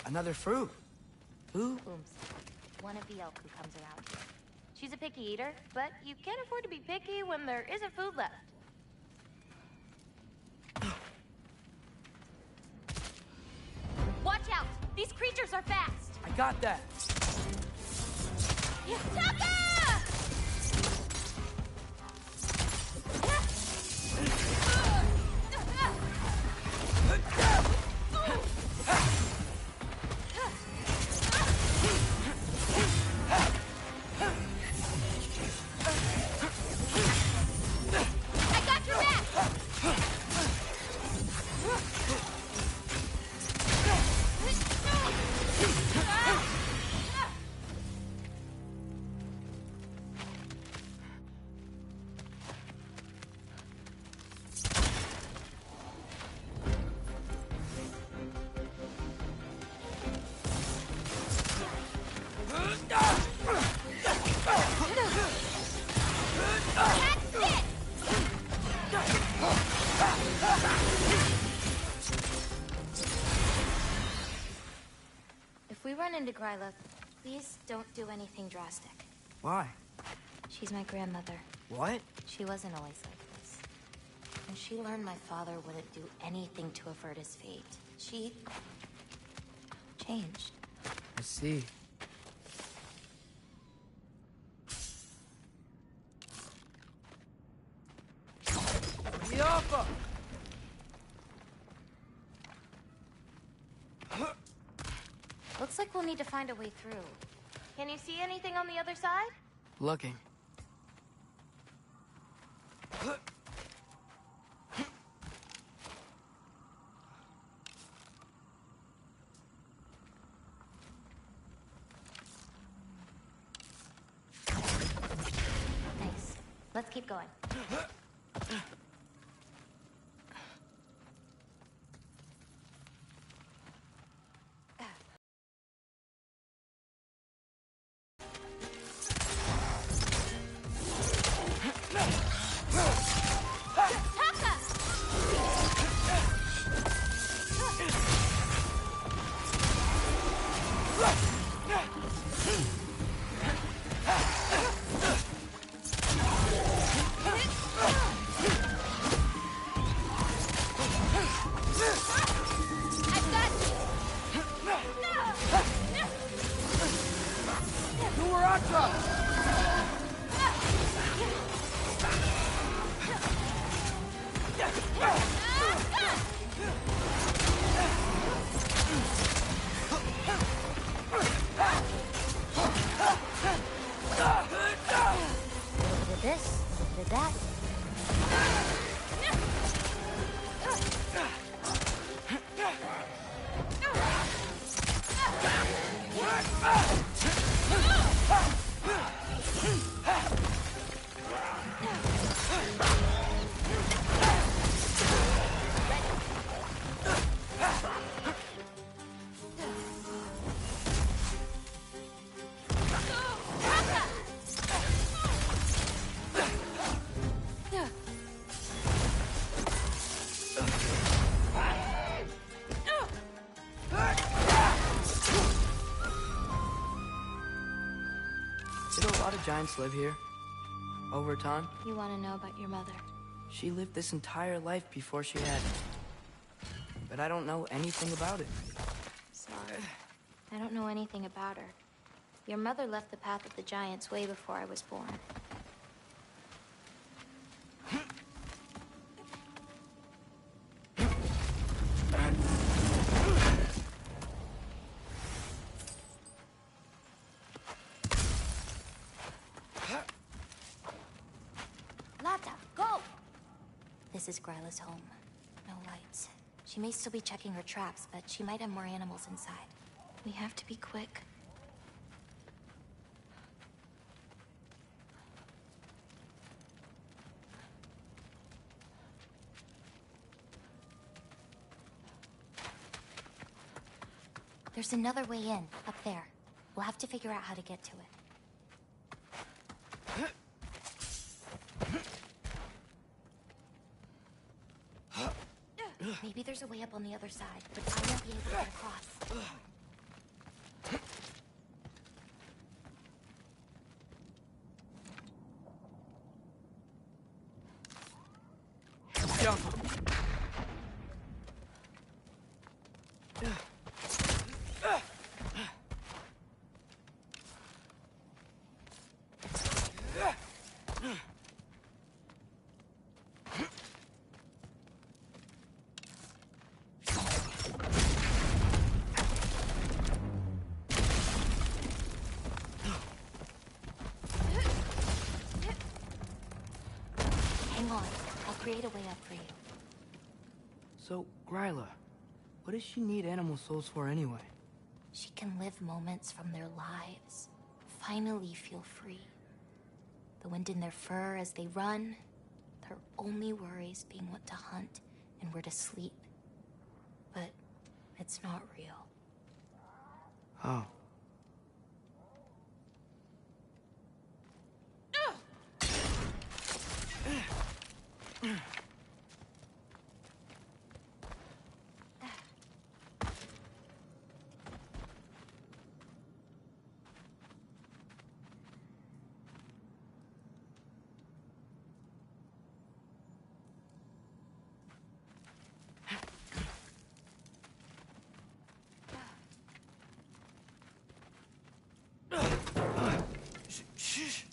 Another fruit. Who? Ooms. One of the elk who comes around here. She's a picky eater, but you can't afford to be picky when there isn't food left. Watch out! These creatures are fast! I got that. Taka! I got your back! If we run into Gryla, please don't do anything drastic. Why? She's my grandmother. What? She wasn't always like this. When she learned my father wouldn't do anything to avert his fate, she changed. I see. Yoppa! Looks like we'll need to find a way through. Can you see anything on the other side? Looking. Nice. Let's keep going. Giants live here. Over time. You want to know about your mother? She lived this entire life before she had it. But I don't know anything about it. Sorry. I don't know anything about her. Your mother left the path of the Giants way before I was born. This is Gryla's home. No lights. She may still be checking her traps, but she might have more animals inside. We have to be quick. There's another way in, up there. We'll have to figure out how to get to it. Maybe there's a way up on the other side, but I won't be able to get across. Jump. Hang on. I'll create a way up for you. So, Gryla, what does she need animal souls for anyway? She can live moments from their lives. Finally feel free. The wind in their fur as they run. Their only worries being what to hunt and where to sleep. But it's not real. Oh. Shh.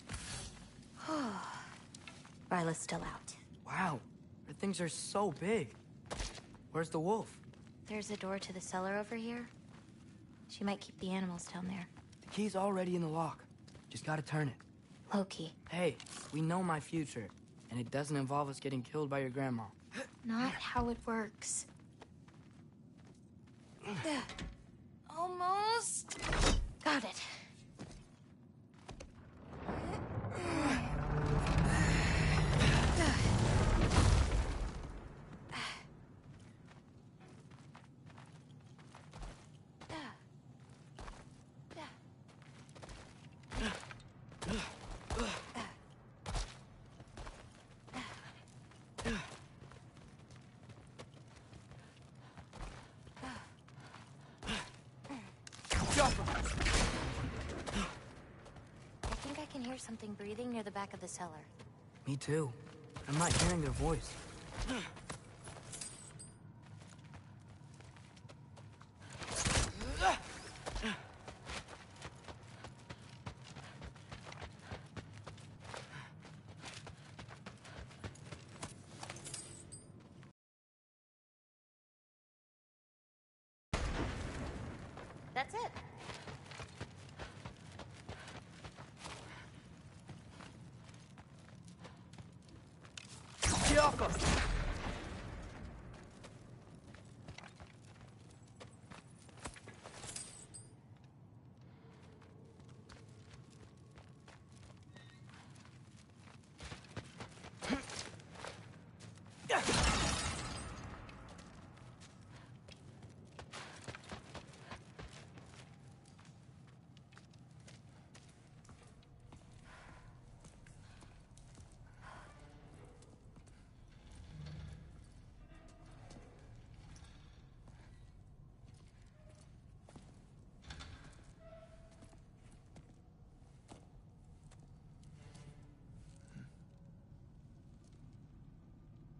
Ryla's still out. Wow, her things are so big. Where's the wolf? There's a door to the cellar over here. She might keep the animals down there. The key's already in the lock. Just gotta turn it. Loki. Hey, we know my future, and it doesn't involve us getting killed by your grandma. Not how it works. Almost. Got it. I think I can hear something breathing near the back of the cellar. Me too. I'm not hearing their voice. That's it. Kyoko!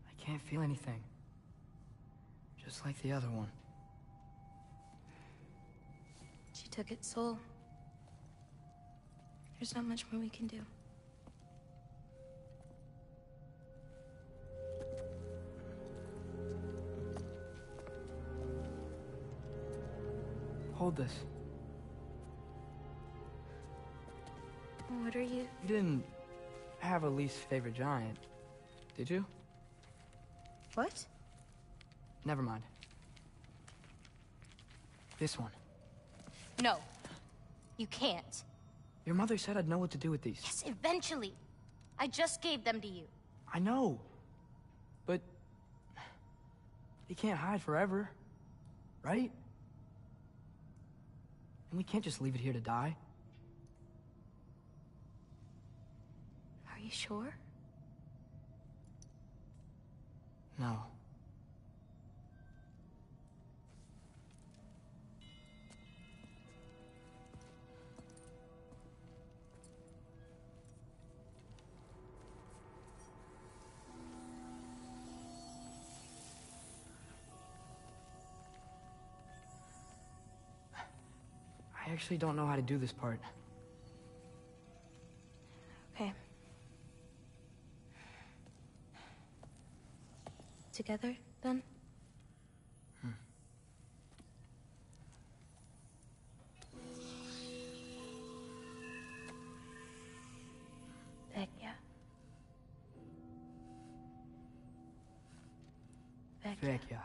I can't feel anything. Just like the other one. She took its soul. There's not much more we can do. Hold this. What are you? You didn't have a least favorite giant, did you? What? Never mind. This one. No. You can't. Your mother said I'd know what to do with these. Yes, eventually. I just gave them to you. I know. But... he can't hide forever. Right? And we can't just leave it here to die. Are you sure? No. I actually don't know how to do this part. Okay. Together, then? Vecchia. Vecchia.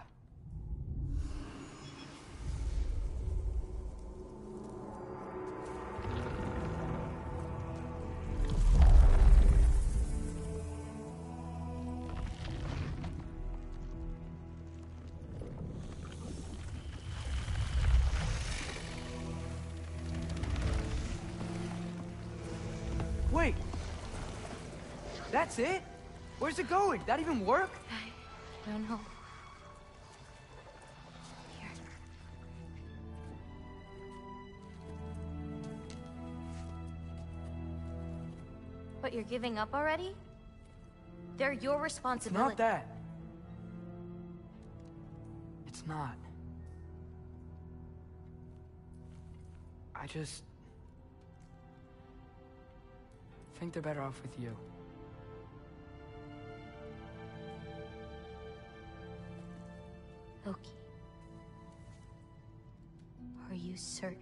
Wait! That's it? Where's it going? That even work? I don't know. Here. But you're giving up already? They're your It's responsibility. not that. It's not. I just think they're better off with you. Loki. Are you certain?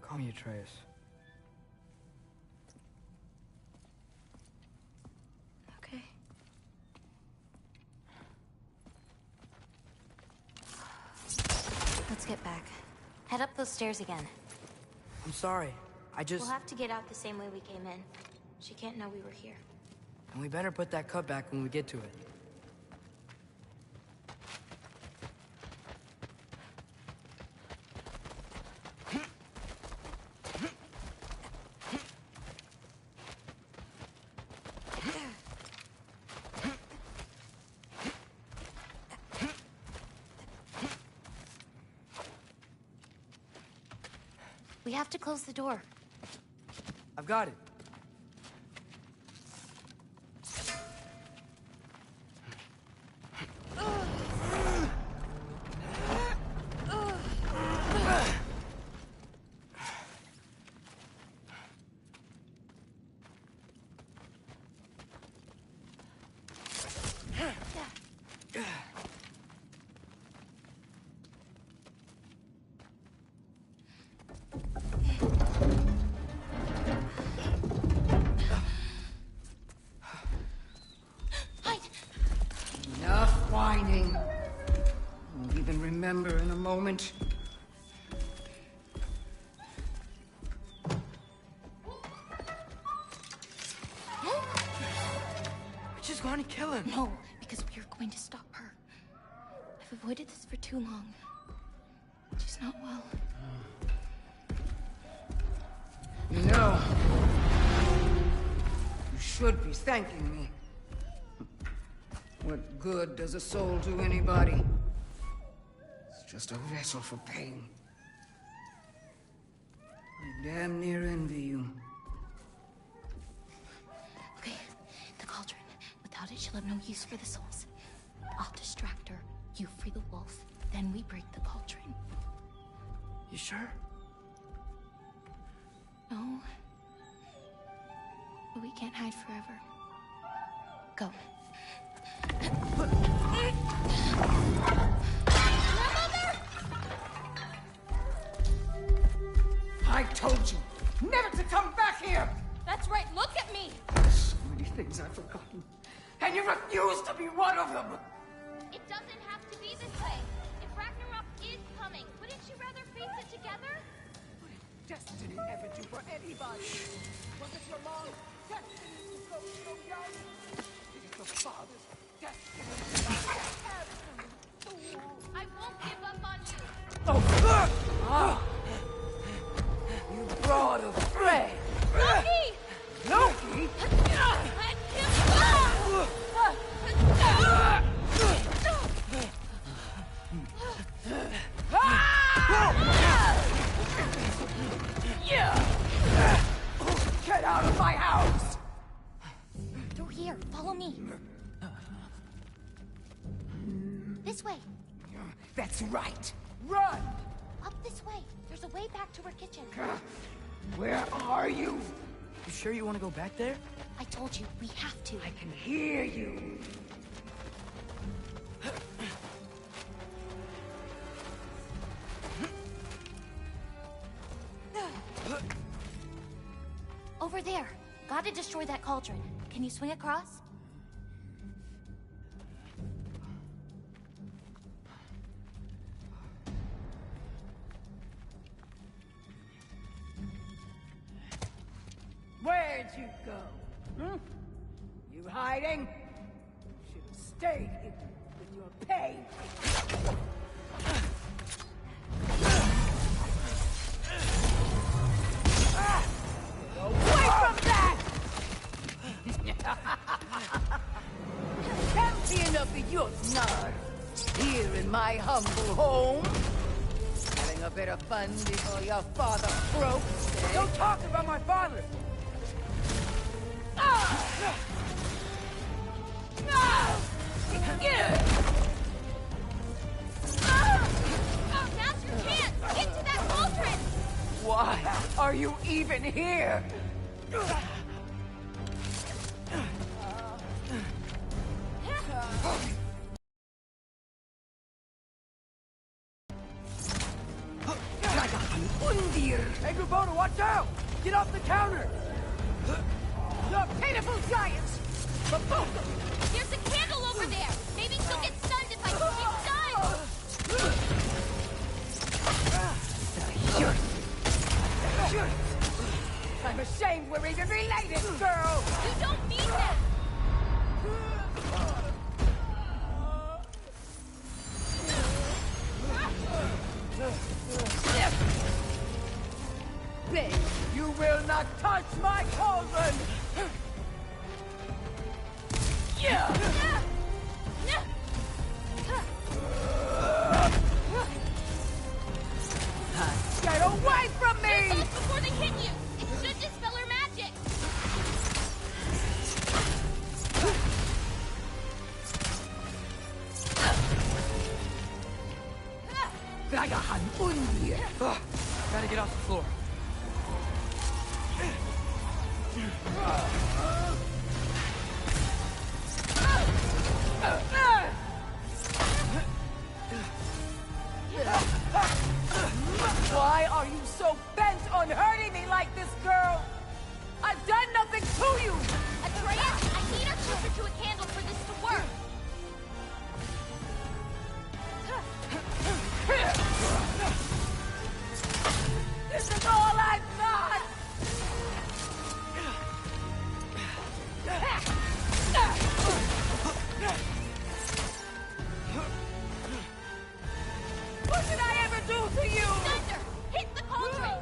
Call me Atreus. Okay. Let's get back. Head up those stairs again. I'm sorry. We'll have to get out the same way we came in. She can't know we were here. And we better put that cut back when we get to it. We have to close the door. I've got it. Enough whining. Won't even remember in a moment. We're just going to kill him. No, because we are going to stop her. I've avoided this for too long. She's not well. You know, you should be thanking me. What good does a soul do anybody? It's just a vessel for pain. I damn near envy you. Okay, the cauldron. Without it, she'll have no use for the souls. I'll distract her. You free the wolf. Then we break the cauldron. You sure? No. But we can't hide forever. Go. I told you never to come back here! That's right, look at me! So many things I've forgotten. And you refuse to be one of them! It doesn't have to be this way. If Ragnarok is coming, wouldn't you rather face it together? What did destiny ever do for anybody? Was it your mom's destiny to go so young? Is it your father's destiny to die fool? I won't give up on you. You brought a prey! Loki! Loki? Let him go! Get out of my house! Through here, follow me. This way. That's right. Run! Up this way. There's a way back to her kitchen. Where are you? You sure you want to go back there? I told you, we have to. I can hear you. Over there. Gotta destroy that cauldron. Can you swing across? Where'd you go? Hmm? You hiding? Should have stayed hidden with your pain. Away from that! Champion of the Jotnar, here in my humble home. Having a bit of fun before your father croaks, eh? Don't talk about my father! Now's your chance! Get to that cauldron! Why are you even here? Hey, Grabona, watch out! Get off the counter! You're pitiful giants! The both of you! There's a candle over there! Maybe she'll get stunned if I keep stunned! I'm ashamed we're even related, girl! You don't mean that! Then you will not touch my cauldron! Yeah! Get away from me! Use those before they hit you! It should dispel her magic! Gagahan Undir! Gotta get off the floor. Why are you so bent on hurting me like this, girl? I've done nothing to you! Atreus, I need us closer to a candle for this to work! This is all I've got! What did I ever do to you? Thunder! Hit the cauldron!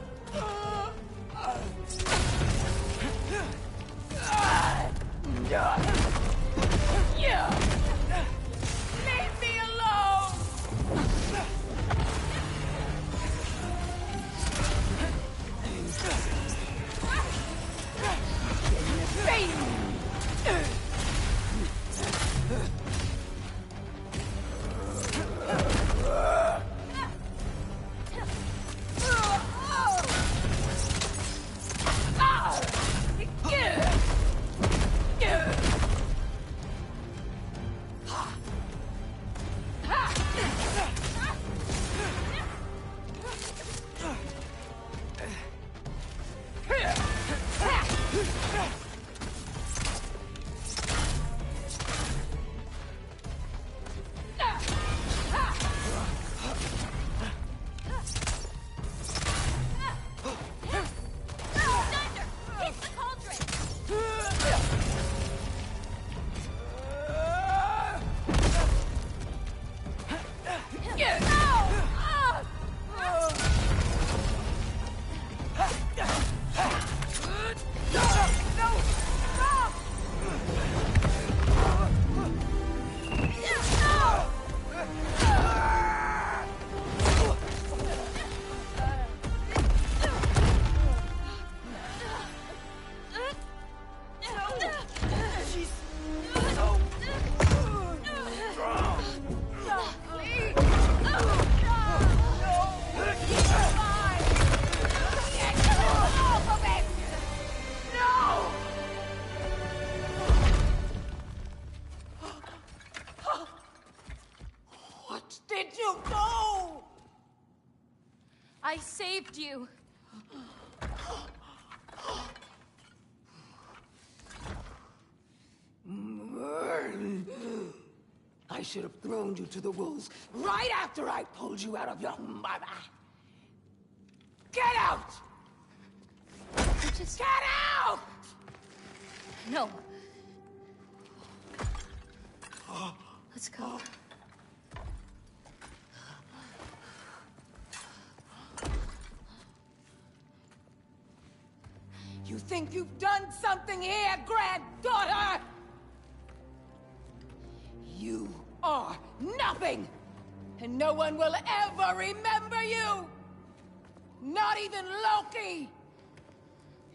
Leave me alone! saved you. I should have thrown you to the wolves right after I pulled you out of your mother. Get out! Just Get out! no. Let's go. You think you've done something here, granddaughter? You are nothing! And no one will ever remember you! Not even Loki!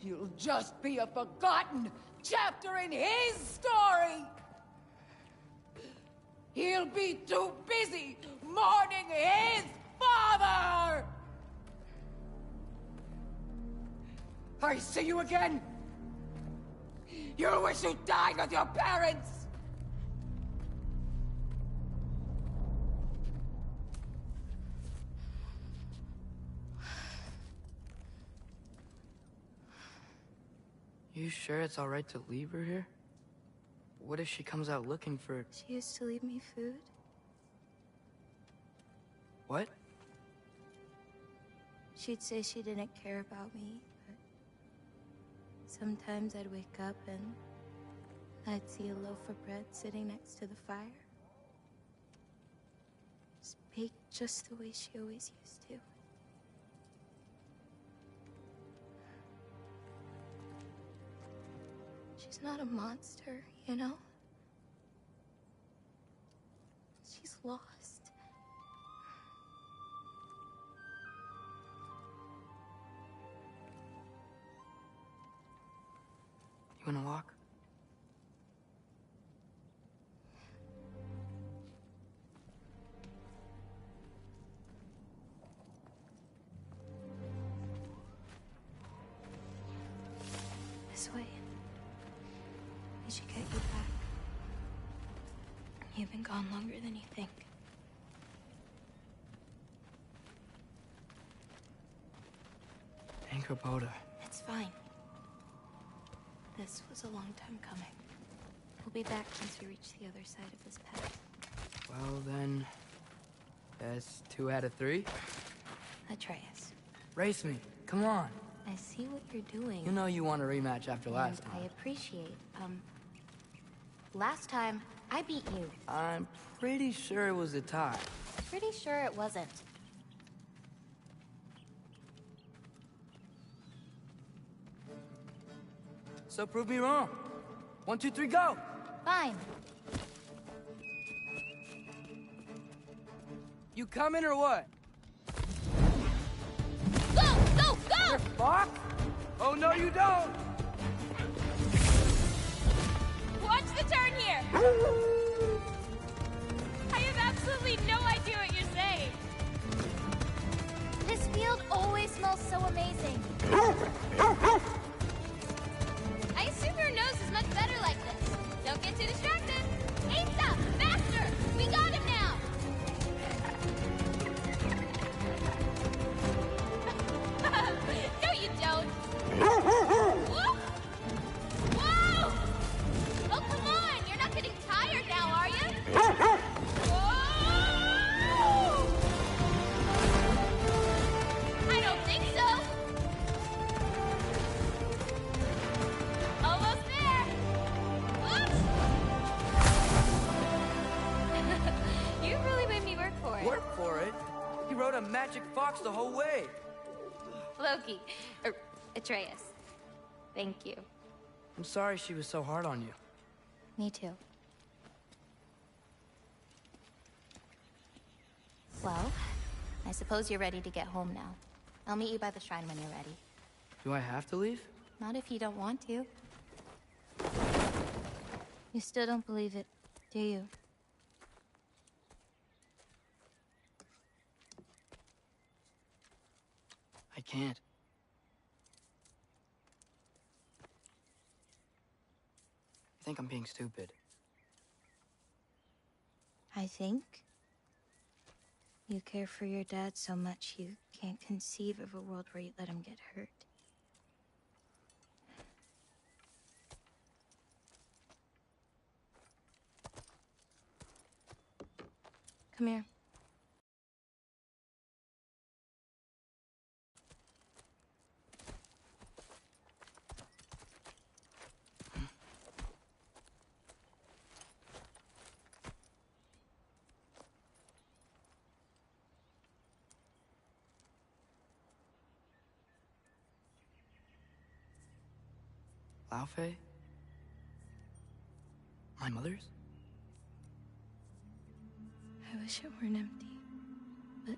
You'll just be a forgotten chapter in his story! He'll be too busy mourning his father! I see you again! You wish you died with your parents! You sure it's alright to leave her here? What if she comes out looking for... She used to leave me food. What? She'd say she didn't care about me, but sometimes I'd wake up and I'd see a loaf of bread sitting next to the fire. Just baked just the way she always used to. She's not a monster, you know? She's lost. You wanna walk? This way. We should get you back. You've been gone longer than you think. Anchor Boda. It's fine. This was a long time coming. We'll be back once we reach the other side of this path. Well then... That's 2 out of 3? Atreus, Race me. Come on. I see what you're doing. You know you want a rematch after last and time. I appreciate, last time, I beat you. I'm pretty sure it was a tie. Pretty sure it wasn't. So prove me wrong. 1, 2, 3, go! Fine. You coming or what? Go! Go! Go! Fuck! Oh no you don't! Watch the turn here! I have absolutely no idea what you're saying. This field always smells so amazing. I assume your nose is much better like this. Don't get too distracted. Asa! Faster! We got him now! No, you don't. Whoa! Whoa! Oh, come on! You're not getting tired now, are you? Whoa! I don't think so. Almost there. Whoops! You really made me work for it. Work for it? He rode a magic fox the whole way. Loki. Atreus. Thank you. I'm sorry she was so hard on you. Me too. Well, I suppose you're ready to get home now. I'll meet you by the shrine when you're ready. Do I have to leave? Not if you don't want to. You still don't believe it, do you? I can't. I think I'm being stupid. I think You care for your dad so much you can't conceive of a world where you let him get hurt. Come here. Laufey? My mother's? I wish it weren't empty, but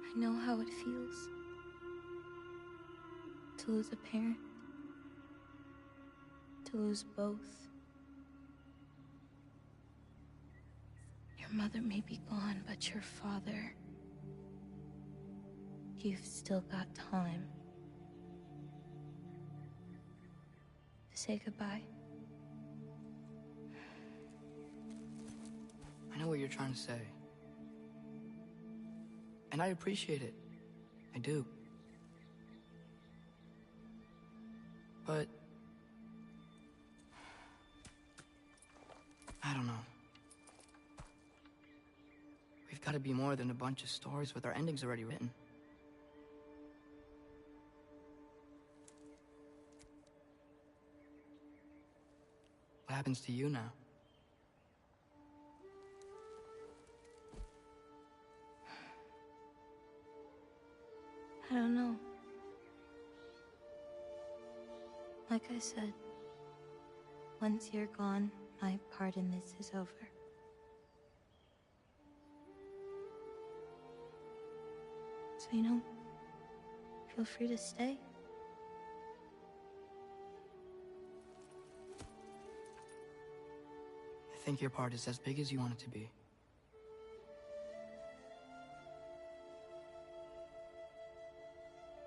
I know how it feels to lose a parent, to lose both. Your mother may be gone, but your father, you've still got time to say goodbye. I know what you're trying to say. And I appreciate it. I do. But I don't know. We've got to be more than a bunch of stories with our endings already written. What happens to you now? I don't know. Like I said, once you're gone, my part in this is over. So, feel free to stay. I think your part is as big as you want it to be.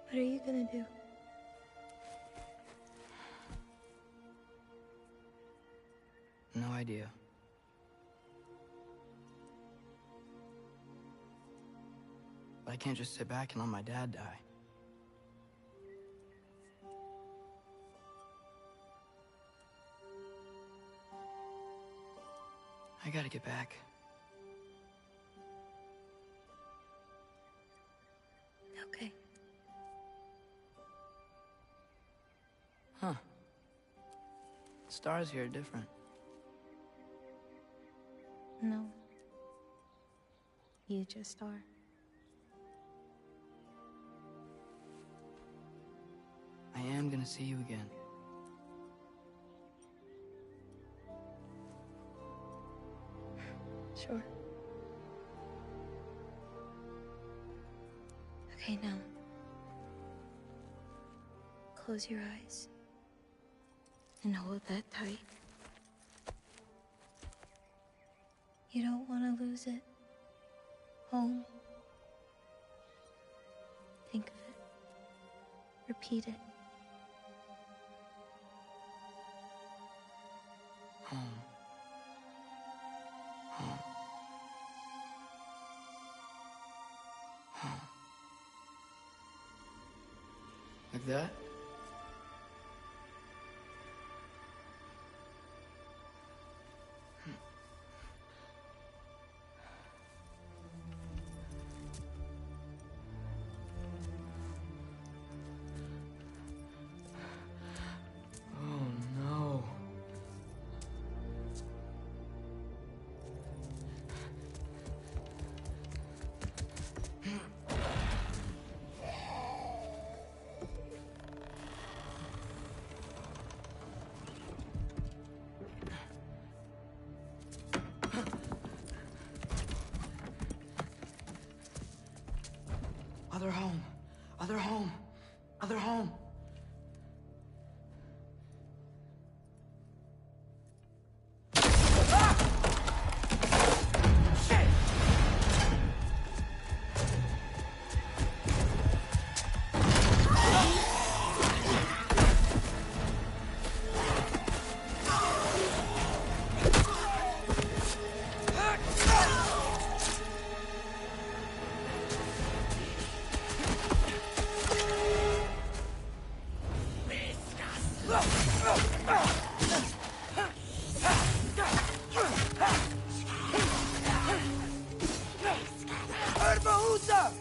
What are you gonna do? No idea. But I can't just sit back and let my dad die. I gotta get back. Okay. Huh. Stars here are different. No. You just are. I am gonna see you again. Sure. Okay, now. Close your eyes. And hold that tight. You don't want to lose it. Home. Think of it. Repeat it. Home. Home. Home. Like that? Other home. Other home. Other home. Bahusa!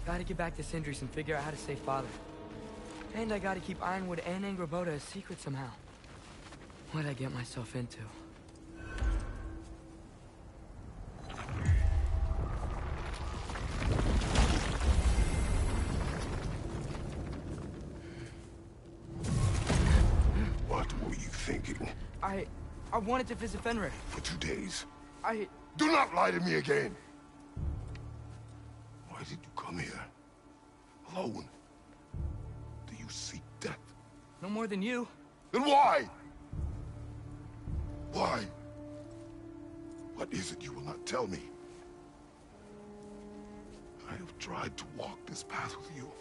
Gotta get back to Sindri's and figure out how to save Father. And I gotta keep Ironwood and Angraboda a secret somehow. What'd I get myself into? What were you thinking? I wanted to visit Fenrir. For 2 days? I... Do not lie to me again! Why did you come here? Alone? Do you seek death? No more than you. Then why? Why? What is it you will not tell me? I have tried to walk this path with you.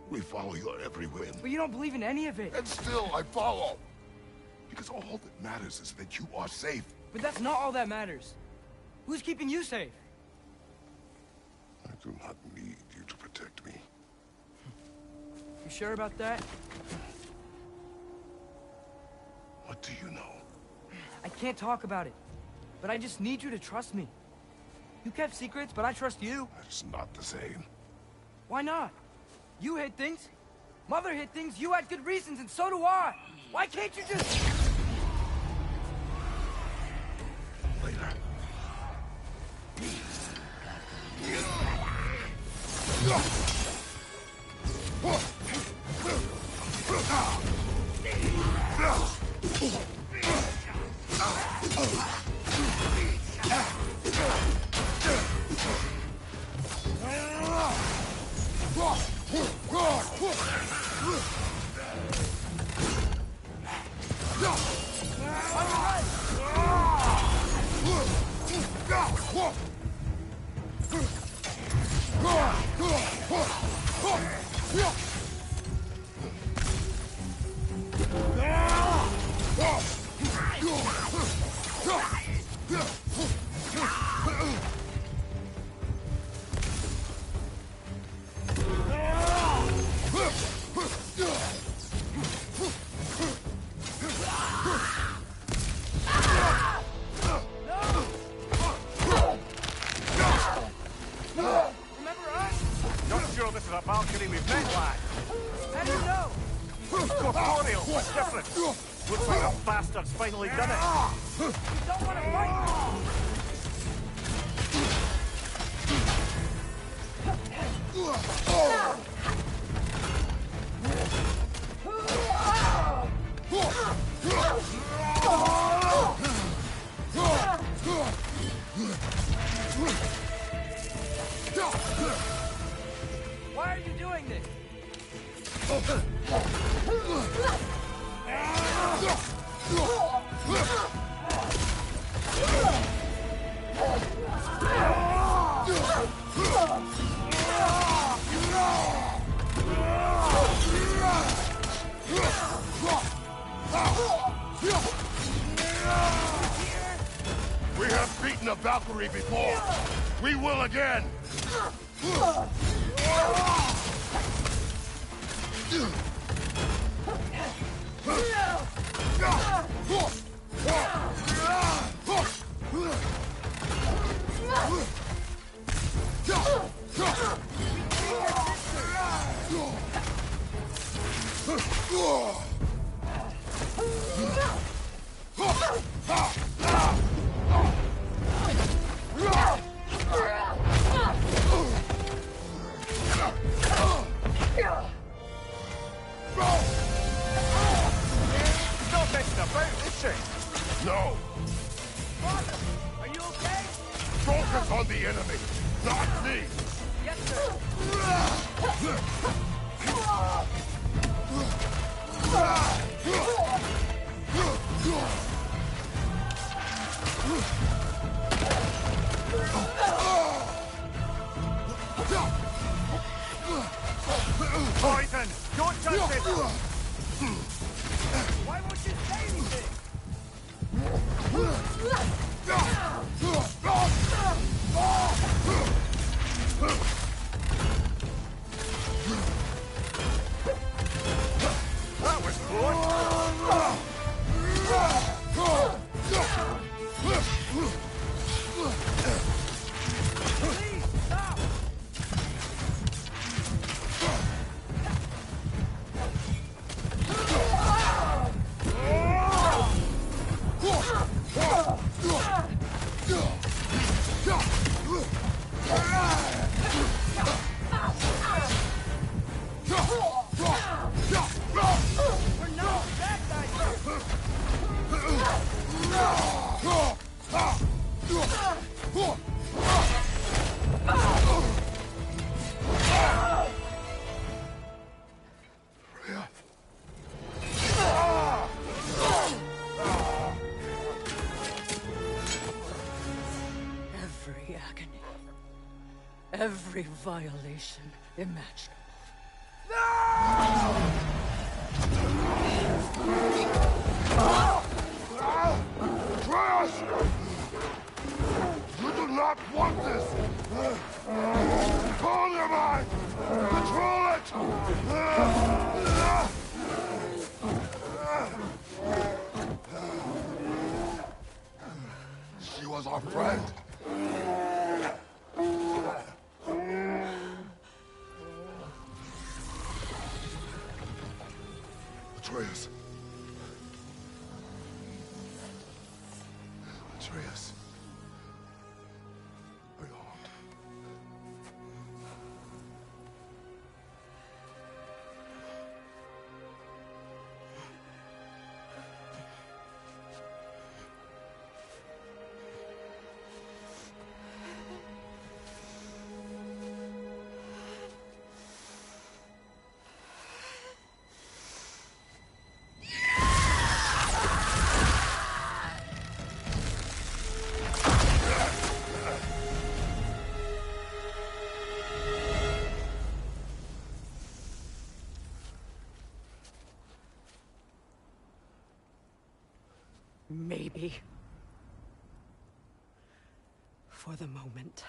We follow your every whim. But you don't believe in any of it. And still I follow. Because all that matters is that you are safe. But that's not all that matters. Who's keeping you safe? I do not need you to protect me. You sure about that? What do you know? I can't talk about it. But I just need you to trust me. You kept secrets, but I trust you. That's not the same. Why not? You hid things. Mother hid things. You had good reasons, and so do I. Why can't you just... Later. Finally done it! You don't want to fight! Why are you doing this? We have beaten a Valkyrie before. We will again. Every agony. Every violation imaginable. Atreus! You do not want this! Control your mind! Control it! She was our friend. Atreus. Atreus. Are you harmed? Maybe. For the moment.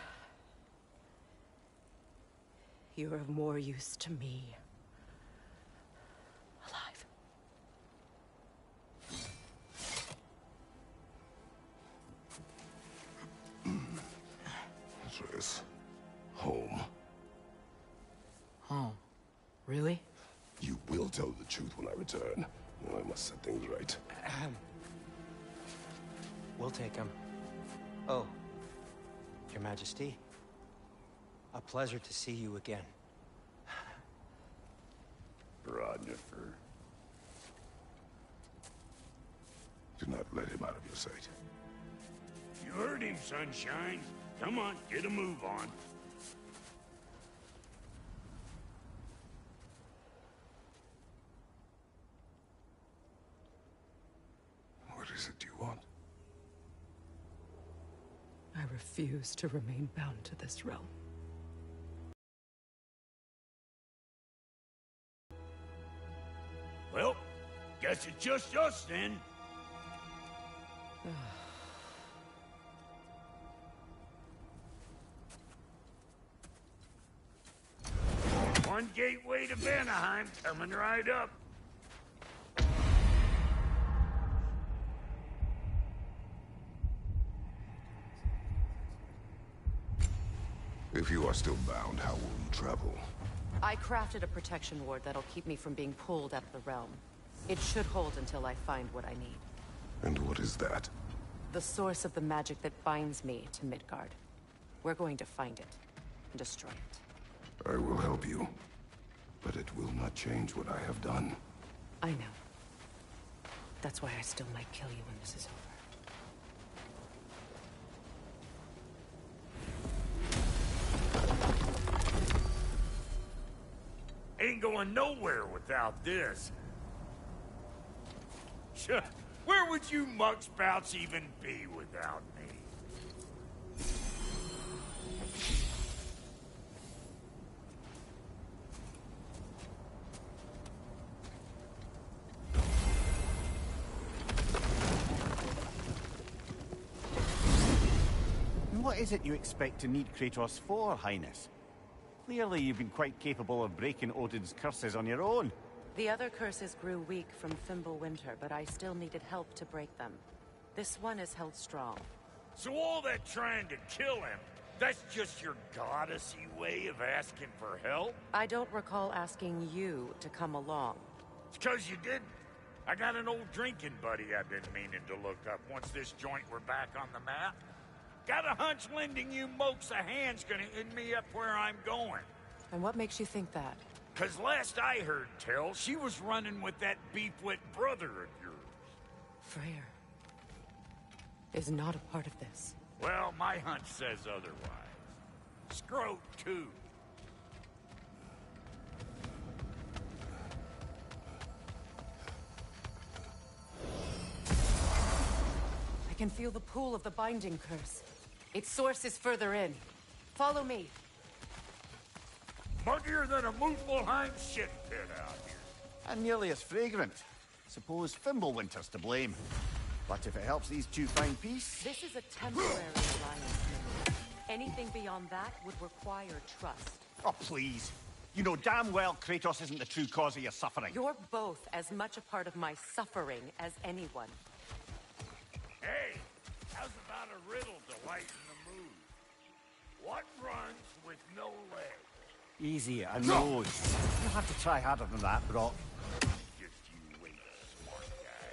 You're of more use to me. Alive. Atreus. Home. Oh, really? You will tell the truth when I return. I must set things right. We'll take him. Oh, Your Majesty. A pleasure to see you again. Rodnifer. Do not let him out of your sight. You heard him, Sunshine. Come on, get a move on. What is it you want? I refuse to remain bound to this realm. Well, guess it's just us then. One gateway to Vanaheim coming right up. If you are still bound, how will you travel? I crafted a protection ward that'll keep me from being pulled out of the realm. It should hold until I find what I need. And what is that? The source of the magic that binds me to Midgard. We're going to find it and destroy it. I will help you. But it will not change what I have done. I know. That's why I still might kill you when this is over. Ain't going nowhere without this. Sure, where would you muckspouts even be without me? What is it you expect to need Kratos for, Highness? Clearly you've been quite capable of breaking Odin's curses on your own. The other curses grew weak from Fimbulwinter, but I still needed help to break them. This one is held strong. So all that trying to kill him, that's just your goddessy way of asking for help? I don't recall asking you to come along. It's 'cause you didn't. I got an old drinking buddy I've been meaning to look up once this joint were back on the map. Got a hunch lending you mokes a hand's gonna end me up where I'm going. And what makes you think that? 'Cause last I heard tell, she was running with that beef-wit brother of yours. Freyr is not a part of this. Well, my hunch says otherwise. Scrote, too. can feel the pull of the binding curse. Its source is further in. Follow me. Muggier than a Muspelheim shit pit out here. And nearly as fragrant. Suppose Fimbulwinter's to blame. But if it helps these two find peace... This is a temporary alliance, Mimir. Anything beyond that would require trust. Oh, please. You know damn well Kratos isn't the true cause of your suffering. You're both as much a part of my suffering as anyone. Hey, how's about a riddle to lighten the mood? What runs with no legs? Easy, I know. You'll have to try harder than that, Brock. Just you wait, smart guy.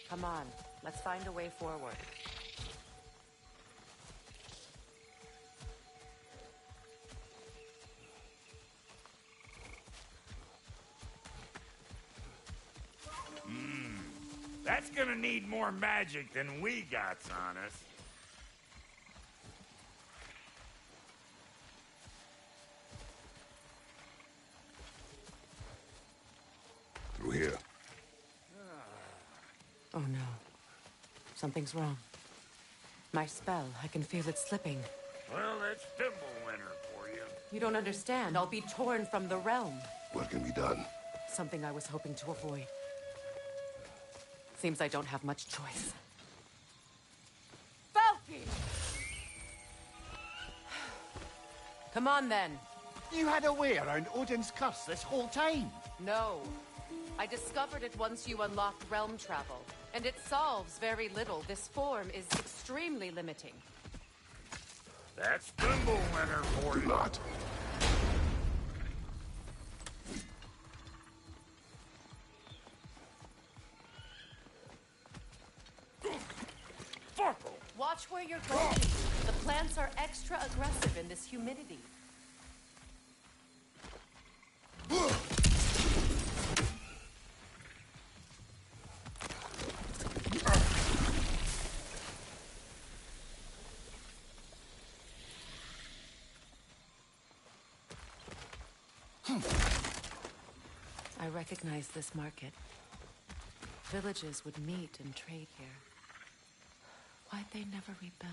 Come on, let's find a way forward. That's gonna need more magic than we got on us. Through here. Oh no. Something's wrong. My spell, I can feel it slipping. Well, that's Fimbulwinter for you. You don't understand. I'll be torn from the realm. What can be done? Something I was hoping to avoid. Seems I don't have much choice. Falky! Come on, then. You had a way around Odin's curse this whole time? No. I discovered it once you unlocked realm travel, and it solves very little. This form is extremely limiting. That's Fimbulwinter for Do you. not. Watch where you're going. The plants are extra aggressive in this humidity. I recognize this market. Villages would meet and trade here. Why'd they never rebuild?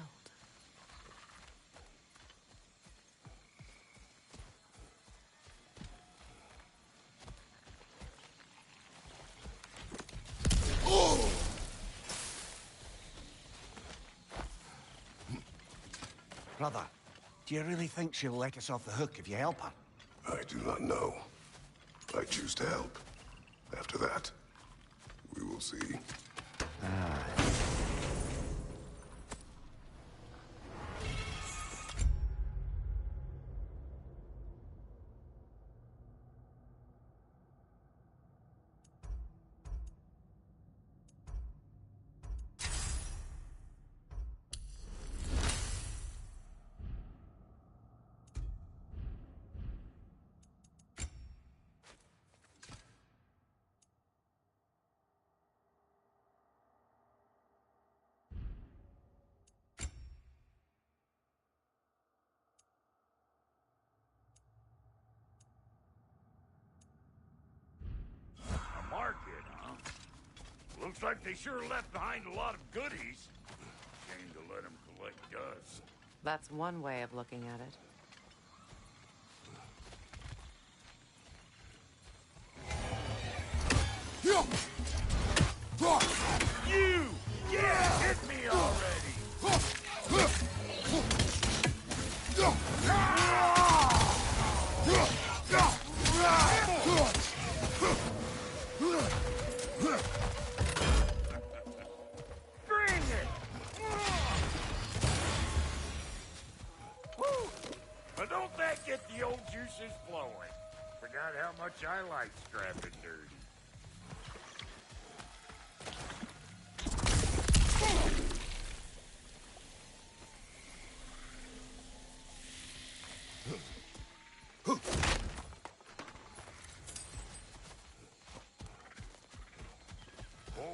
Brother, do you really think she'll let us off the hook if you help her? I do not know. I choose to help. After that, we will see. Market, huh? Looks like they sure left behind a lot of goodies. Shame to let them collect dust. That's one way of looking at it. You! Yeah! Hit me already! Bring it! Woo! But don't that get the old juices flowing? Forgot how much I like scrapping dirty.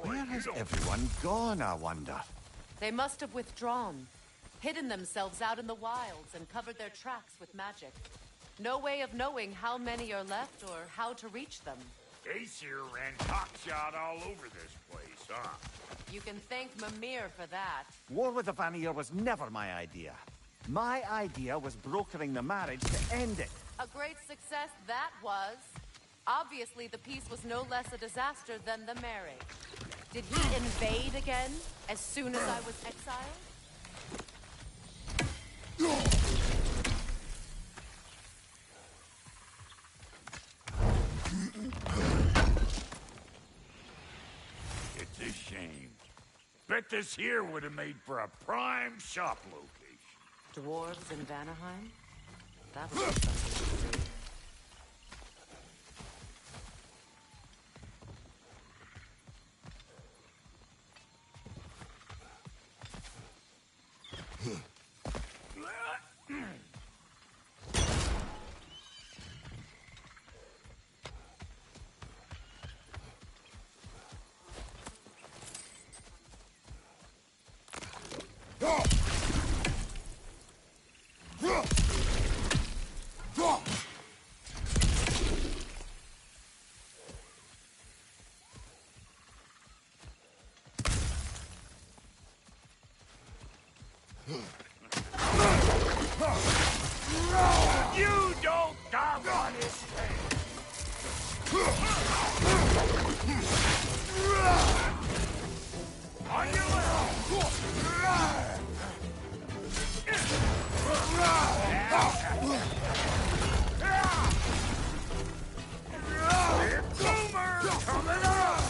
Where has everyone gone, I wonder? They must have withdrawn, hidden themselves out in the wilds, and covered their tracks with magic. No way of knowing how many are left or how to reach them. Aesir ran cockshot all over this place, huh? You can thank Mimir for that. War with the Vanir was never my idea. My idea was brokering the marriage to end it. A great success that was. Obviously, the peace was no less a disaster than the marriage. Did he invade again as soon as I was exiled? It's a shame. Bet this here would have made for a prime shop location. Dwarves in Vanaheim? That would be something to see. You don't come on his on your Boomer coming up!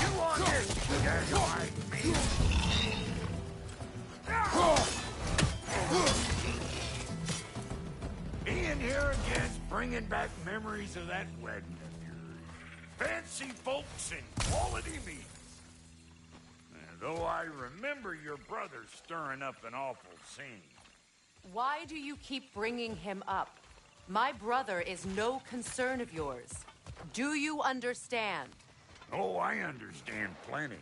You want this? Get like me. Being here again's bringing back memories of that wedding of yours. Fancy folks and quality meats. Though I remember your brother stirring up an awful scene. Why do you keep bringing him up? My brother is no concern of yours. Do you understand? Oh, I understand plenty.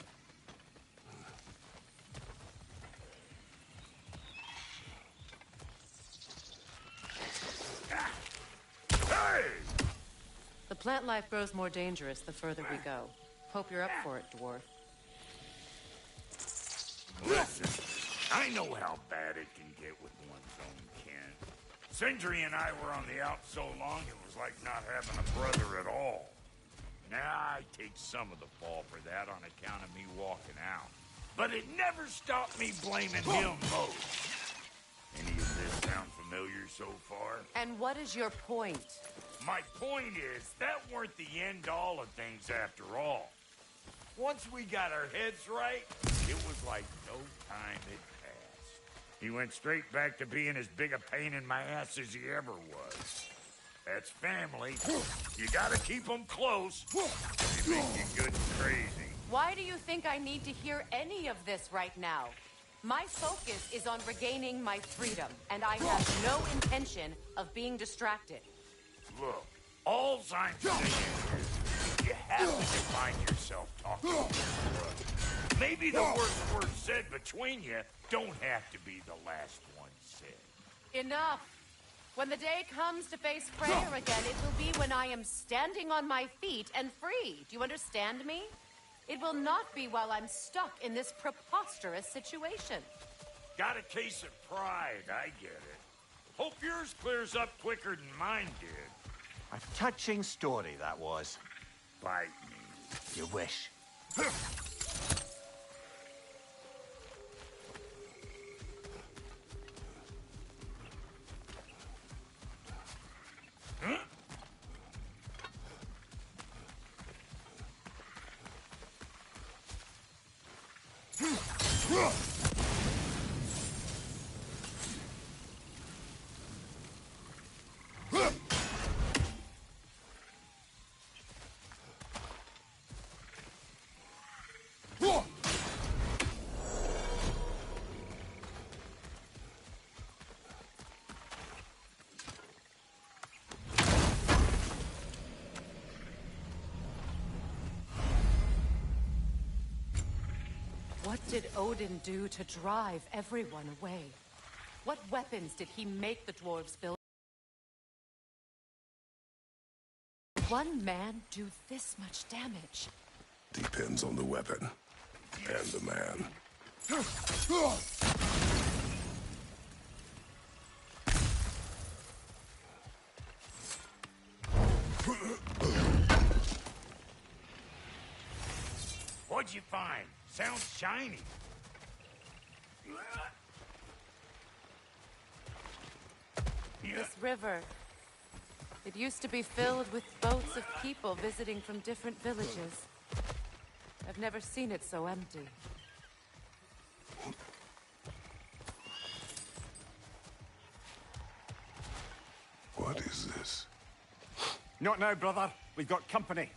Hey! The plant life grows more dangerous the further we go. Hope you're up for it, dwarf. Listen, I know how bad it can get with one's own kin. Sindri and I were on the out so long it was like not having a brother at all. Now I take some of the fall for that on account of me walking out. But it never stopped me blaming him most. Any of this sound familiar so far? And what is your point? My point is, that weren't the end-all of things after all. Once we got our heads right, it was like no time had passed. He went straight back to being as big a pain in my ass as he ever was. That's family. You gotta keep them close. They make you good and crazy. Why do you think I need to hear any of this right now? My focus is on regaining my freedom, and I have no intention of being distracted. Look, all I'm saying is you have to define yourself talking to your brother. Maybe the worst word said between you don't have to be the last one said. Enough! When the day comes to face Freyr again, it will be when I am standing on my feet and free. Do you understand me? It will not be while I'm stuck in this preposterous situation. Got a case of pride, I get it. Hope yours clears up quicker than mine did. A touching story, that was. Bite me. You wish. did Odin do to drive everyone away? What weapons did he make the dwarves build? One man do this much damage? Depends on the weapon and the man. What'd you find? Sounds shiny. This river. It used to be filled with boats of people visiting from different villages. I've never seen it so empty. What is this? Not now, brother. We've got company.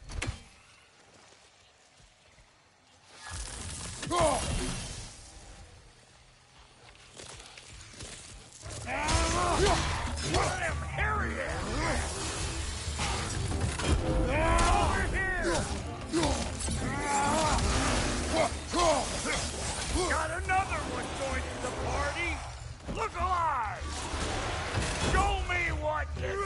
Got another one joining the party. Look alive. Show me what you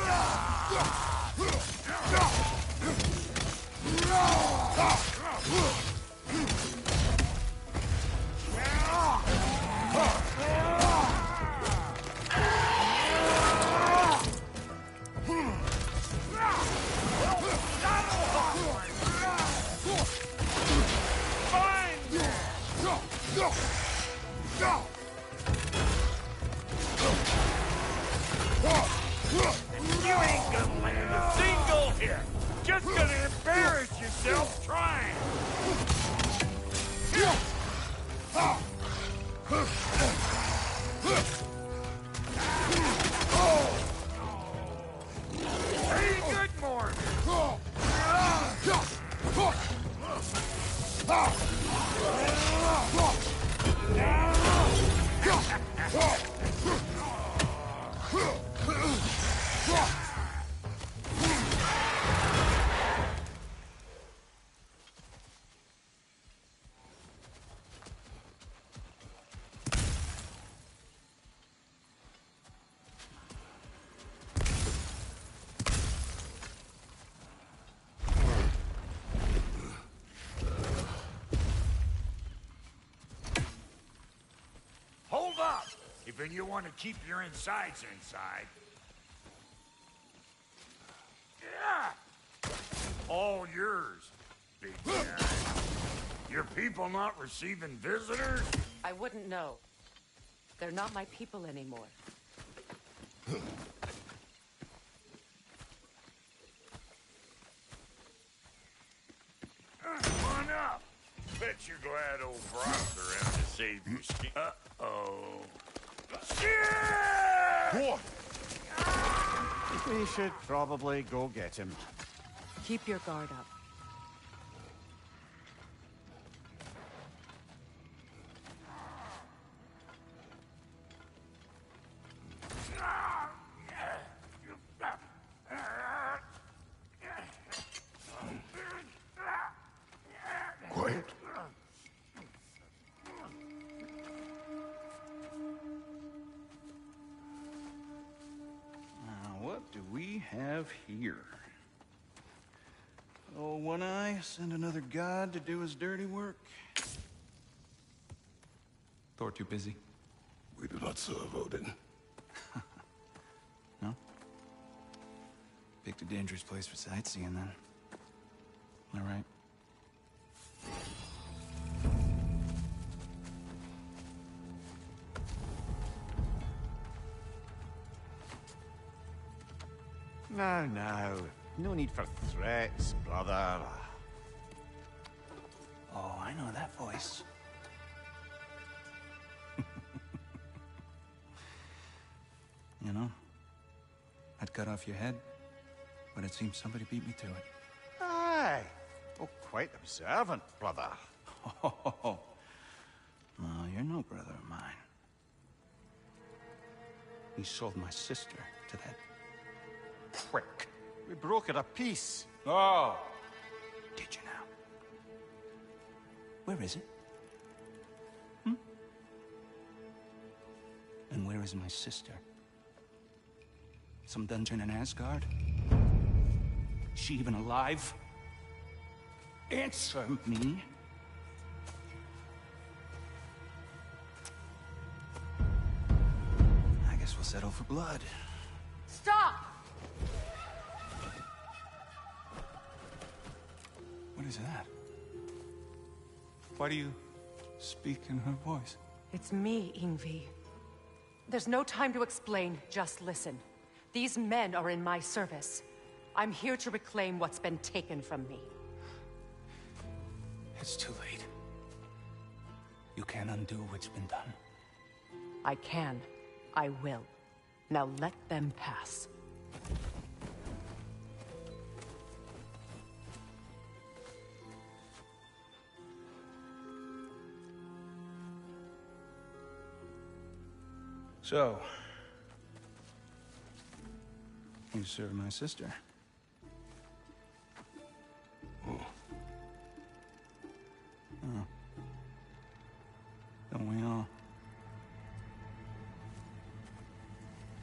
You ain't gonna land a single hit. Just gonna embarrass yourself trying. Hey, good morning. Hold up, if you want to keep your insides inside. Yeah. All yours, big guy. Your people not receiving visitors? I wouldn't know. They're not my people anymore. Come on up. Bet you're glad old Brock's around to save your skin. Uh-oh. Shit! What? We should probably go get him. Keep your guard up. Quiet. What do we have here? Oh, One Eye, send another god to do his dirty work. Thor too busy. We do not serve Odin. No? Picked a dangerous place for sightseeing, then. All right. Now. No need for threats, brother. Oh, I know that voice. You know, I'd cut off your head, but it seems somebody beat me to it. Aye. Oh, quite observant, brother. Oh, well, you're no brother of mine. He sold my sister to that prick. We broke it a piece. Oh! Did you now? Where is it? is my sister? Some dungeon in Asgard? Is she even alive? Answer me. I guess we'll settle for blood. Stop! What is that? Why do you speak in her voice? It's me, Ingvi. There's no time to explain, just listen. These men are in my service. I'm here to reclaim what's been taken from me. It's too late. You can't undo what's been done. I can. I will. Now let them pass. So, you serve my sister. Oh. Don't we all?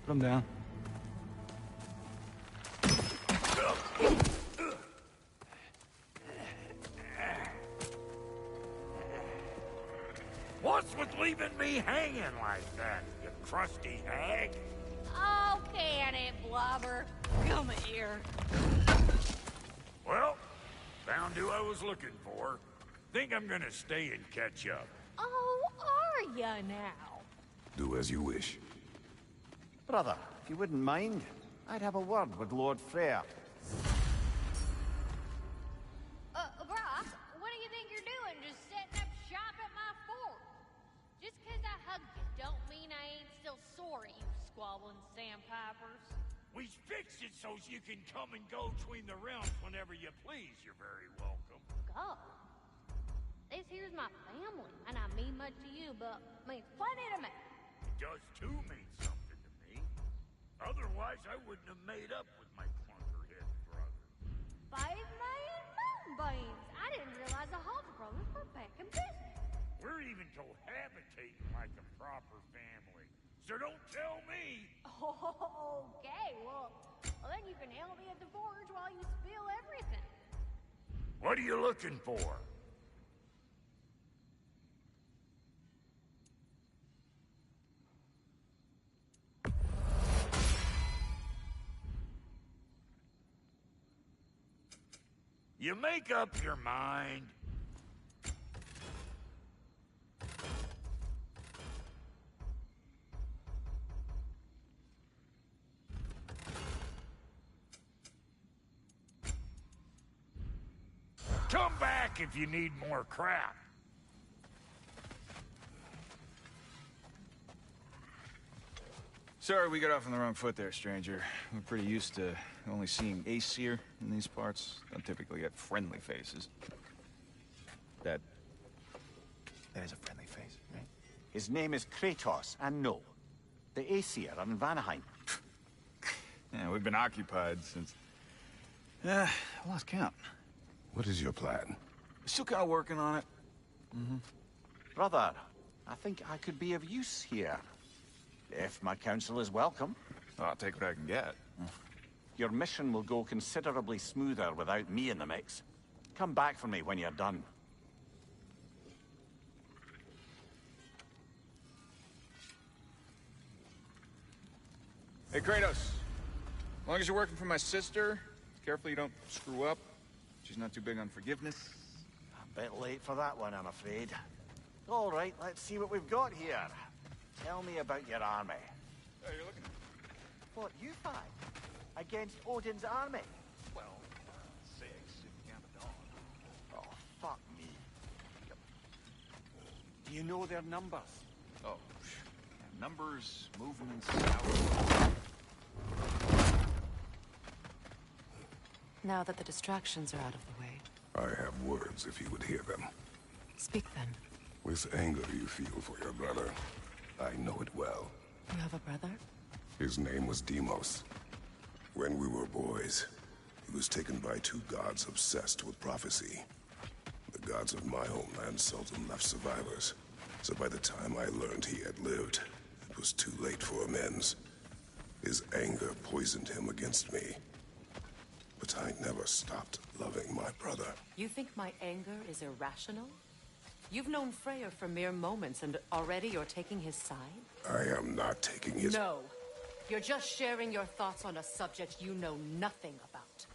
Put him down. What's with leaving me hanging like that, you crusty hag? Oh, can it, Blubber? Come here. Well, found who I was looking for. Think I'm gonna stay and catch up. Oh, are ya now? Do as you wish. Brother, if you wouldn't mind, I'd have a word with Lord Freyr. Brock, what do you think you're doing? Just setting up shop at my fort? Just 'cause I hugged you don't mean I ain't still sorry, you squabbling sandpipers. We fixed it so you can come and go between the realms whenever you please. You're very welcome. Go. This here's my family, and I mean much to you, but means plenty to me. It does too mean something to me. Otherwise, I wouldn't have made up with my clunkerhead brother. 5 million moonbeams! I didn't realize the Halter brothers were back in business. We're even cohabitating like a proper family. So don't tell me. Okay, well, then you can help me at the forge while you spill everything. What are you looking for? You make up your mind. Come back if you need more crap. Sorry, we got off on the wrong foot there, stranger. We're pretty used to only seeing Aesir in these parts. Don't typically get friendly faces. That is a friendly face, right? His name is Kratos, and no, the Aesir are in Vanaheim. Yeah, we've been occupied since... I lost count. What is your plan? Still kind of working on it. Brother, I think I could be of use here. If my counsel is welcome. I'll take what I can get. Your mission will go considerably smoother without me in the mix. Come back for me when you're done. Hey, Kratos. As long as you're working for my sister, careful you don't screw up. She's not too big on forgiveness. A bit late for that one, I'm afraid. All right, let's see what we've got here. Tell me about your army. Oh, you're looking... What, you fight? Against Odin's army? Well, 6 if you count the dawn. Oh, fuck me. Do you know their numbers? Oh, yeah, numbers, movements, hours. Now that the distractions are out of the way, I have words if you would hear them. speak then. With anger you feel for your brother, I know it well. You have a brother? His name was Deimos. When we were boys, he was taken by 2 gods obsessed with prophecy. The gods of my homeland seldom left survivors, so by the time I learned he had lived, it was too late for amends. His anger poisoned him against me. But I never stopped loving my brother. You think my anger is irrational? You've known Freyr for mere moments, and already you're taking his side? I am not taking his... No. You're just sharing your thoughts on a subject you know nothing about.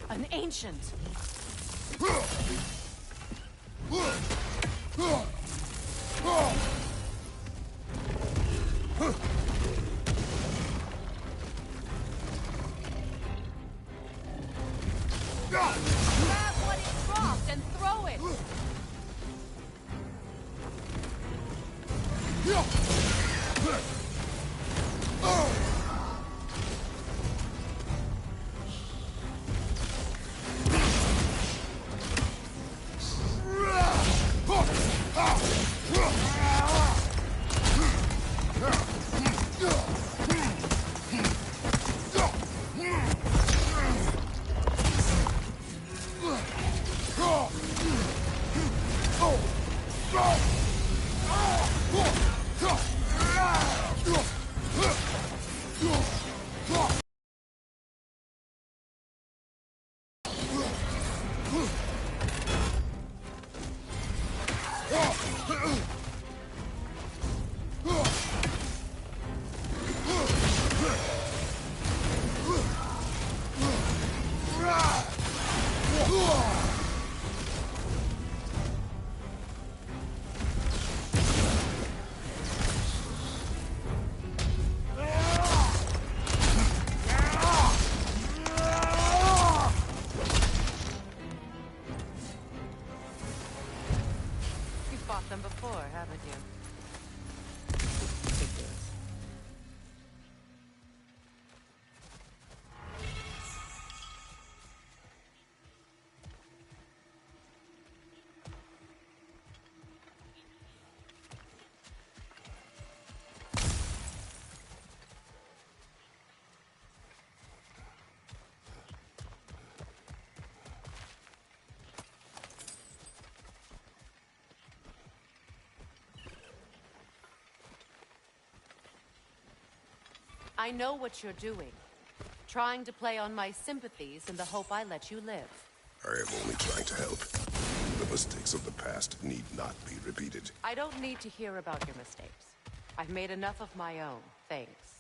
An ancient! Grab what it dropped and throw it! Them before, haven't you? Ridiculous. I know what you're doing. Trying to play on my sympathies in the hope I let you live. I am only trying to help. The mistakes of the past need not be repeated. I don't need to hear about your mistakes. I've made enough of my own, thanks.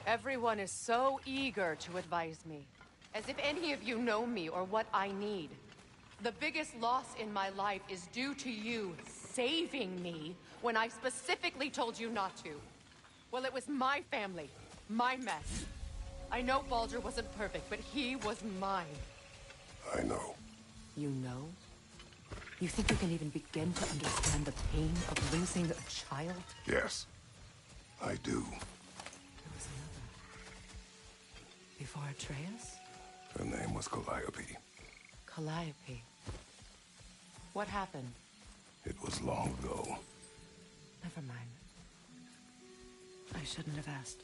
Everyone is so eager to advise me, as if any of you know me or what I need. The biggest loss in my life is due to you saving me when I specifically told you not to. Well, it was my family, my mess. I know Baldur wasn't perfect, but he was mine. I know. You know? You think you can even begin to understand the pain of losing a child? Yes, I do. There was another. Before Atreus? Her name was Calliope. Calliope. What happened? It was long ago. Never mind. I shouldn't have asked.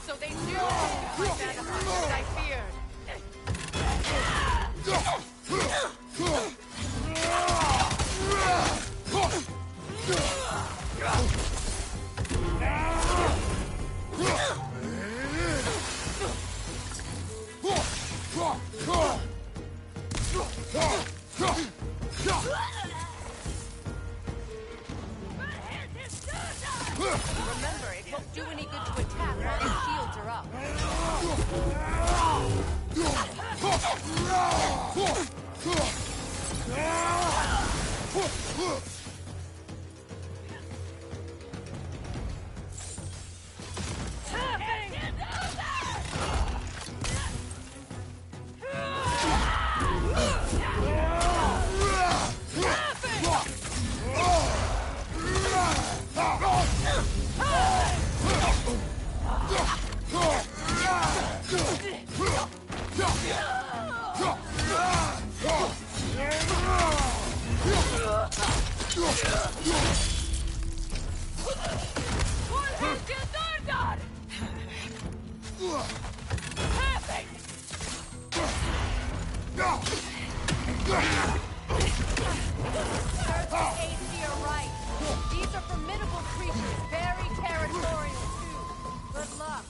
So they do my Vanaheim, as I feared. Remember, it won't do any good to attack while the shields are up. These are formidable creatures, very territorial too. Good luck.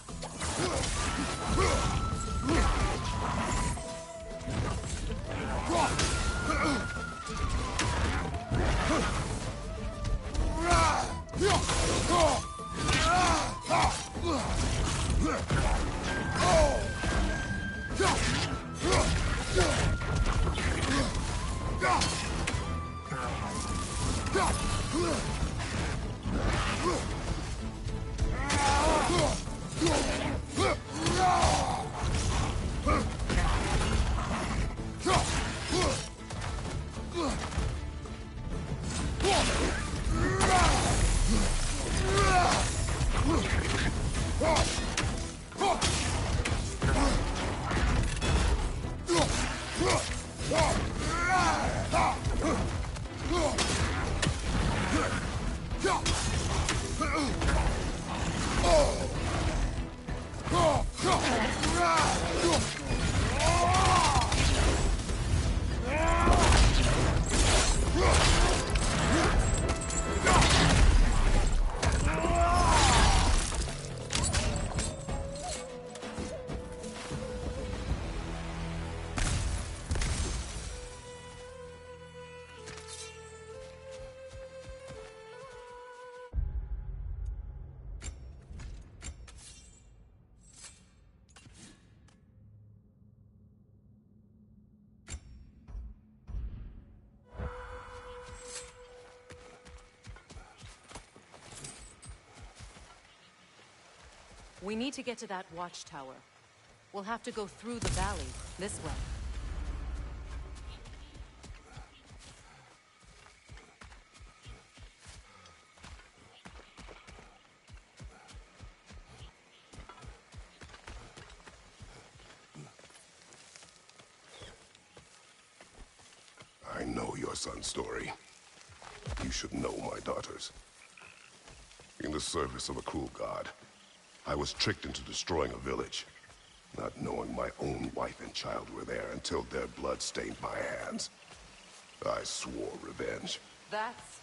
We need to get to that watchtower. We'll have to go through the valley, this way. I know your son's story. You should know my daughter's. In the service of a cruel god, I was tricked into destroying a village, not knowing my own wife and child were there until their blood stained my hands. I swore revenge. That's...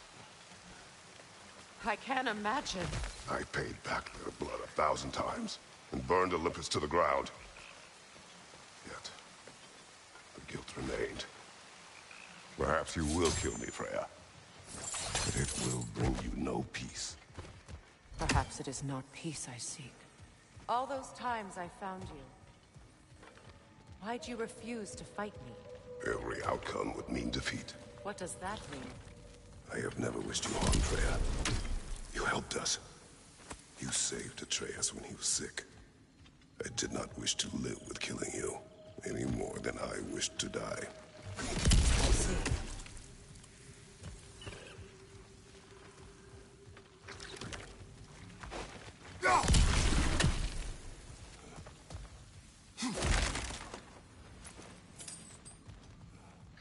I can't imagine. I paid back their blood 1,000 times and burned Olympus to the ground. Yet, the guilt remained. Perhaps you will kill me, Freya, but it will bring you no peace. Perhaps it is not peace I seek. All those times I found you, why'd you refuse to fight me? Every outcome would mean defeat. What does that mean? I have never wished you harm, Freya. You helped us. You saved Atreus when he was sick. I did not wish to live with killing you, any more than I wished to die. I see.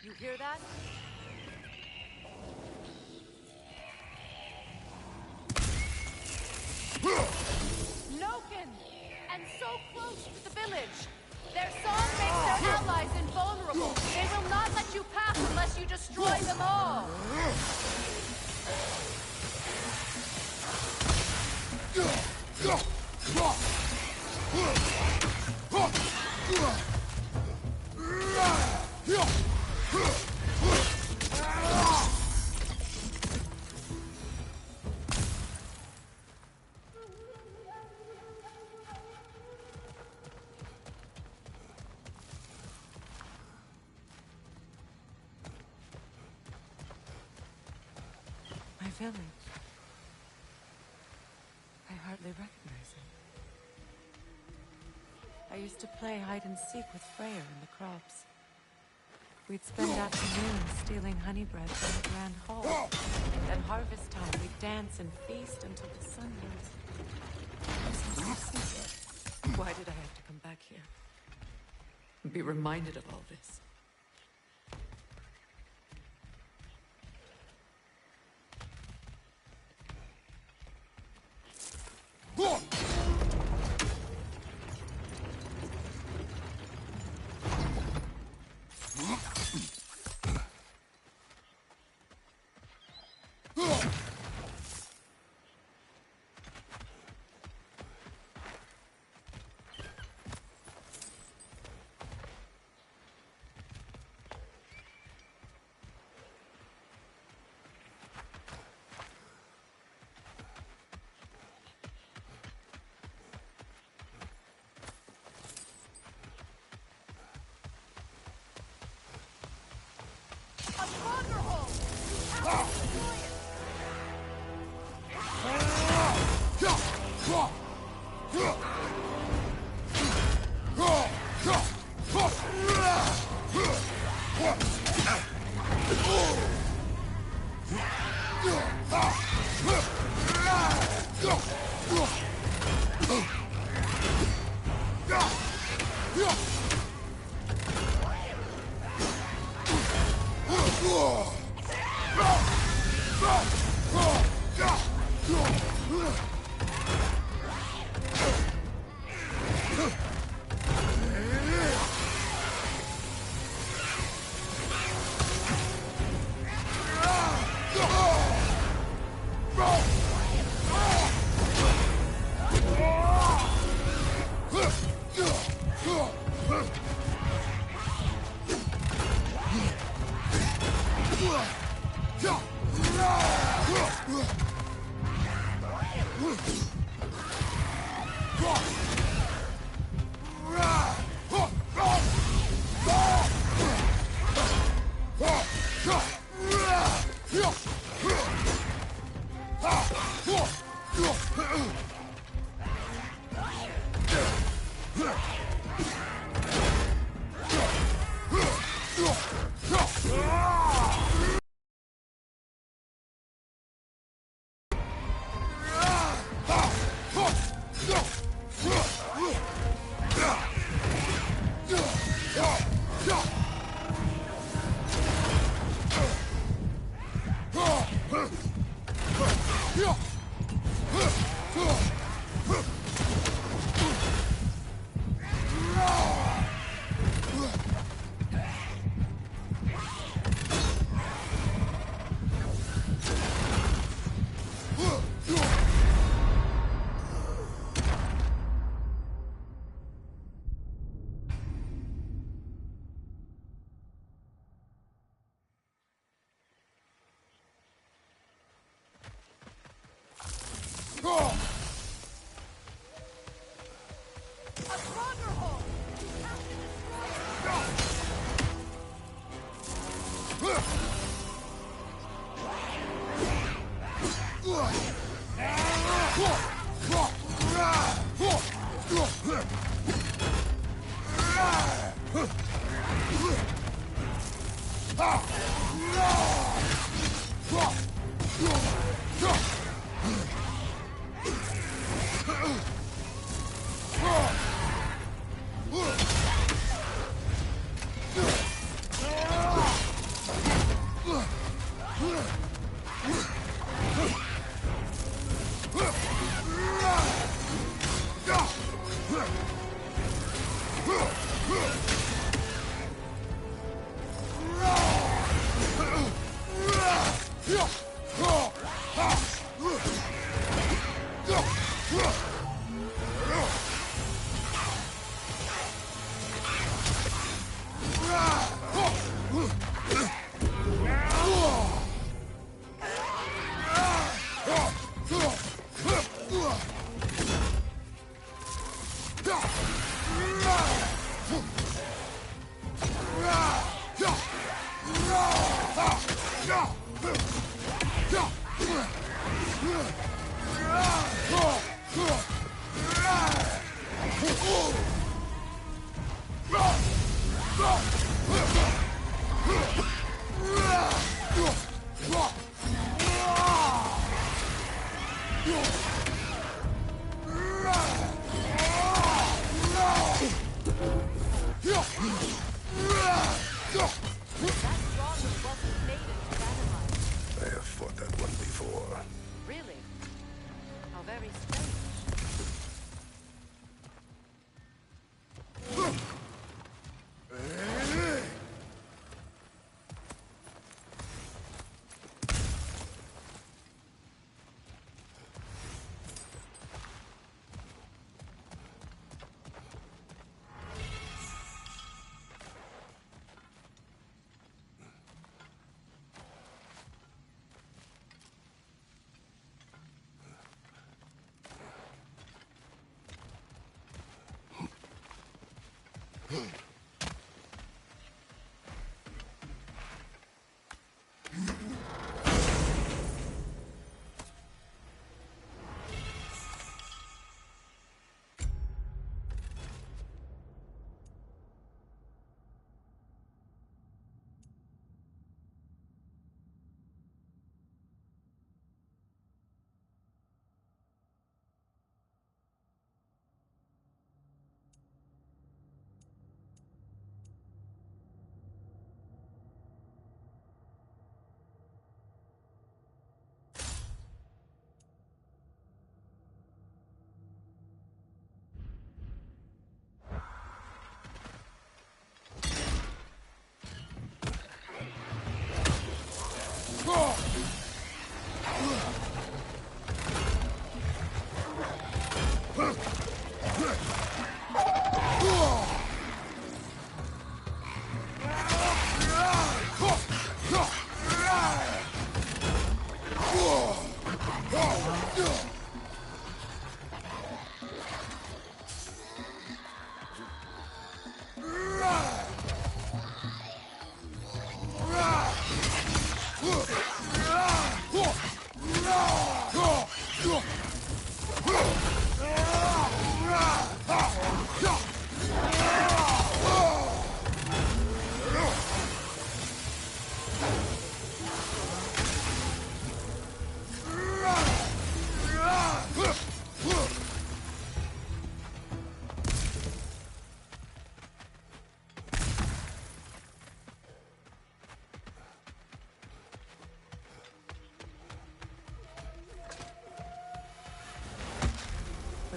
You hear that? Noken! And so close to the village! Their song makes their allies invulnerable! They will not let you pass unless you destroy them all! My village. I hardly recognize it. I used to play hide and seek with Freya in the crops. We'd spend afternoons stealing honey bread from the grand hall. At harvest time, we'd dance and feast until the sun rose. Why did I have to come back here? And be reminded of all this?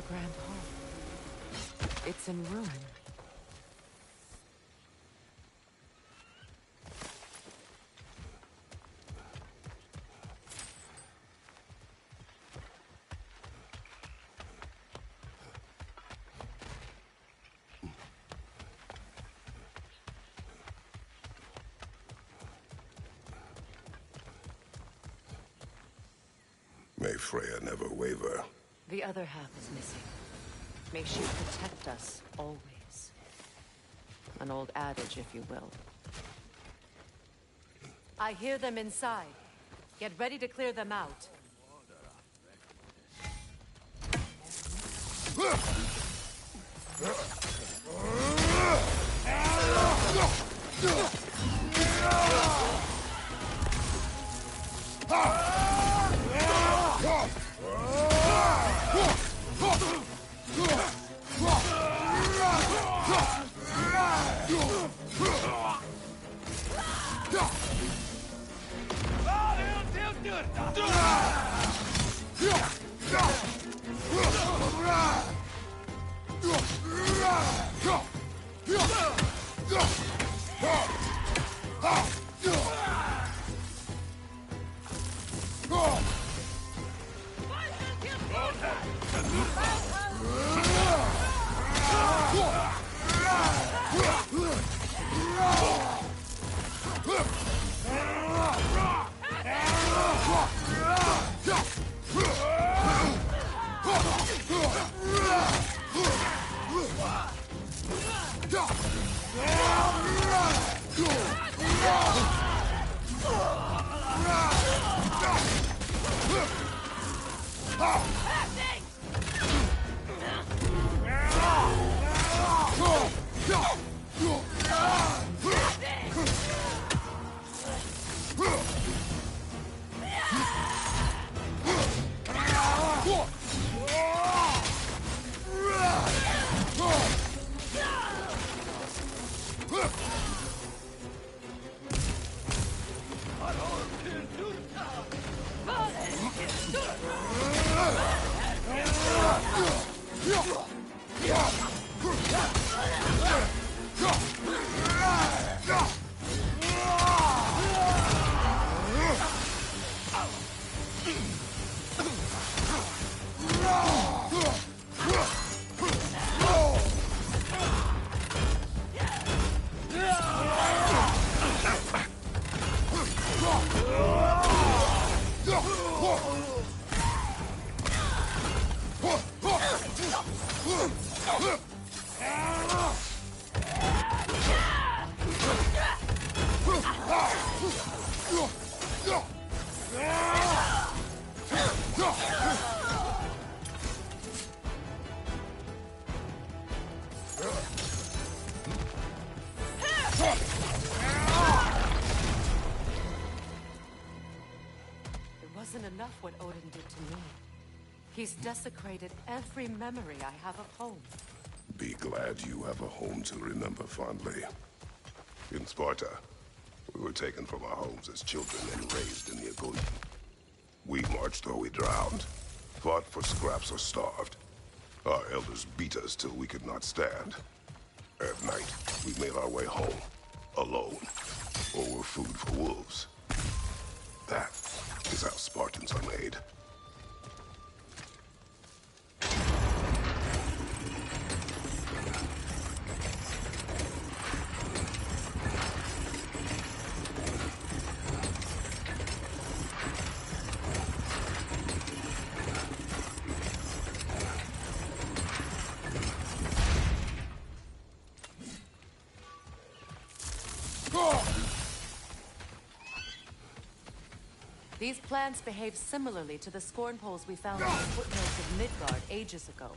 Grand Hall. It's in ruin. May Freya never waver. The other half is missing. May she protect us always. An old adage, if you will. I hear them inside. Get ready to clear them out. Enough what Odin did to me. He's desecrated every memory I have of home. Be glad you have a home to remember fondly. In Sparta, we were taken from our homes as children and raised in the Agoge. We marched or we drowned, fought for scraps or starved. Our elders beat us till we could not stand. At night, we made our way home, alone, or were food for wolves. That is how Spartans are made. These plants behave similarly to the scorn poles we found in the foothills of Midgard ages ago.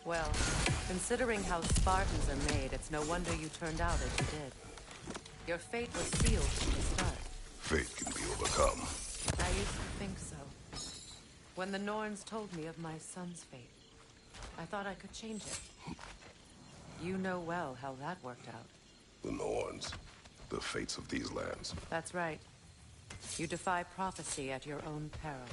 Well, considering how Spartans are made, it's no wonder you turned out as you did. Your fate was sealed from the start. Fate can be overcome. I used to think so. When the Norns told me of my son's fate, I thought I could change it. You know well how that worked out. The Norns, the fates of these lands. That's right. You defy prophecy at your own peril.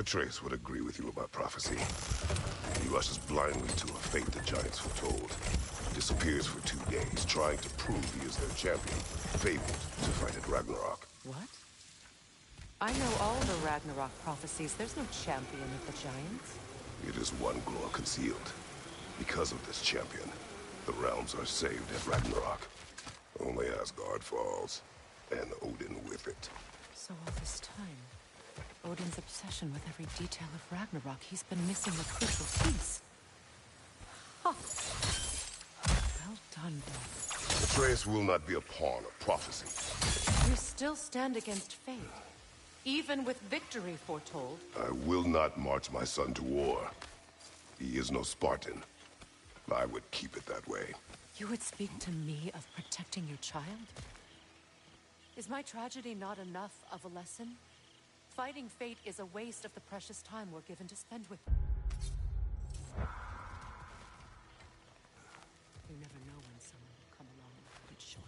Atreus would agree with you about prophecy. He rushes blindly to a fate the Giants foretold. Disappears for 2 days, trying to prove he is their champion, fabled to fight at Ragnarok. What? I know all the Ragnarok prophecies. There's no champion of the Giants. It is one glow concealed. Because of this champion, the realms are saved at Ragnarok. Only Asgard falls, and Odin with it. So all this time, Odin's obsession with every detail of Ragnarok, he's been missing a crucial piece. Huh. Well done, Bill. Atreus will not be a pawn of prophecy. You still stand against fate, even with victory foretold. I will not march my son to war. He is no Spartan. I would keep it that way. You would speak to me of protecting your child? Is my tragedy not enough of a lesson? Fighting fate is a waste of the precious time we're given to spend with them. You never know when someone will come along and cut it short.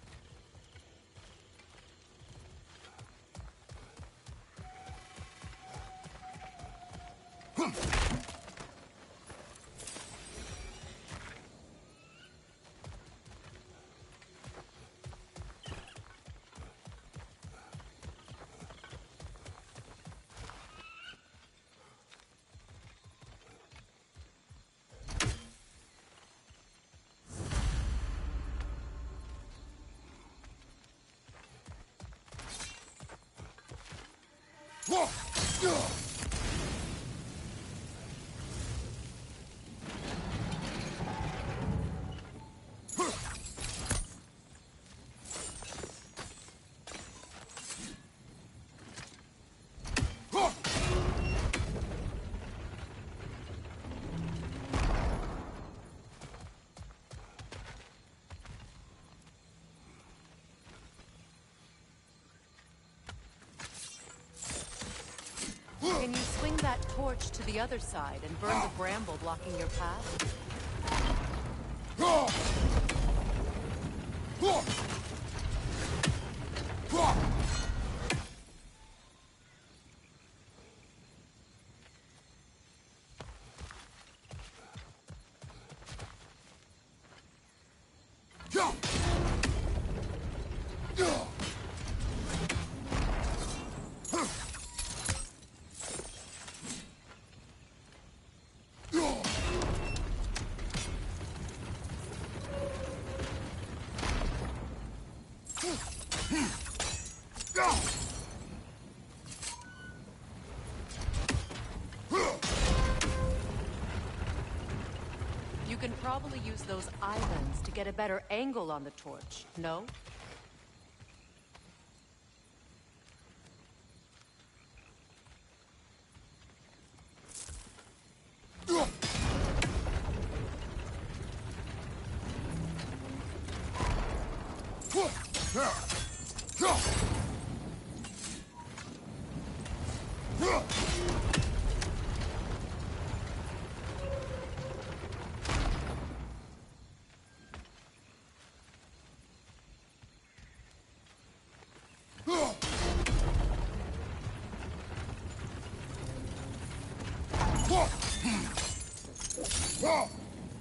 Can you swing that torch to the other side and burn the bramble blocking your path? You can probably use those islands to get a better angle on the torch, no?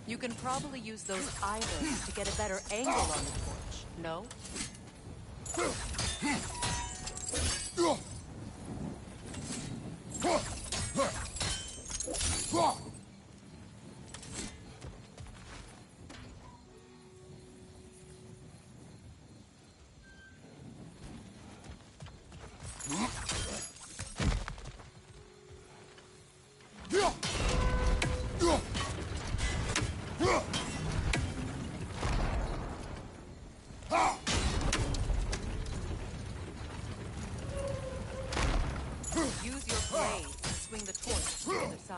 You can probably use those islands to get a better angle on the torch, no? Use your blade to swing the torch to the other side.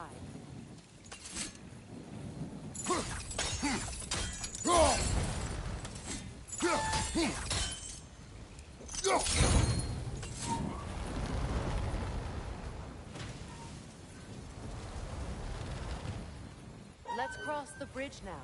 Let's cross the bridge now.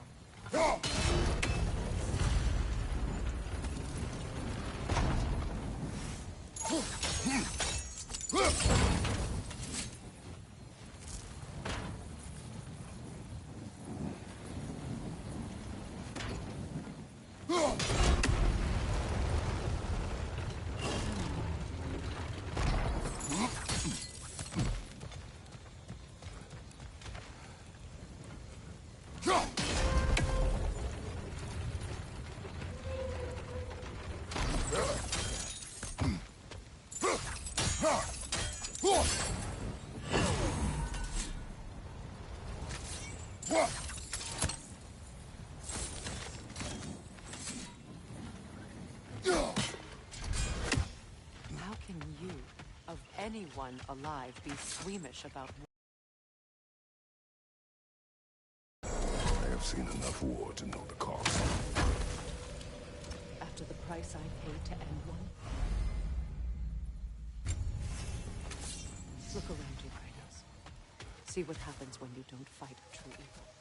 anyone alive be squeamish about war? I have seen enough war to know the cost. After the price I paid to end one? Look around you, Kratos. See what happens when you don't fight true evil.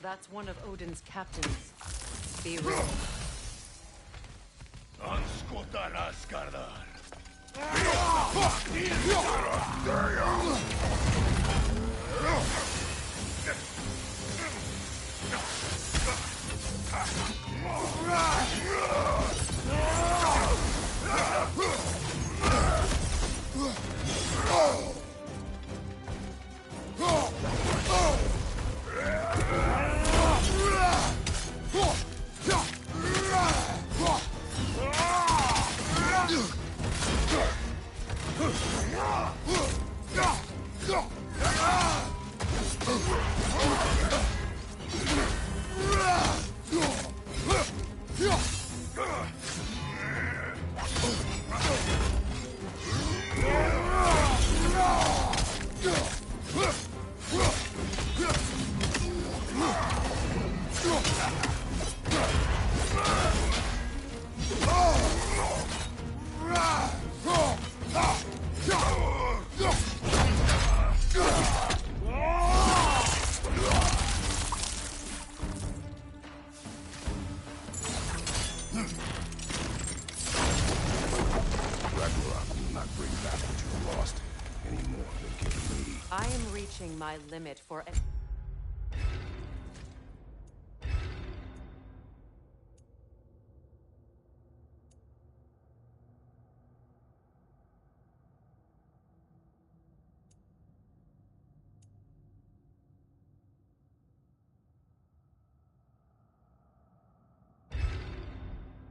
That's one of Odin's captains. Be ready. Ragnarok will not bring back what you've lost any more than giving me. I am reaching my limit for...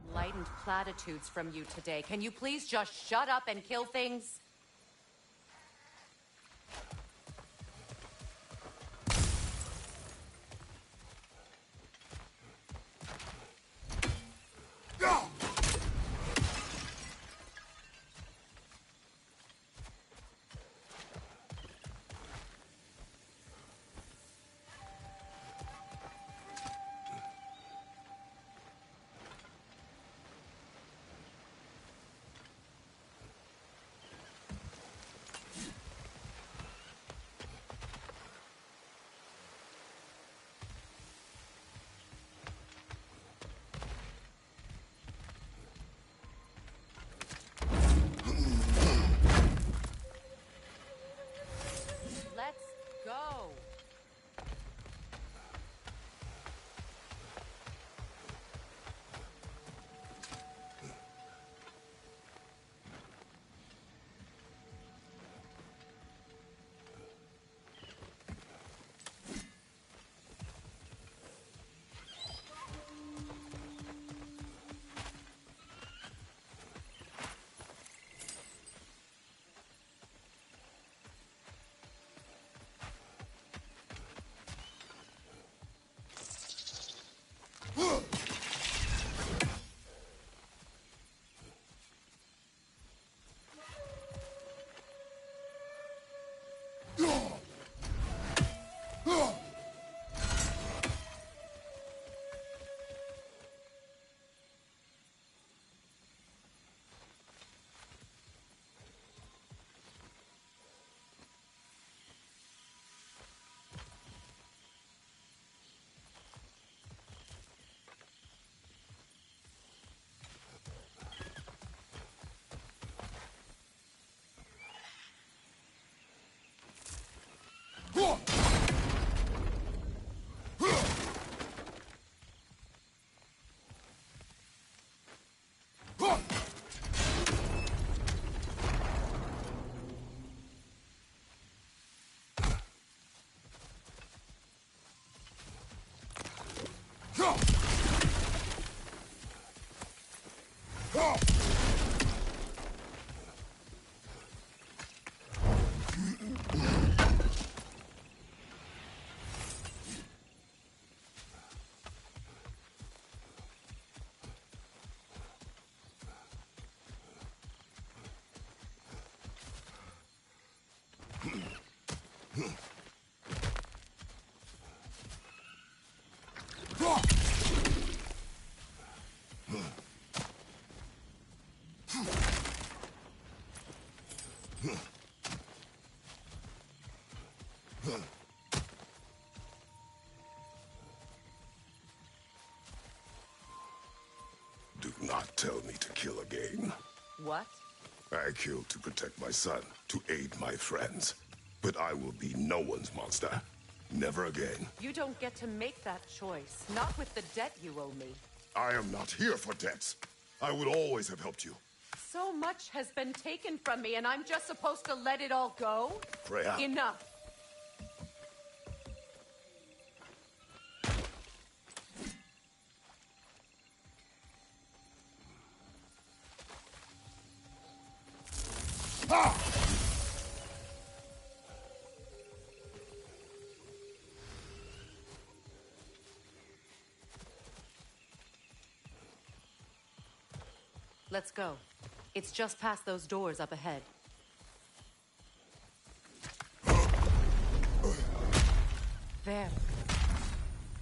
Enlightened platitudes from you today. Can you please just shut up and kill things? Do not tell me to kill again. What? I killed to protect my son, to aid my friends. But I will be no one's monster. Never again. You don't get to make that choice. Not with the debt you owe me. I am not here for debts. I would always have helped you. So much has been taken from me, and I'm just supposed to let it all go? Freya. Enough. Let's go. It's just past those doors up ahead. There.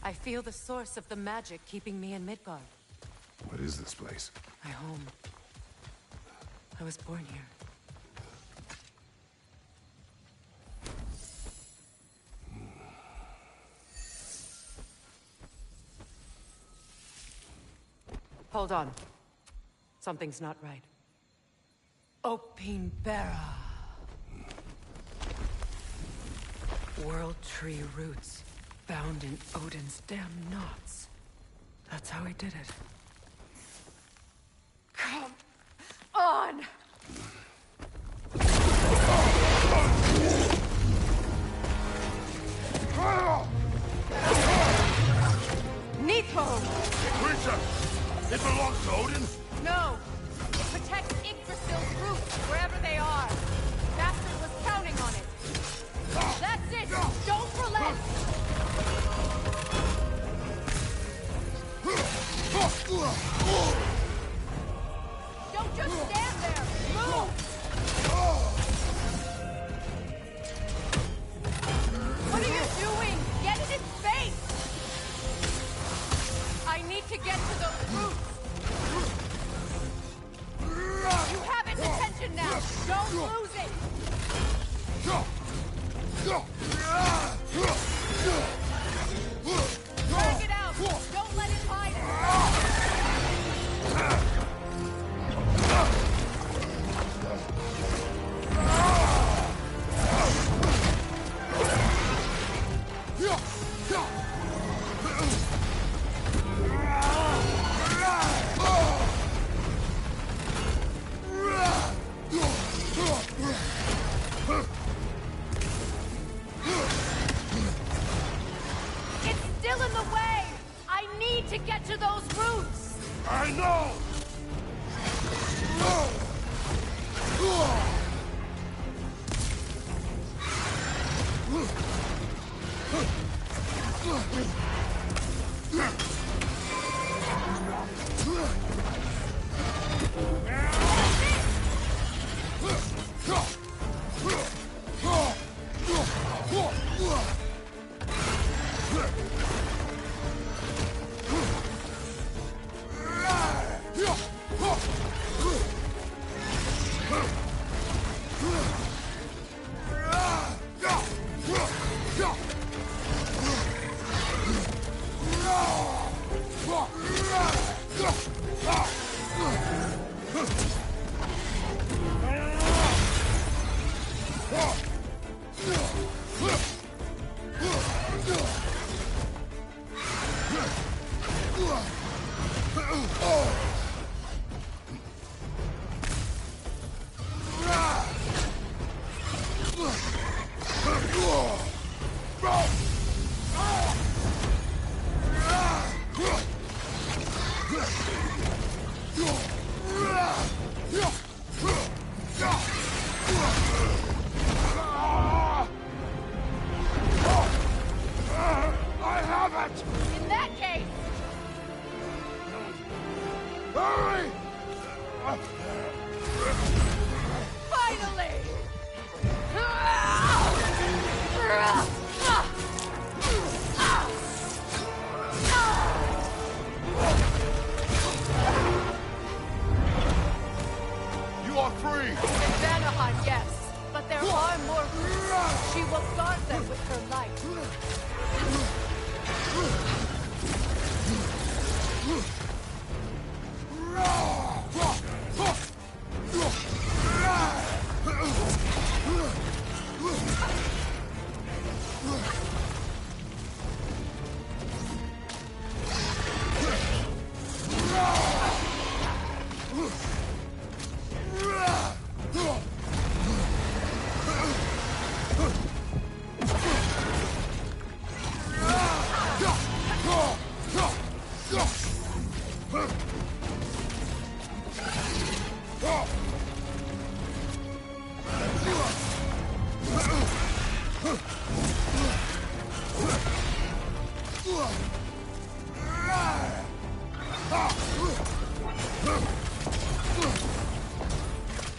I feel the source of the magic keeping me in Midgard. What is this place? My home. I was born here. Hold on. Something's not right. Opinbera. World tree roots found in Odin's damn knots. That's how he did it. Come on! Nito! Creature! It belongs to Odin? No! It protects Yggdrasil's roots, wherever they are. Bastard was counting on it. That's it! Don't relent! Don't just stand there! Move! What are you doing? Get in its face! I need to get to those roots! You have its attention now! Don't lose it! Drag it out! Don't let it hide It's still in the way! I need to get to those roots! I know! Hurry! Finally! You are free! In Vanaheim, yes. But there are more roots. She will guard them with her light.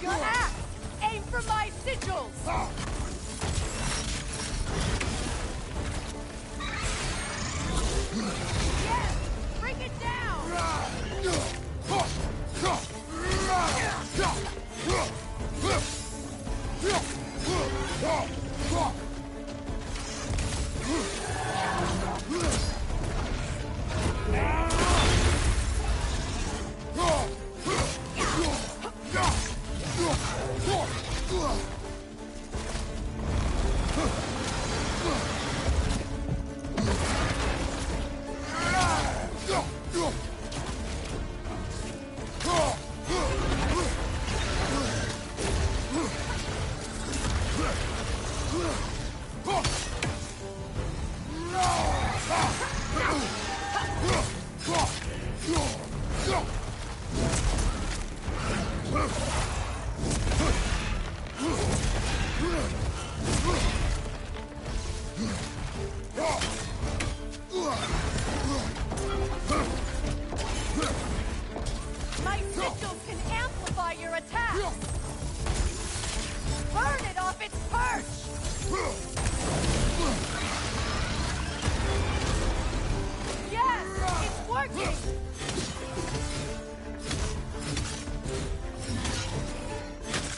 Your axe! Aim for my sigils! Yes! Bring it down! My sigils can amplify your attack! Burn it off its perch! Yes! It's working!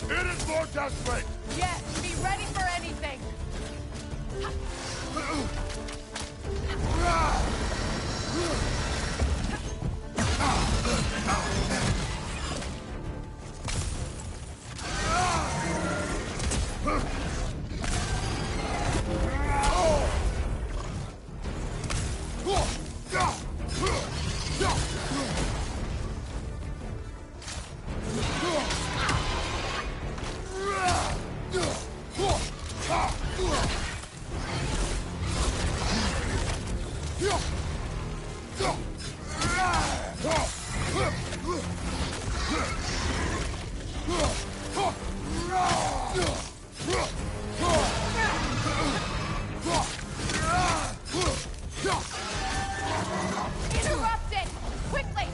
It is more desperate! Yes! Be ready for anything! Interrupt it! Quickly!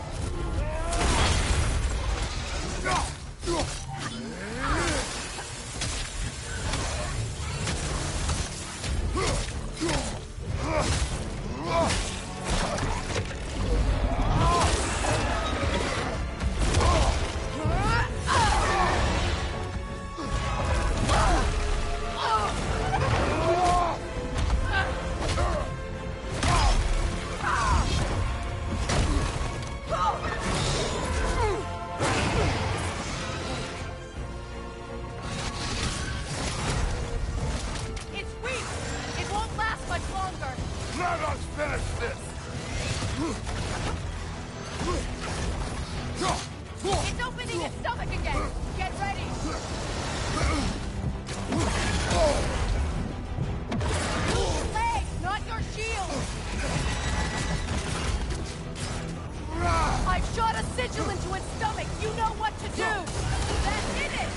It's weak! It won't last much longer! Let us finish this! It's opening its stomach again! Get ready! Legs, not your shield! I've shot a sigil into its stomach! You know what to do! That did it!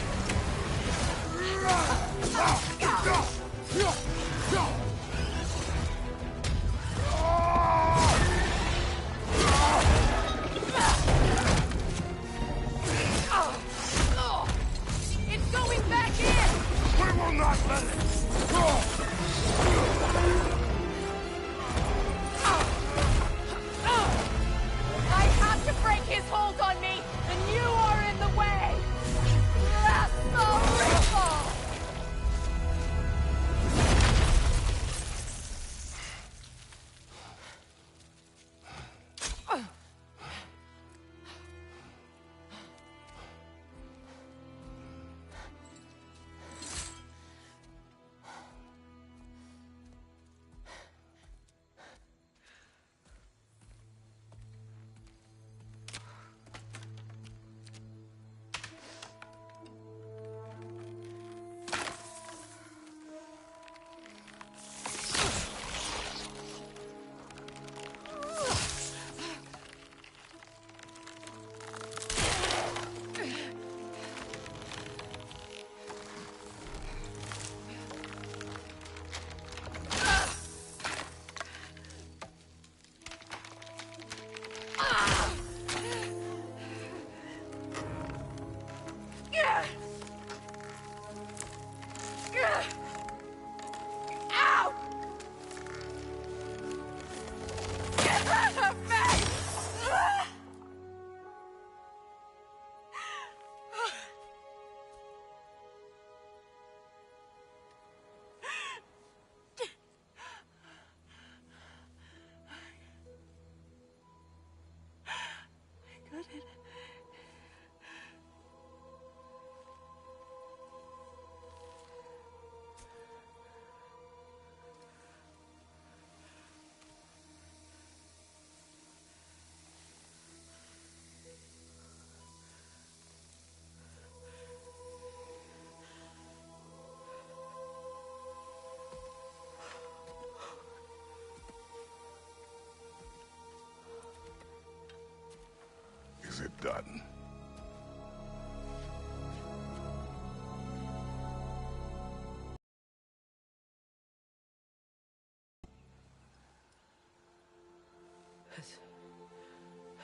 done.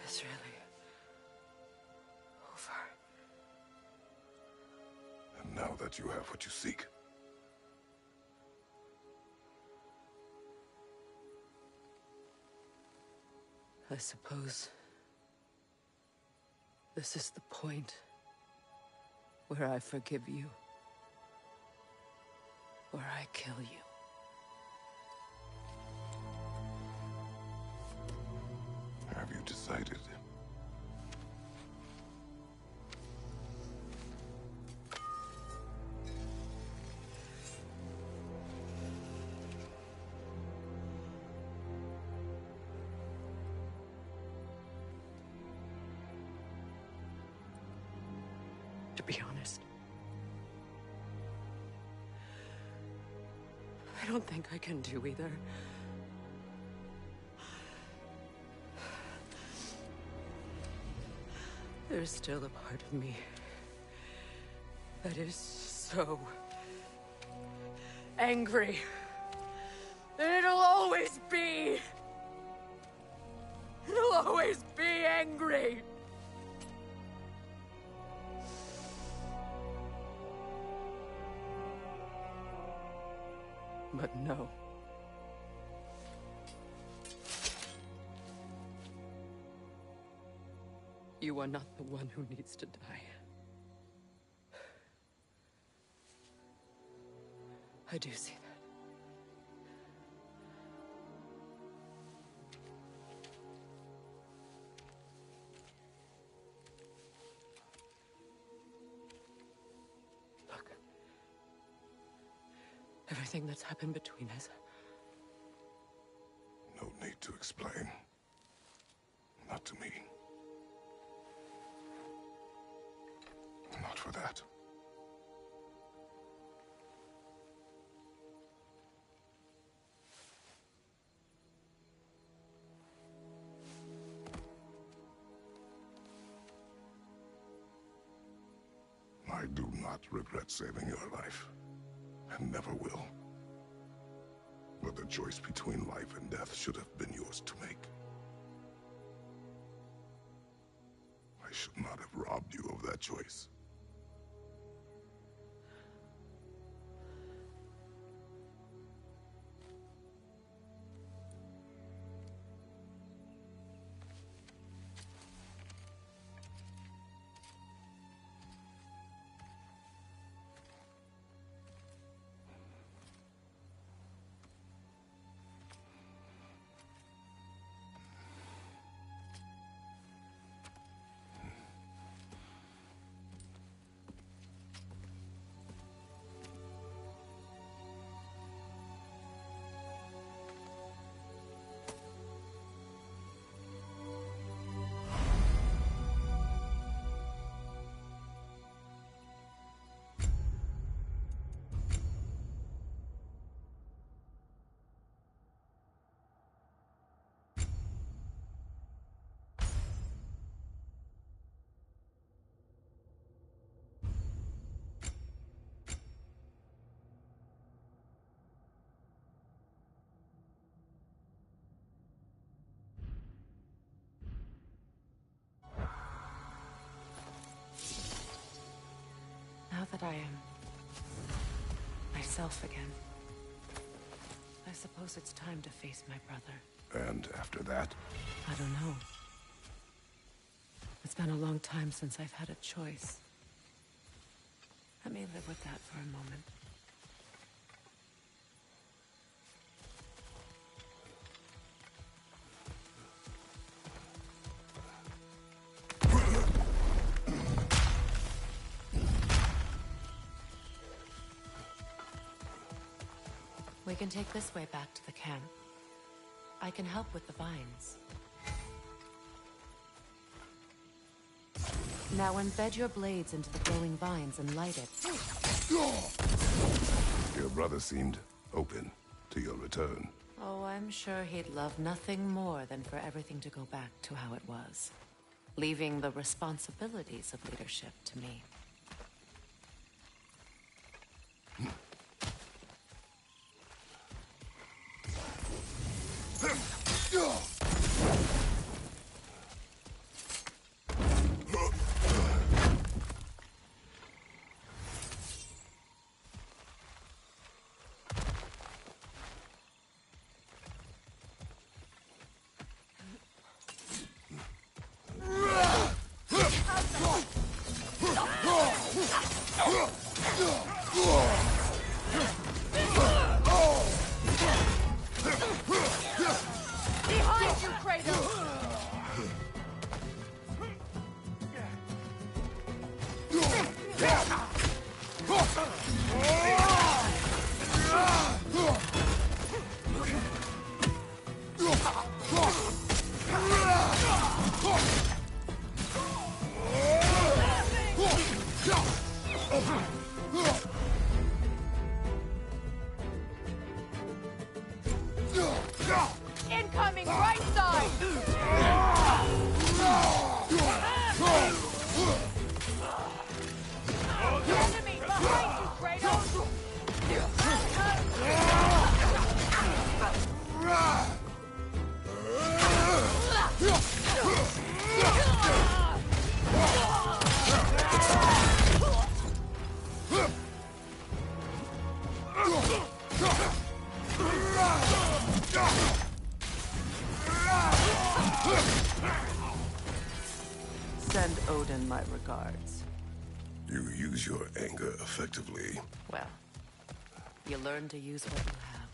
It's really over. And now that you have what you seek, I suppose this is the point where I forgive you, where I kill you. have you decided? To be honest, I don't think I can do either. There's still a part of me that is so angry that it'll always be. It'll always be angry. But no. You are not the one who needs to die. I do see that. Look. Everything that's happened between us. No need to explain. Not to me. Not for that. I do not regret saving your life, and never will. But the choice between life and death should have been yours to make. I should not have robbed you of that choice. Now that I am myself again, I suppose it's time to face my brother. And after that? I don't know. It's been a long time since I've had a choice. Let me live with that for a moment. We can take this way back to the camp. I can help with the vines. Now embed your blades into the glowing vines and light it. Your brother seemed open to your return. Oh, I'm sure he'd love nothing more than for everything to go back to how it was. leaving the responsibilities of leadership to me. Behind you, Kratos! Incoming right side! Enemy behind you, Kratos! Send Odin my regards. You use your anger effectively. Well, you learn to use what you have.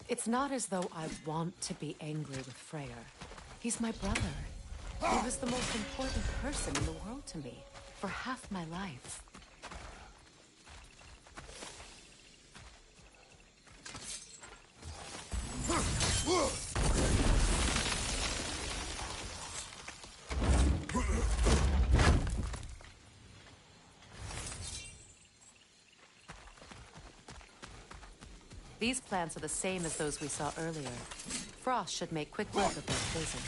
It's not as though I want to be angry with Freyr. He's my brother. He was the most important person in the world to me for half my life. These plants are the same as those we saw earlier. Frost should make quick work of their poison.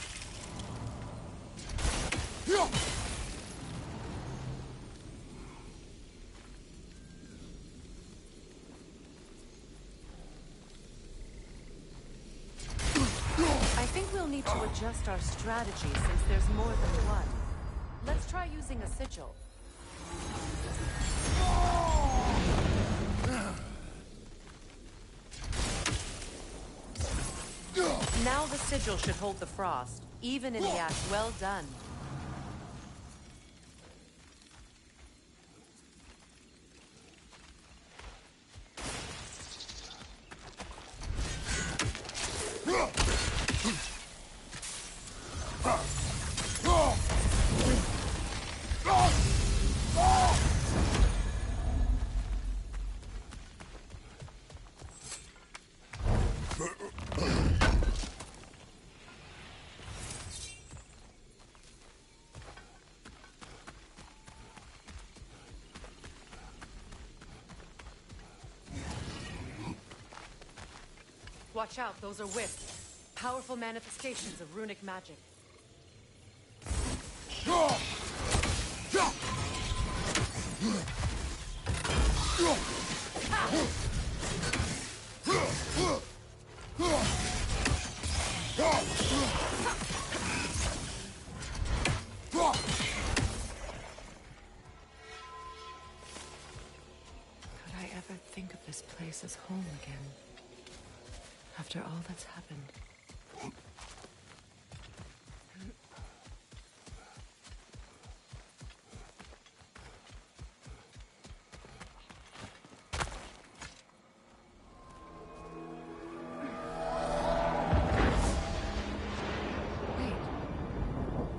I think we'll need to adjust our strategy since there's more than one. Let's try using a sigil. Now the sigil should hold the frost, even in the act. Well done. Watch out, those are wisps. Powerful manifestations of runic magic. Could I ever think of this place as home again? After all that's happened. Wait.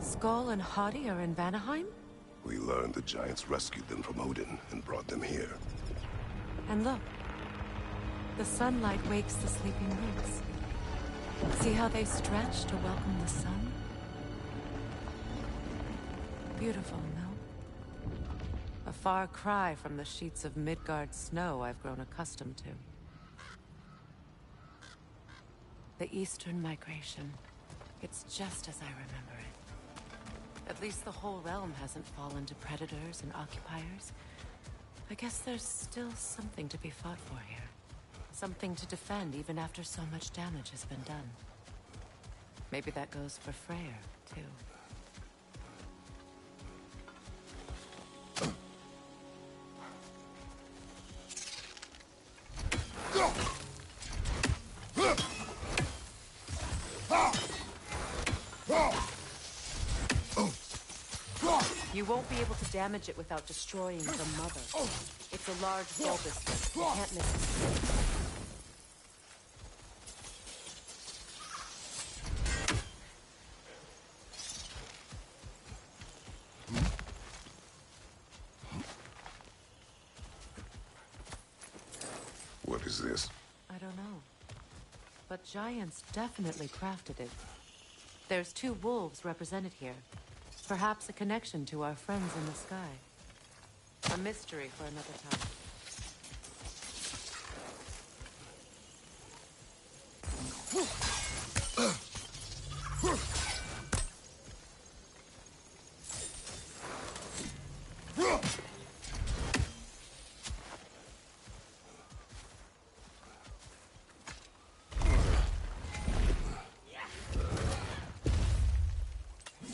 Skull and Hati are in Vanaheim? We learned the giants rescued them from Odin and brought them here. And look, the sunlight wakes the sleeping roots. See how they stretch to welcome the sun? Beautiful, no? A far cry from the sheets of Midgard snow I've grown accustomed to. The Eastern Migration. It's just as I remember it. At least the whole realm hasn't fallen to predators and occupiers. I guess there's still something to be fought for here. Something to defend even after so much damage has been done. Maybe that goes for Freyr, too. You won't be able to damage it without destroying the mother. It's a large bulbous thing. You can't miss it. What is this? I don't know. But giants definitely crafted it. There's 2 wolves represented here. Perhaps a connection to our friends in the sky. A mystery for another time.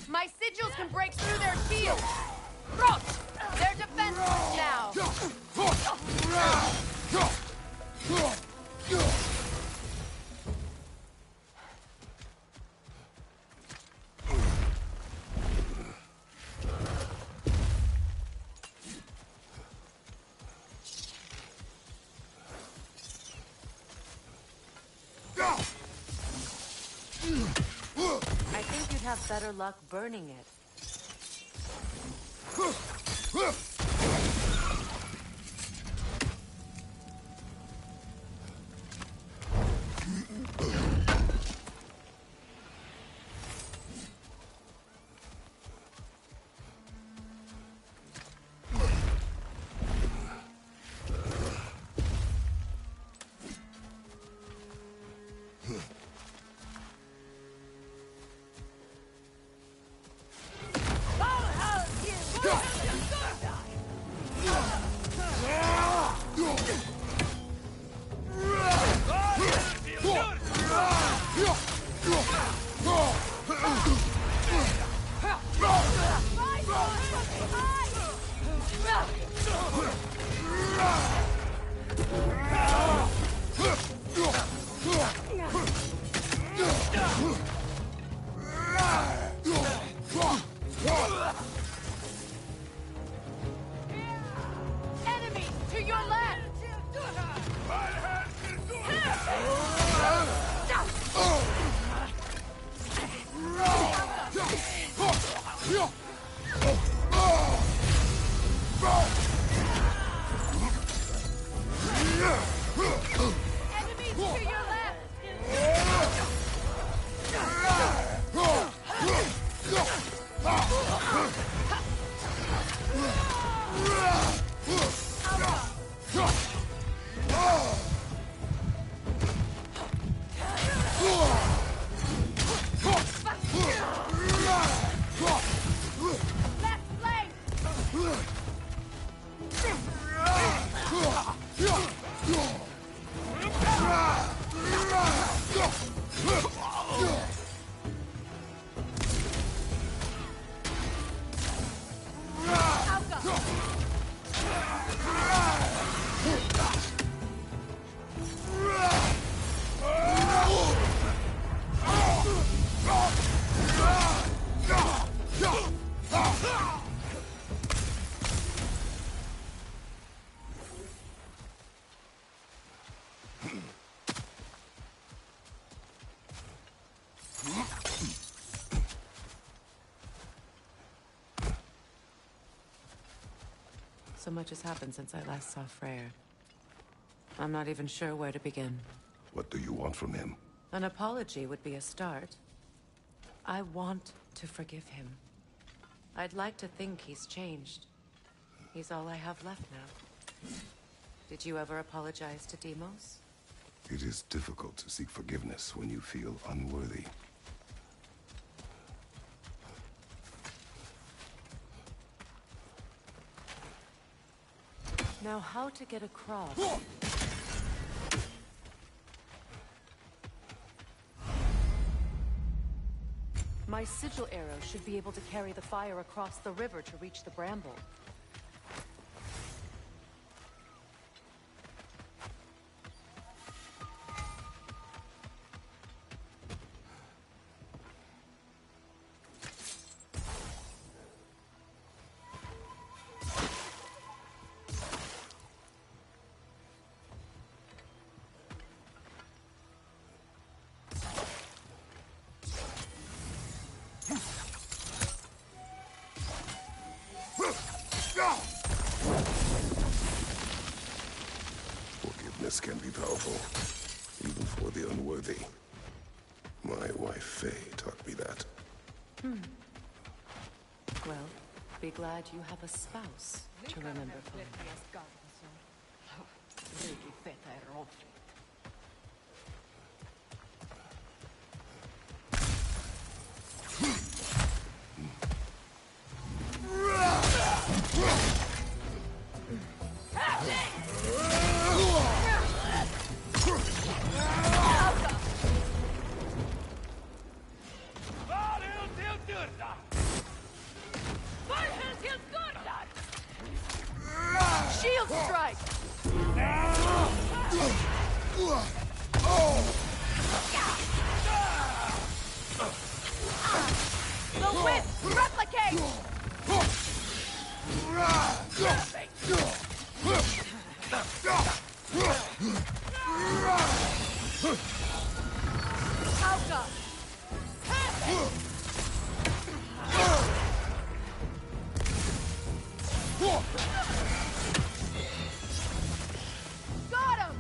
My sigils can break through their shields! Rock! They're defenseless now! I think you'd have better luck burning it. Enemy to your left! Enemy to your left flank! So much has happened since I last saw Freyr. I'm not even sure where to begin. What do you want from him? An apology would be a start. I want to forgive him. I'd like to think he's changed. He's all I have left now. Did you ever apologize to Deimos? It is difficult to seek forgiveness when you feel unworthy. Now, how to get across? My sigil arrow should be able to carry the fire across the river to reach the bramble. Forgiveness can be powerful, even for the unworthy. My wife Faye taught me that. Well, be glad you have a spouse to remember fondly. Shield strike! The whip! Replicate! Alka! Got him!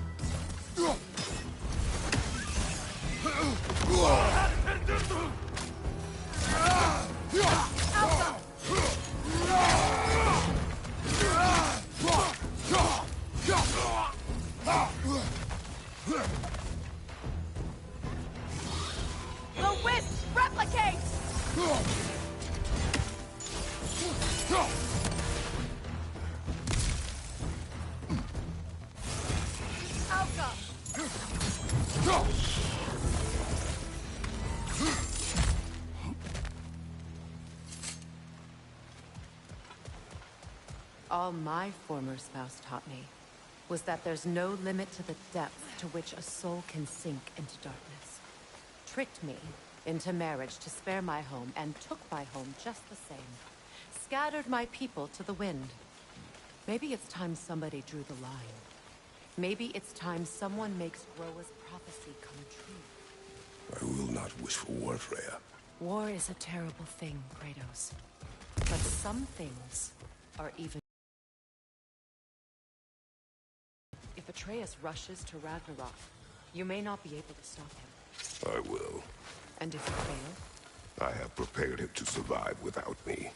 Alpha! The wisp replicates! Alka! All my former spouse taught me was that there's no limit to the depth to which a soul can sink into darkness. Tricked me into marriage to spare my home and took my home just the same. Scattered my people to the wind. Maybe it's time somebody drew the line. Maybe it's time someone makes Groa's prophecy come true. I will not wish for war, Freya. War is a terrible thing, Kratos. But some things are even... If Atreus rushes to Ragnarok, you may not be able to stop him. I will. And if you fail? I have prepared him to survive without me,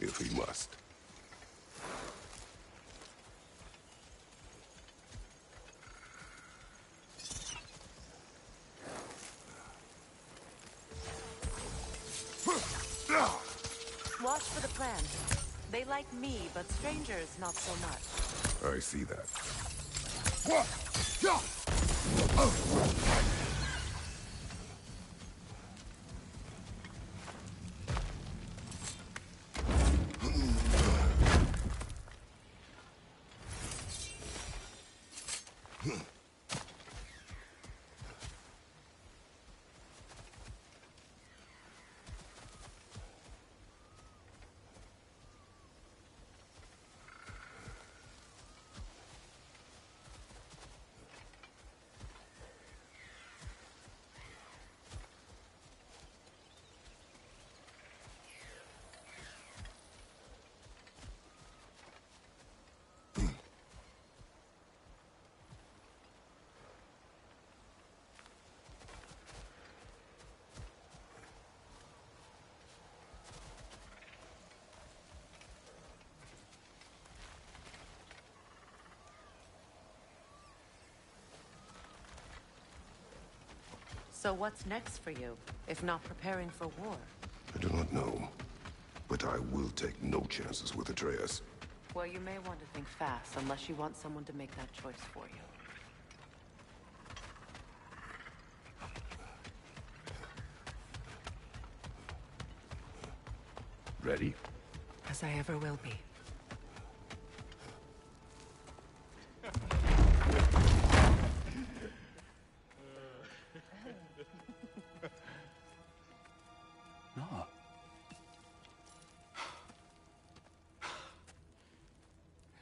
if he must. Watch for the clan. They like me, but strangers not so much. I see that. So what's next for you, if not preparing for war? I do not know, but I will take no chances with Atreus. Well, you may want to think fast, unless you want someone to make that choice for you. Ready? As I ever will be. No.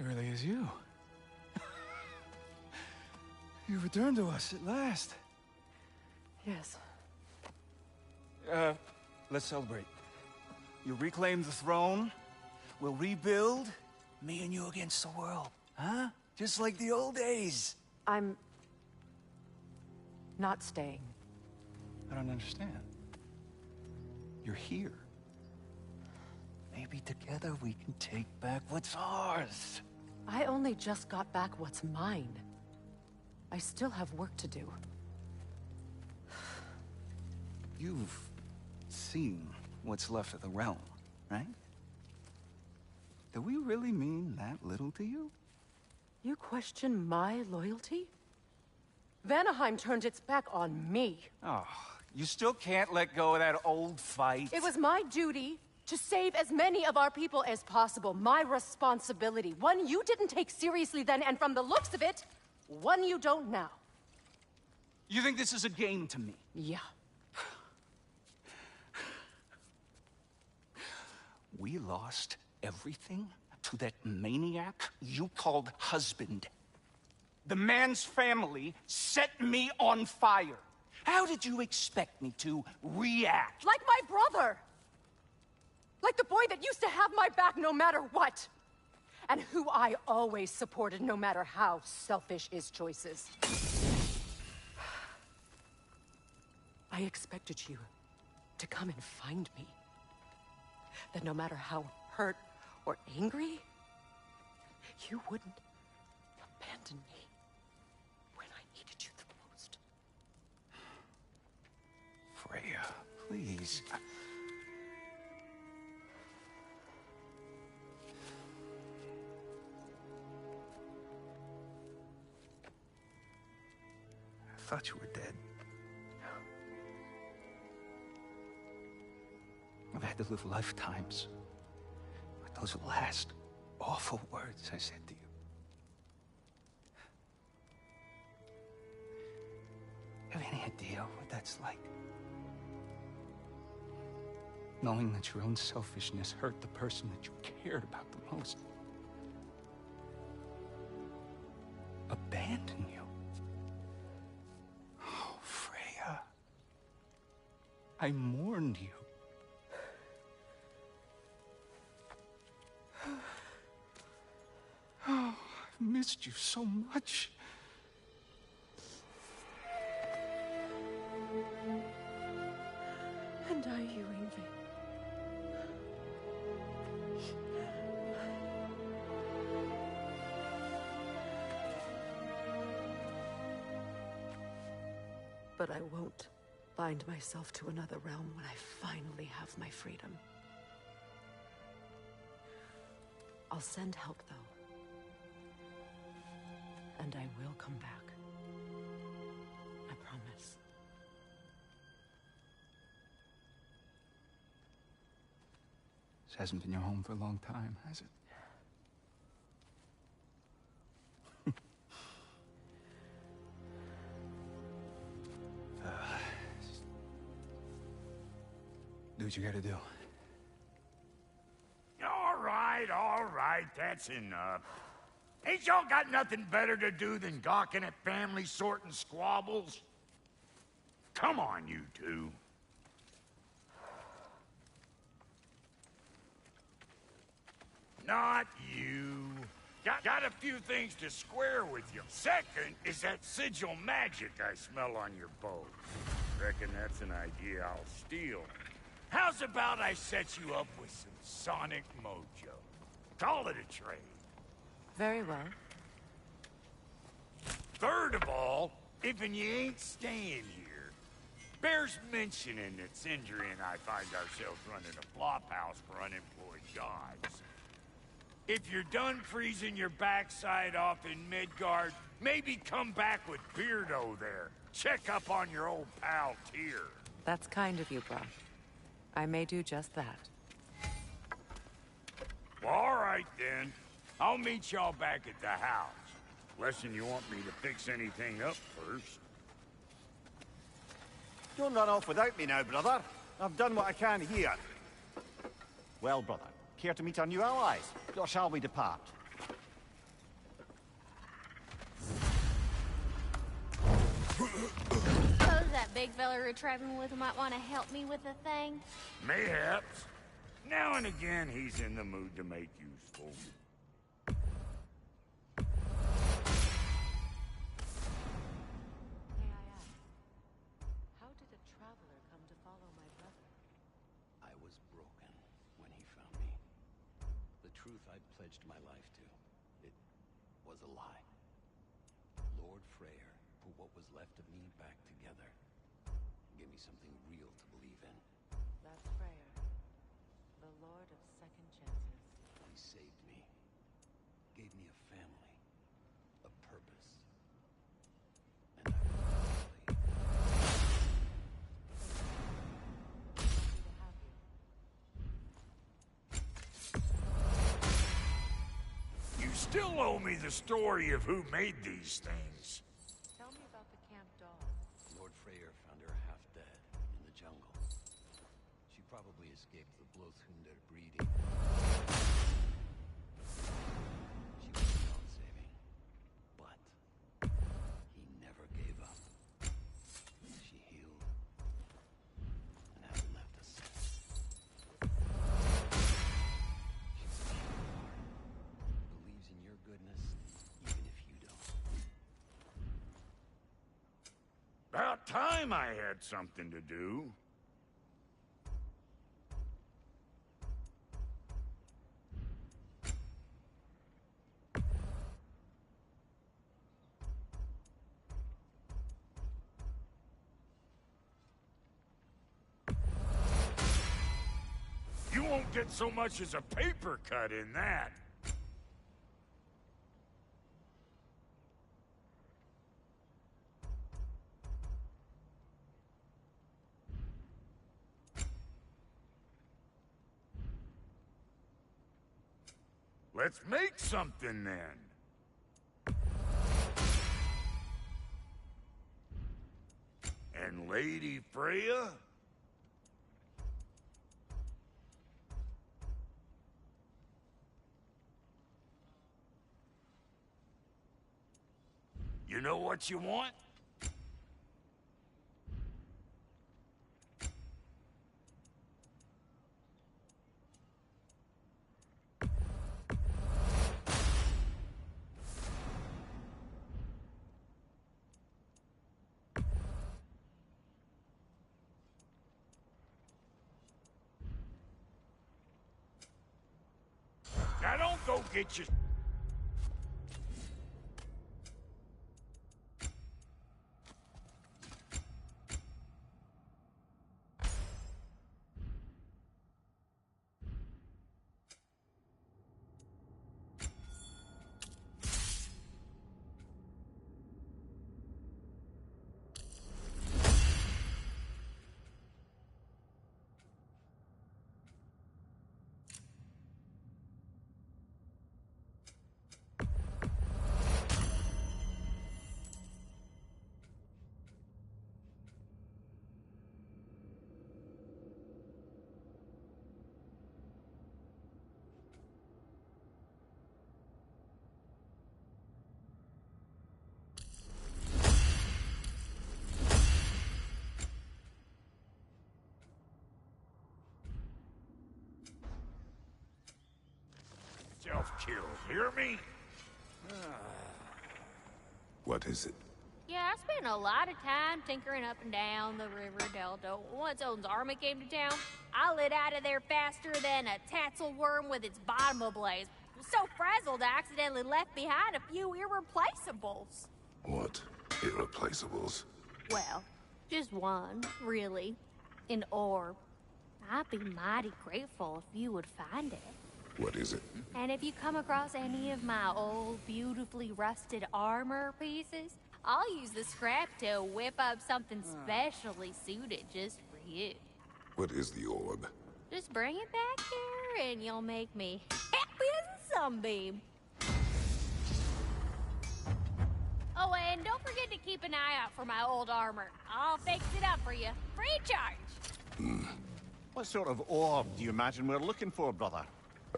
It really is you. You returned to us at last. Yes. Let's celebrate. You reclaim the throne. We'll rebuild. Me and you against the world. Huh? Just like the old days. I'm... not staying. I don't understand. You're here. Maybe together we can take back what's ours. I only just got back what's mine. I still have work to do. You've seen what's left of the realm, right? Do we really mean that little to you? You question my loyalty? Vanaheim turned its back on me. Oh, you still can't let go of that old fight? It was my duty to save as many of our people as possible. My responsibility. One you didn't take seriously then, and from the looks of it, one you don't now. You think this is a game to me? Yeah. We lost everything to that maniac you called husband. The man's family set me on fire. How did you expect me to react? Like my brother! Like the boy that used to have my back no matter what! And who I always supported no matter how selfish his choices. I expected you to come and find me. That no matter how hurt or angry, you wouldn't abandon me when I needed you the most. Freya, please. I thought you were dead. I've had to live lifetimes with those last awful words I said to you. Have any idea what that's like? Knowing that your own selfishness hurt the person that you cared about the most. Abandon you. Oh, Freya. I mourned you. Oh, I've missed you so much. And are you, Ingi? But I won't bind myself to another realm when I finally have my freedom. I'll send help, though. And I will come back. I promise. This hasn't been your home for a long time, has it? Do what you gotta do. All right, that's enough. Ain't y'all got nothing better to do than gawking at family sorting squabbles? Come on, you two. Not you. Got a few things to square with you. Second is that sigil magic I smell on your bow. Reckon that's an idea I'll steal. How's about I set you up with some sonic mojo? Call it a trade. Very well. Third of all, if you ain't staying here, Bears mentioning that Sindri and I find ourselves running a flophouse for unemployed gods. If you're done freezing your backside off in Midgard, maybe come back with Beardo there. Check up on your old pal Tyr. That's kind of you, Brock. I may do just that. Well, all right then. I'll meet y'all back at the house. Less'n you want me to fix anything up first. Don't run off without me now, brother. I've done what I can here. Well, brother, care to meet our new allies? Or shall we depart? Suppose that big fella we're traveling with might want to help me with a thing. Mayhaps. Now and again, he's in the mood to make useful. May I ask, how did a traveler come to follow my brother? I was broken when he found me. The truth I'd pledged my life to, it was a lie. Lord Freyr put what was left of me back together. Gave me something real to believe in. That's Freyr, the Lord of Second Chances. He saved me. Gave me a family. A purpose. And I will Happy to have you. You still owe me the story of who made these things. Tell me about the camp dog. Lord Freyr found her half dead in the jungle. She probably escaped the Blothunder breeding. She was beyond saving. But he never gave up. She healed and hasn't left us since. She's a pure heart. Believes in your goodness, even if you don't. About time I had something to do. You won't get so much as a paper cut in that. Let's make something then. And Lady Freya? You know what you want? Now don't go get your... Self-kill, hear me? What is it? Yeah, I spent a lot of time tinkering up and down the river delta. Once Odin's army came to town, I lit out of there faster than a tassel worm with its bottom ablaze. I was so frazzled I accidentally left behind a few irreplaceables. What? Irreplaceables? Well, Just one, really. An orb. I'd be mighty grateful if you would find it. What is it? And if you come across any of my old, beautifully rusted armor pieces, I'll use the scrap to whip up something specially suited just for you. What is the orb? Just bring it back here and you'll make me happy as a sunbeam. Oh, and don't forget to keep an eye out for my old armor. I'll fix it up for you, free charge. What sort of orb do you imagine we're looking for, brother?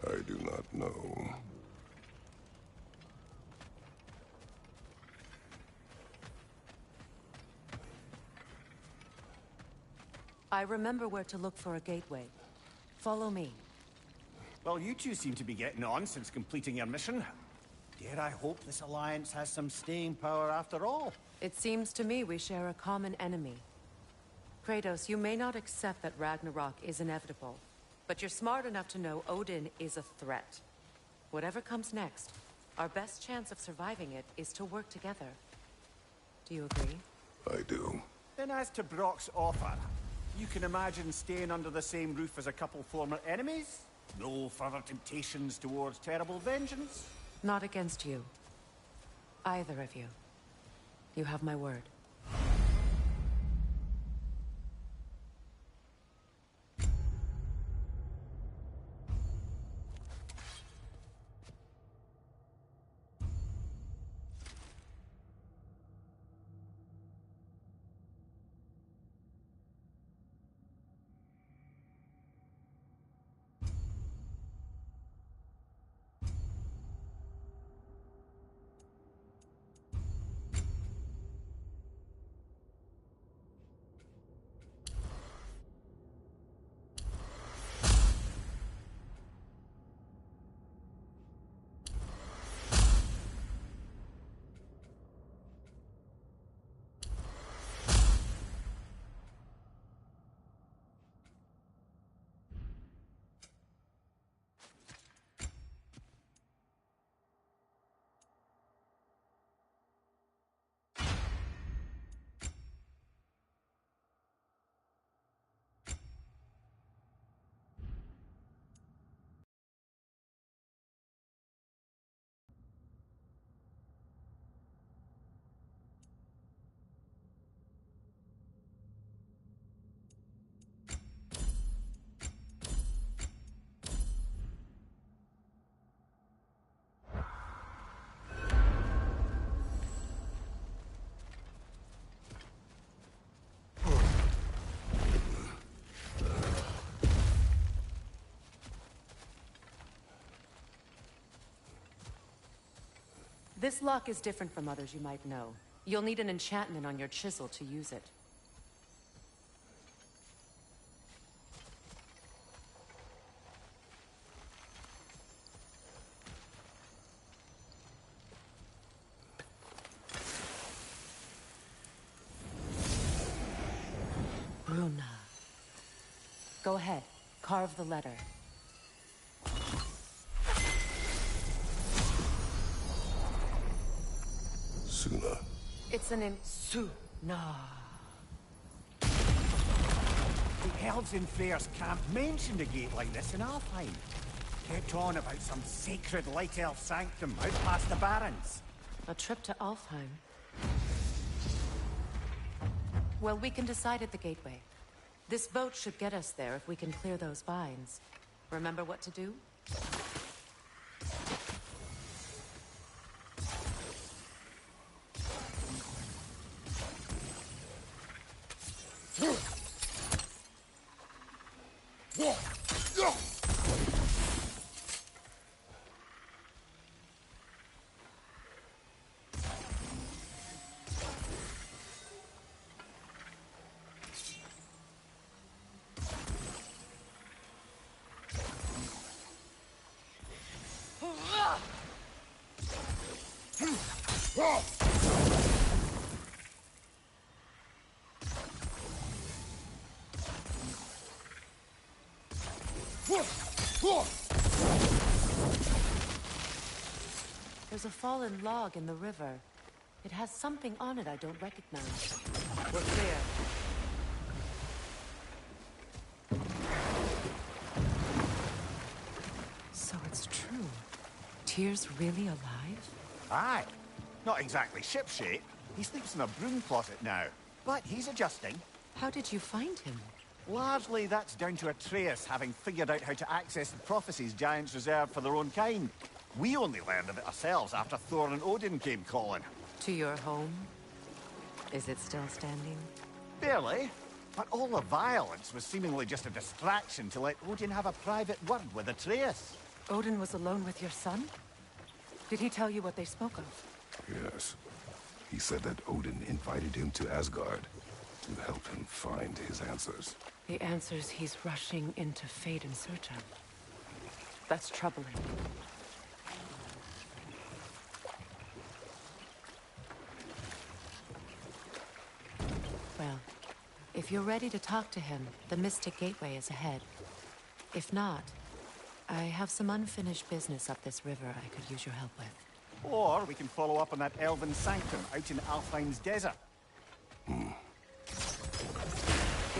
I do not know. I remember where to look for a gateway. Follow me. Well, you two seem to be getting on since completing your mission. Dare I hope this alliance has some staying power after all? It seems to me we share a common enemy. Kratos, you may not accept that Ragnarok is inevitable, but you're smart enough to know Odin is a threat. Whatever comes next, our best chance of surviving it is to work together. Do you agree? I do. Then as to Brock's offer, you can imagine staying under the same roof as a couple former enemies? No further temptations towards terrible vengeance? Not against you. Either of you. You have my word. This lock is different from others you might know. You'll need an enchantment on your chisel to use it. Runa. Go ahead. Carve the letter. Suna. It's an Suna. The elves in Freyr's camp mentioned a gate like this in Alfheim. Kept on about some sacred light elf sanctum out past the barrens. A trip to Alfheim. Well, we can decide at the gateway. This boat should get us there if we can clear those vines. Remember what to do? There's a fallen log in the river. It has something on it I don't recognize. We're clear. So it's true. Tyr's really alive? Aye. Not exactly shipshape. He sleeps in a broom closet now. But he's adjusting. How did you find him? Largely, that's down to Atreus having figured out how to access the prophecies giants reserve for their own kind. We only learned of it ourselves after Thor and Odin came calling. To your home? Is it still standing? Barely. But all the violence was seemingly just a distraction to let Odin have a private word with Atreus. Odin was alone with your son? Did he tell you what they spoke of? Yes. He said that Odin invited him to Asgard to help him find his answers. The answers he's rushing into fate in search of. That's troubling. Well, if you're ready to talk to him, the Mystic Gateway is ahead. If not, I have some unfinished business up this river I could use your help with. Or we can follow up on that elven sanctum out in Alfheim's desert. If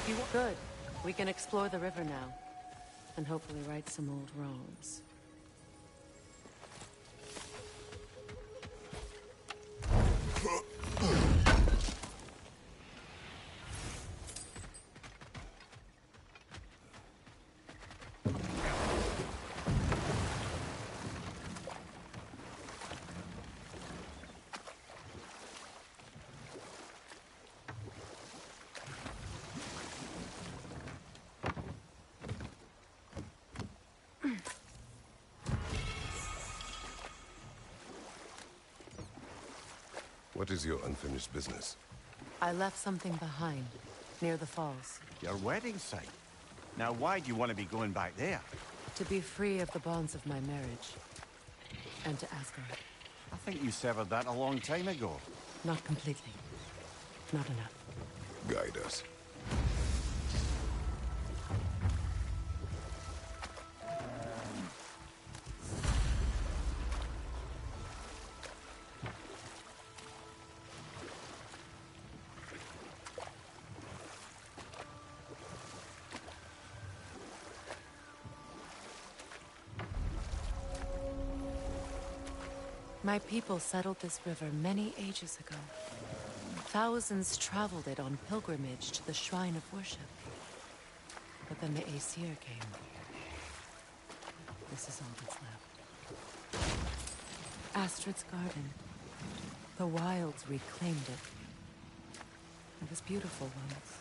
you want, good. We can explore the river now, and hopefully right some old wrongs. What is your unfinished business? I left something behind, near the falls. Your wedding site. Now why do you want to be going back there? To be free of the bonds of my marriage. And to Asgard. I think you severed that a long time ago. Not completely. Not enough. Guide us. My people settled this river many ages ago. Thousands traveled it on pilgrimage to the shrine of worship. But then the Aesir came. This is all that's left. Astrid's garden. The wilds reclaimed it. It was beautiful once.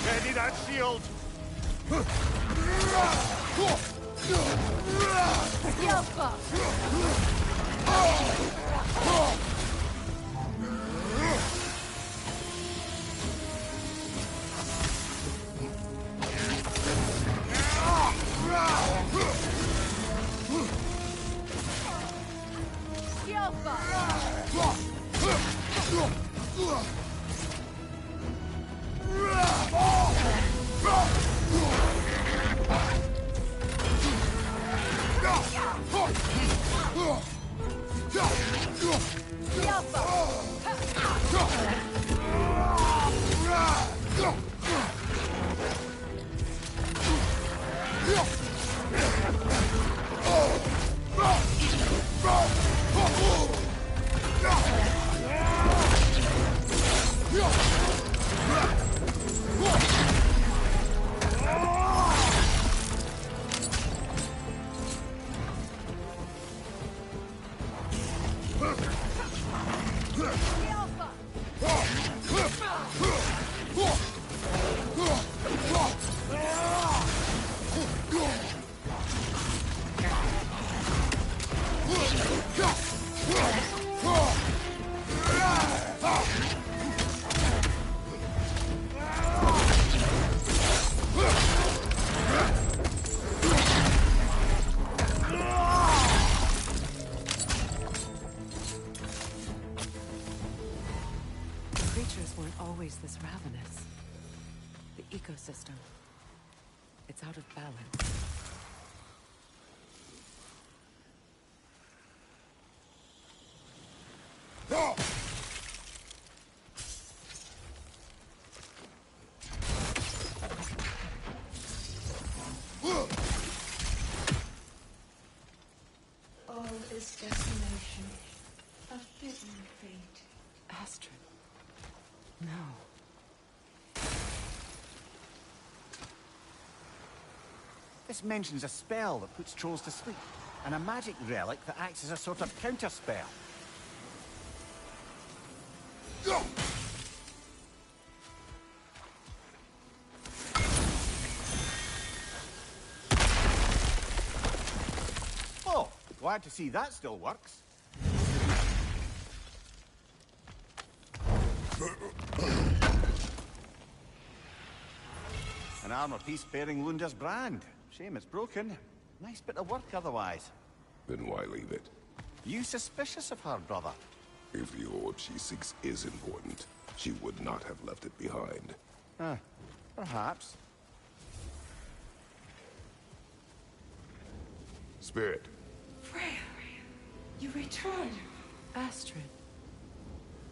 Ready that shield! It's out of balance. All is desolation, a fitting fate. Astrid. No. This mentions a spell that puts trolls to sleep, and a magic relic that acts as a sort of counter-spell. Oh, glad to see that still works. An armor piece bearing Lunda's brand. Shame it's broken. Nice bit of work otherwise. Then why leave it? You suspicious of her, brother? If the orb she seeks is important, she would not have left it behind. Perhaps. Spirit. Freya, you returned. Astrid.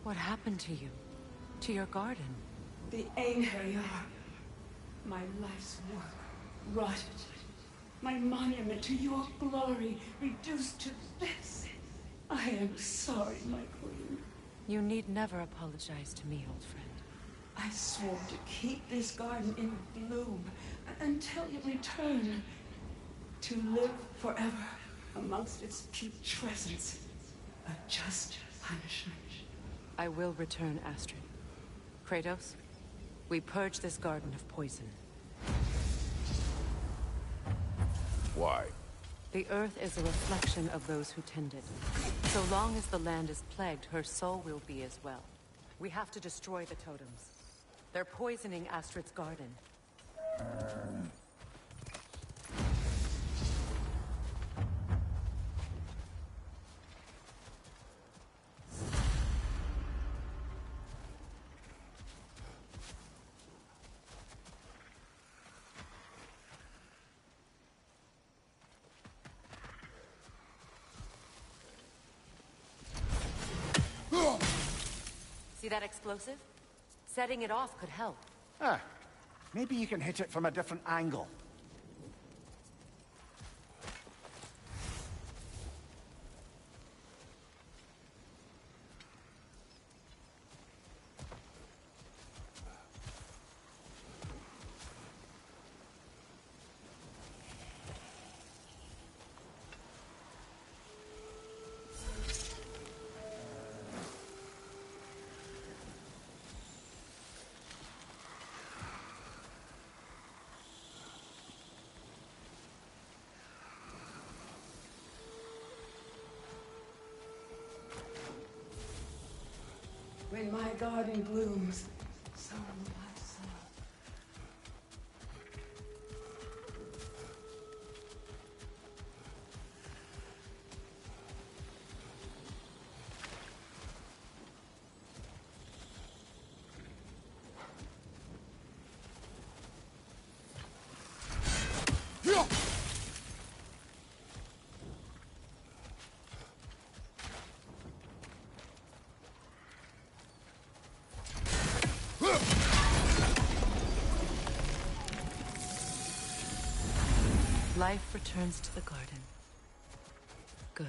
What happened to you? To your garden? The Einherjar. My life's work rotted. My monument to your glory reduced to this. I am sorry, my queen. You need never apologize to me, old friend. I swore to keep this garden in bloom until you return. To live forever amongst its putrescence. A just punishment. I will return, Astrid. Kratos, we purge this garden of poison. Why? The earth is a reflection of those who tend it. So long as the land is plagued, her soul will be as well. We have to destroy the totems. They're poisoning Astrid's garden. See that explosive? Setting it off could help. Maybe you can hit it from a different angle. When my garden blooms, so will my soul. Life returns to the garden. Good.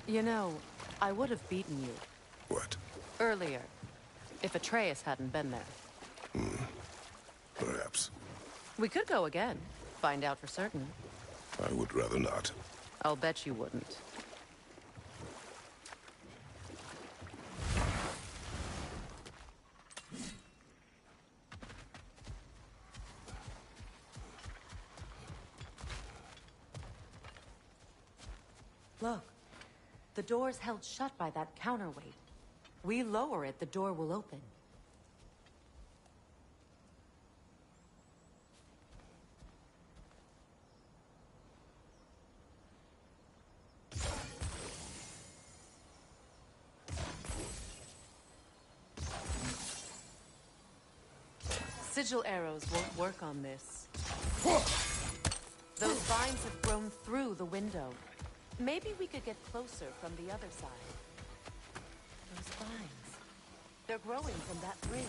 You know, I would have beaten you. What? Earlier. If Atreus hadn't been there. Perhaps. We could go again. Find out for certain. I would rather not. I'll bet you wouldn't. Look. The door's held shut by that counterweight. We lower it, the door will open. Sigil arrows won't work on this. Those vines have grown through the window. Maybe we could get closer from the other side. Those vines. They're growing from that bridge.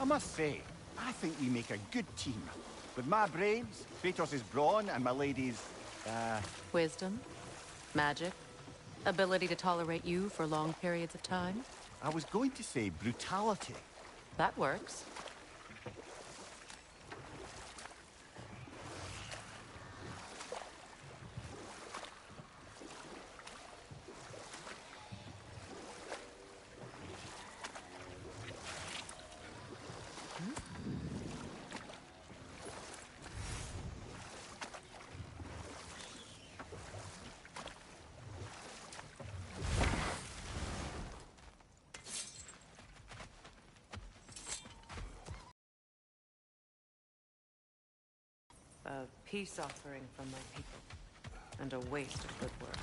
I must say, I think we make a good team. With my brains, Kratos' brawn, and my lady's, Wisdom, magic, ability to tolerate you for long periods of time. I was going to say brutality. That works. A peace offering from my people, and a waste of good work.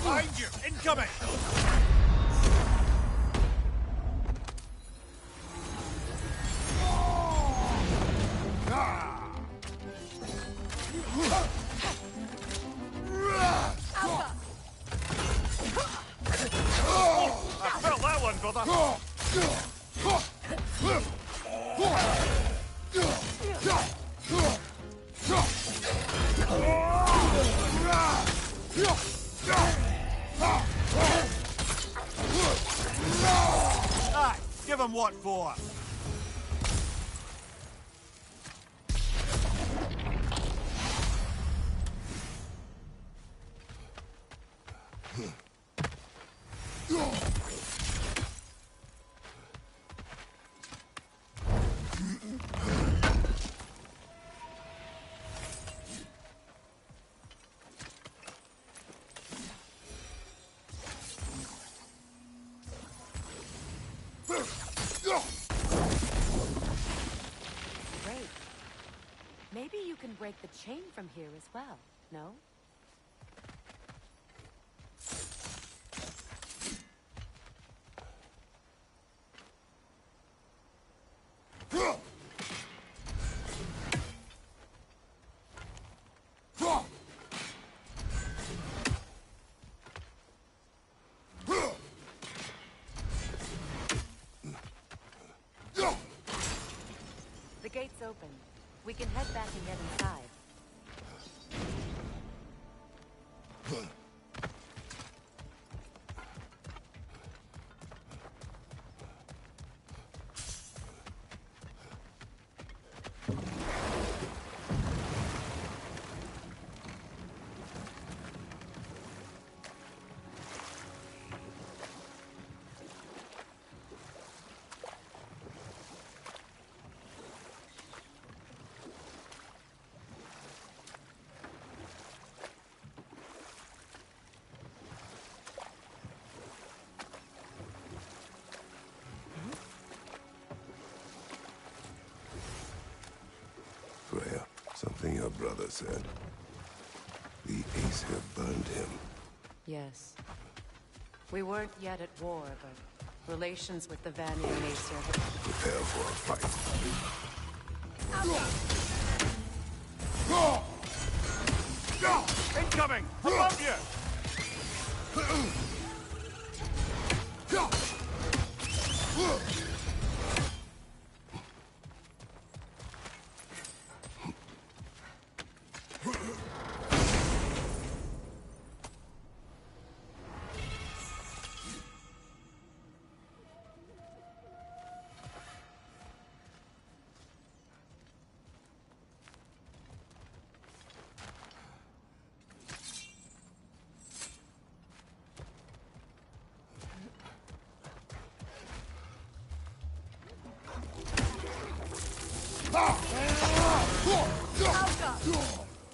Behind you! Incoming! I felt that one, brother! Aye, give him what for. Great. Maybe you can break the chain from here as well, no? The gate's open. We can head back and get inside. father said. The Aesir burned him. Yes. We weren't yet at war, but relations with the Vanir and Aesir had... Prepare for a fight. Incoming! Above you!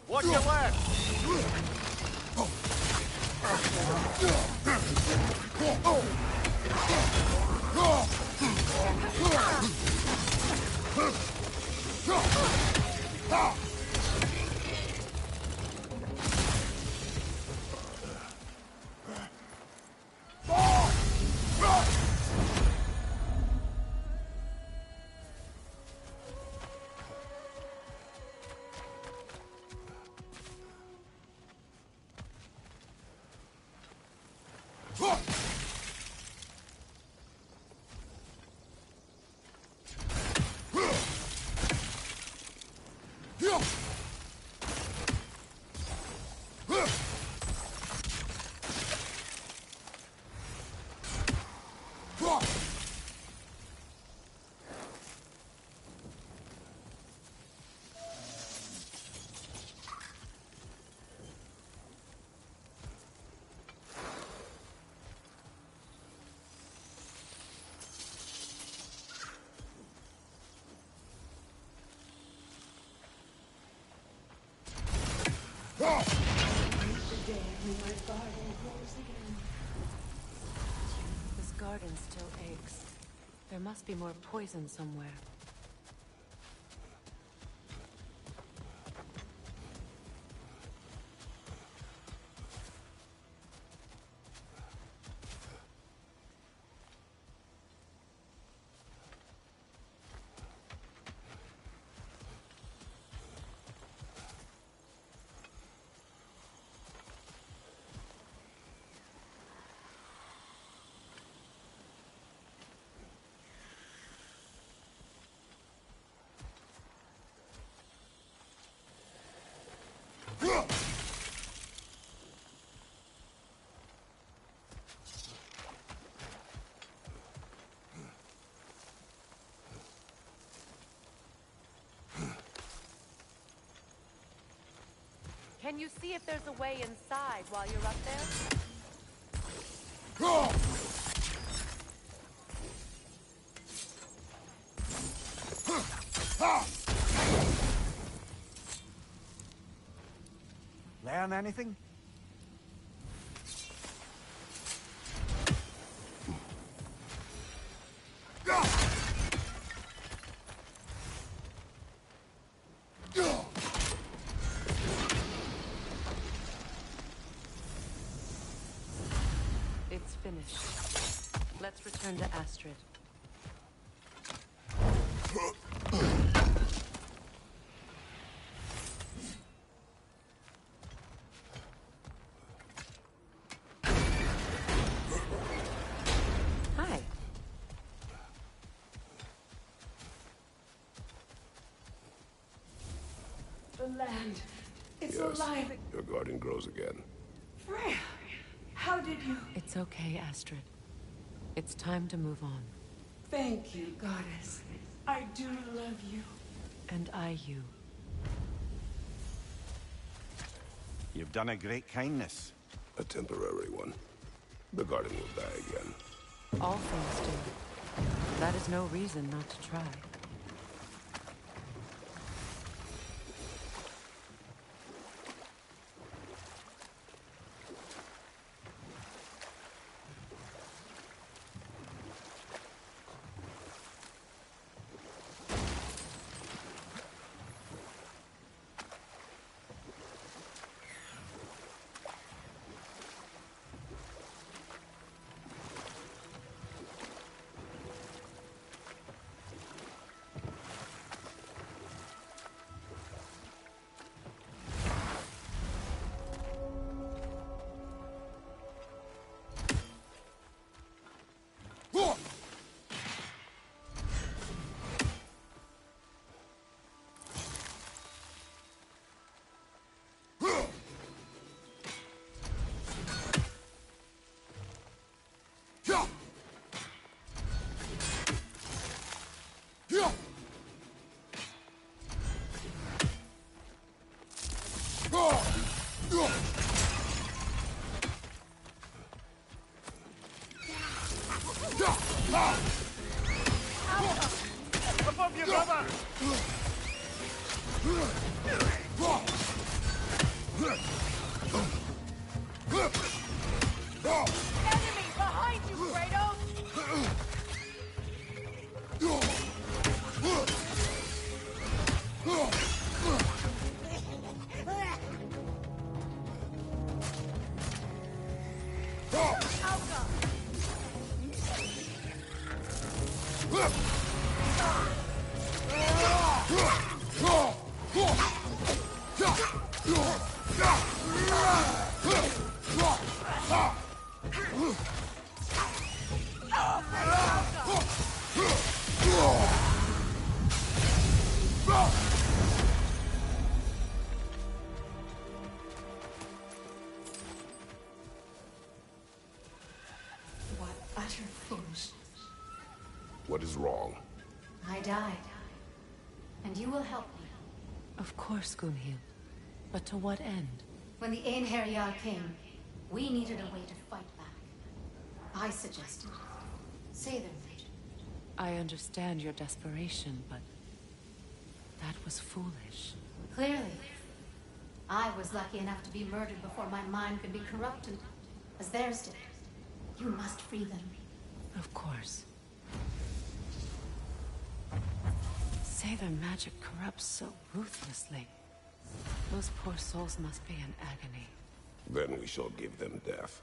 Watch your left! This garden still aches. There must be more poison somewhere. Can you see if there's a way inside while you're up there? Learn anything? It's finished. Let's return to Astrid. Hi. The land. It's Yes, alive. your garden grows again. Freya, how did you... It's okay, Astrid. It's time to move on. Thank you, goddess. I do love you. And I you. You've done a great kindness. A temporary one. The garden will die again. All things do. That is no reason not to try. Above you, brother! Enemy behind you, Kratos! What utter foolishness. What is wrong? I died. And you will help me. Of course, Gunhild. But to what end? When the Einherjar came, we needed a way to fight back. I suggested, say their magic. I understand your desperation, but that was foolish. Clearly. I was lucky enough to be murdered before my mind could be corrupted, as theirs did. You must free them. Of course. Say their magic corrupts so ruthlessly. Those poor souls must be in agony. Then we shall give them death.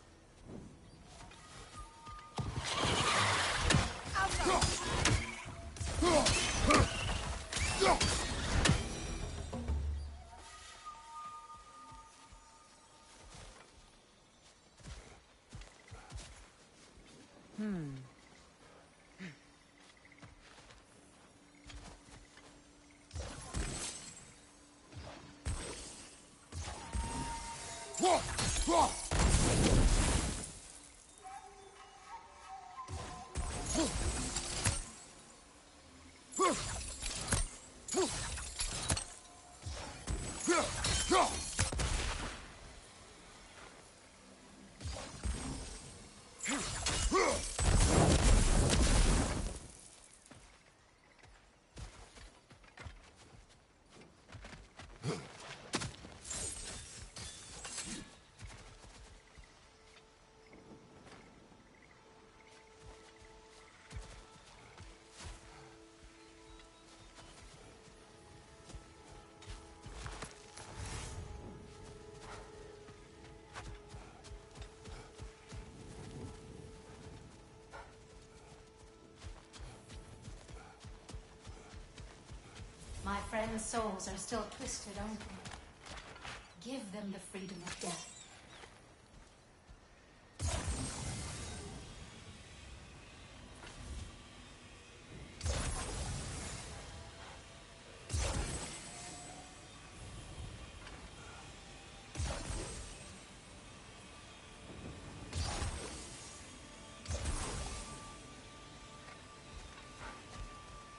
My friends' souls are still twisted, aren't they? Give them the freedom of death.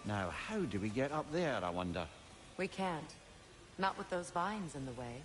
Now, how do we get up there, I wonder? We can't. Not with those vines in the way.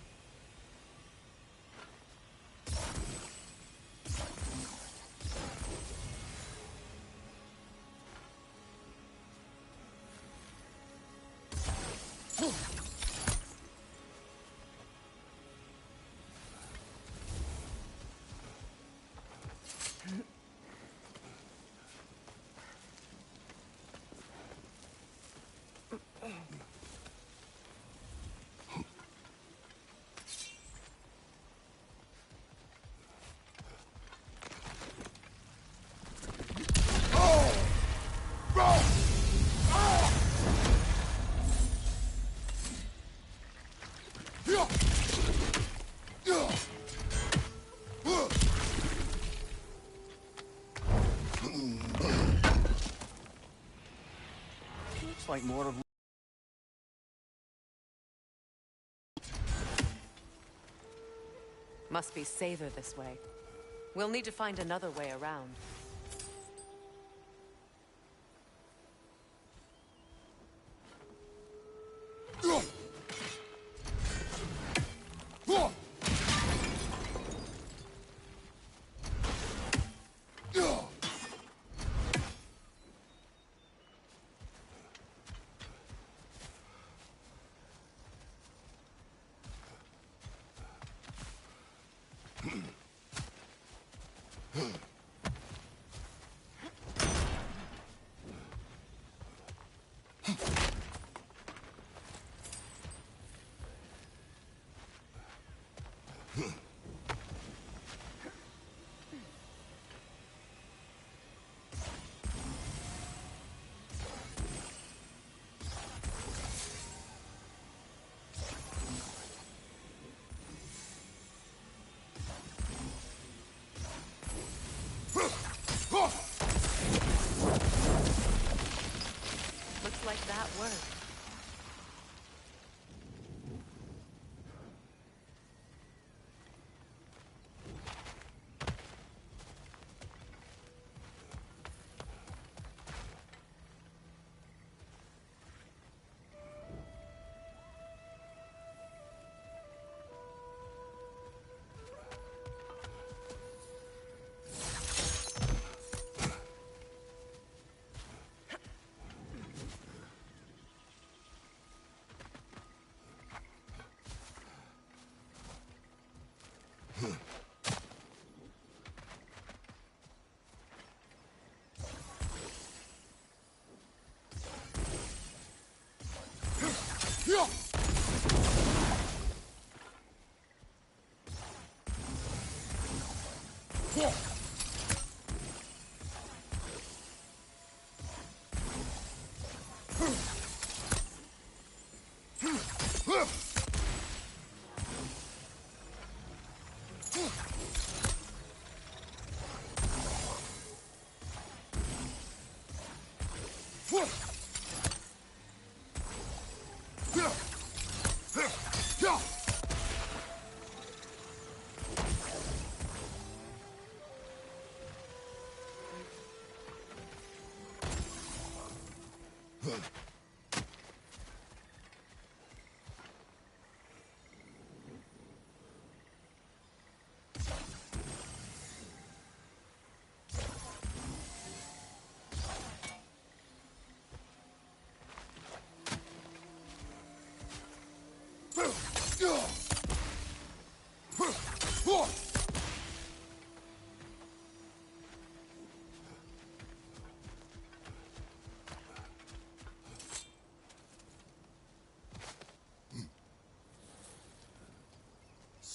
Looks like more of... Must be safer this way. We'll need to find another way around. Looks like that worked.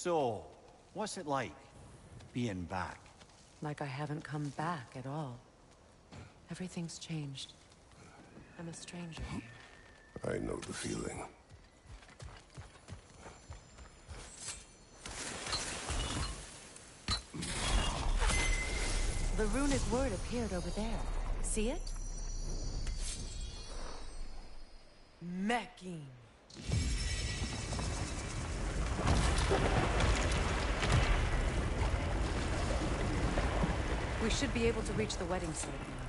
So, what's it like, being back? Like I haven't come back at all. Everything's changed. I'm a stranger here. I know the feeling. The runic word appeared over there. See it? Mecking. We should be able to reach the wedding site now.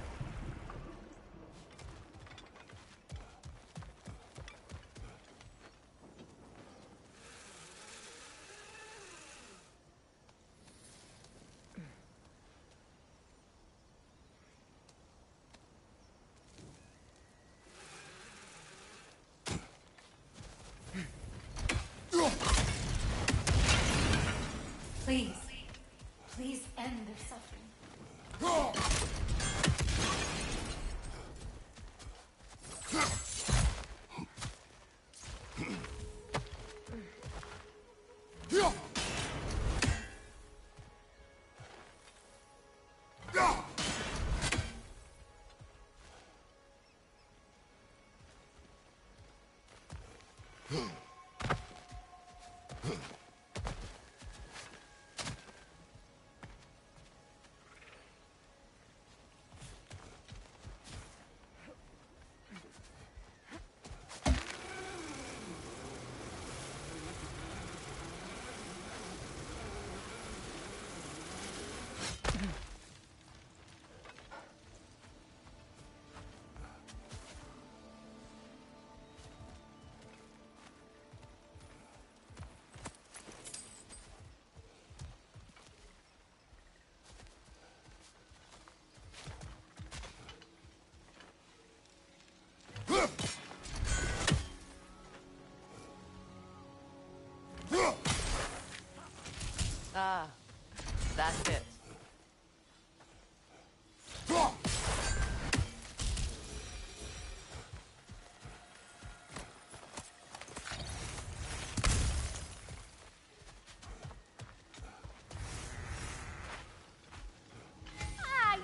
Please. Please end their suffering. Ah, that's it.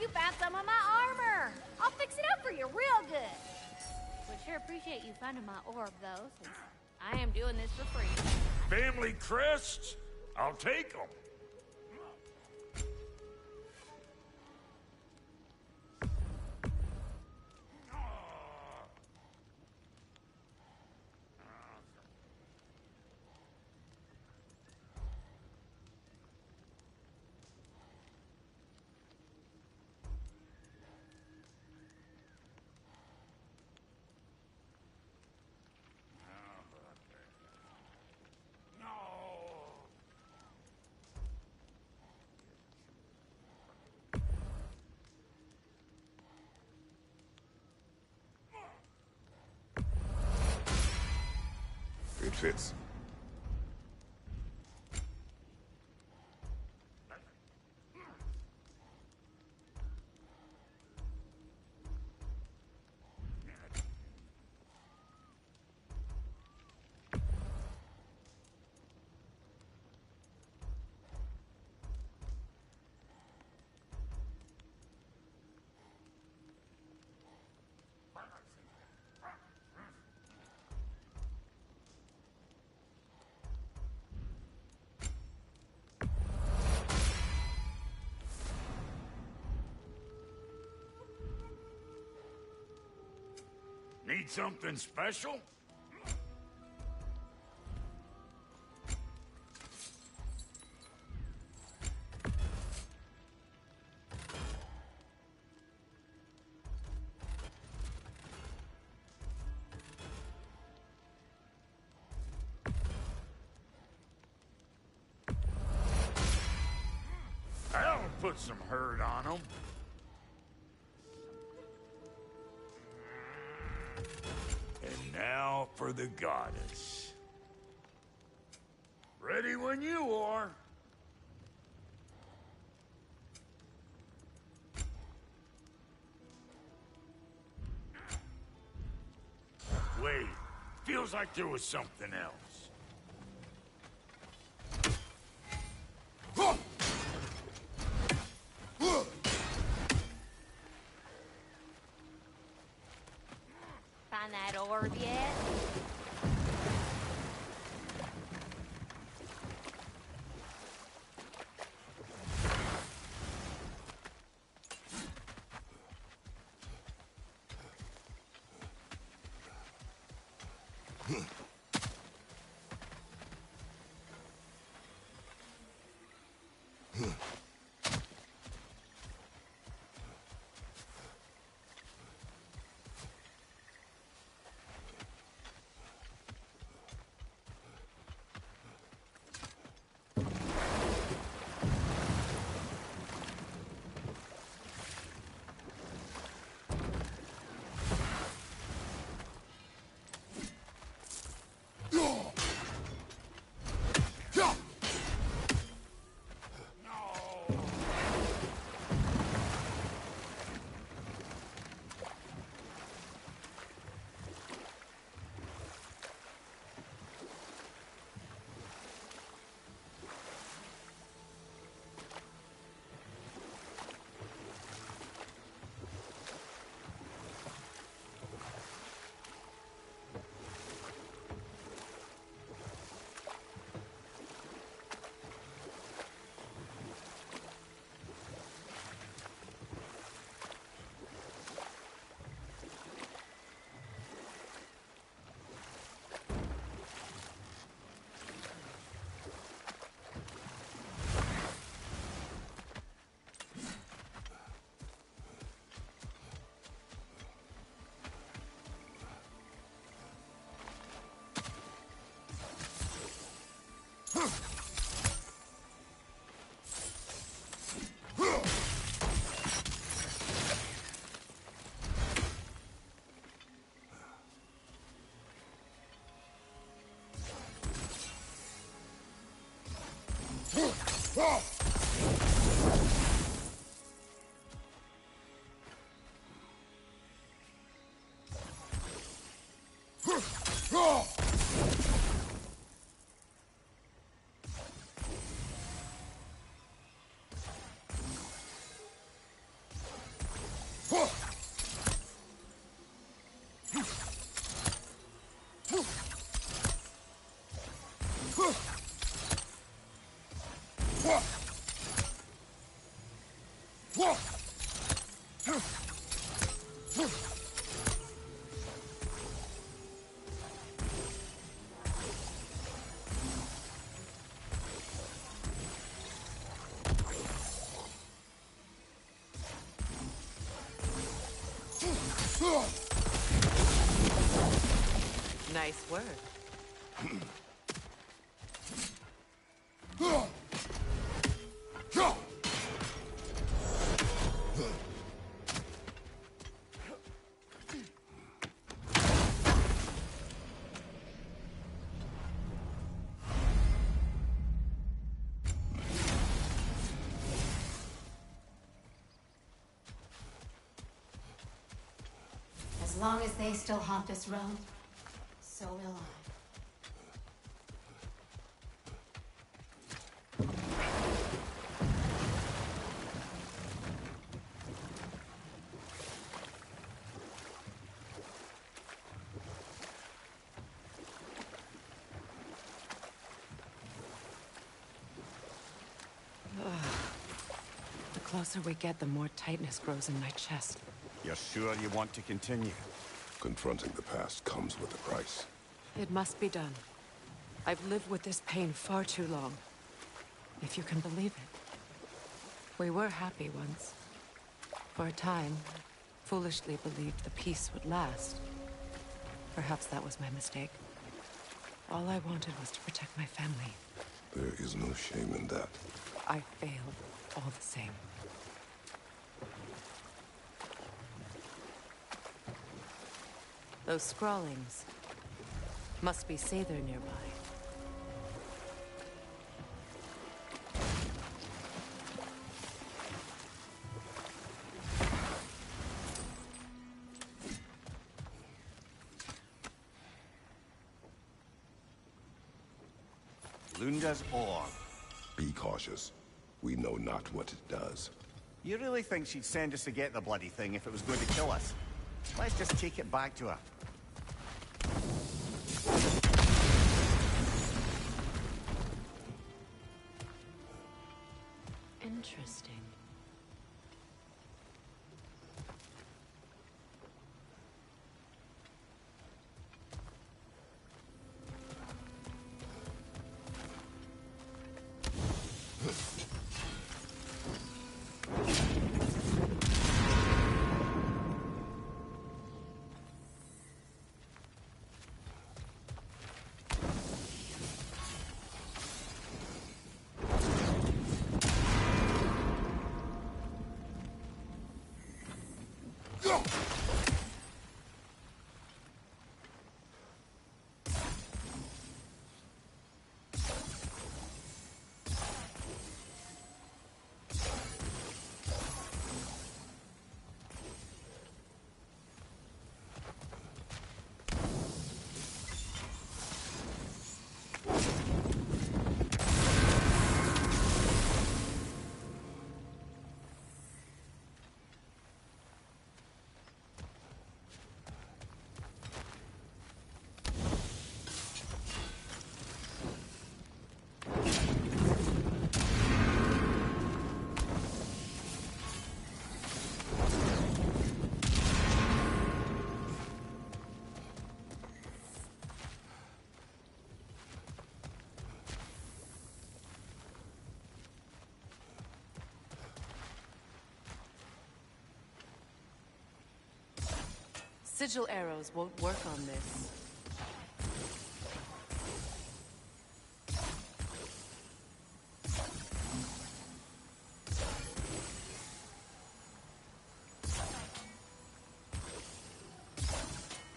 You found some of my armor. I'll fix it up for you real good. Would sure appreciate you finding my orb, though, since I am doing this for free. Family crests? I'll take them. It fits. Need something special? That'll put some hurt on them. And now for the goddess. Ready when you are. Wait, feels like there was something else. Find that orb yet? Nice work. As long as they still haunt this realm, so will I. The closer we get, the more tightness grows in my chest. You're sure you want to continue? Confronting the past comes with a price. It must be done. I've lived with this pain far too long. If you can believe it. We were happy once. For a time, foolishly believed the peace would last. Perhaps that was my mistake. All I wanted was to protect my family. There is no shame in that. I failed, all the same. Those scrawlings must be Sather nearby. Lunda's orb. Be cautious. We know not what it does. You really think she'd send us to get the bloody thing if it was going to kill us? Let's just take it back to her. Interesting. Sigil arrows won't work on this.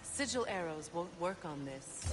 Sigil arrows won't work on this.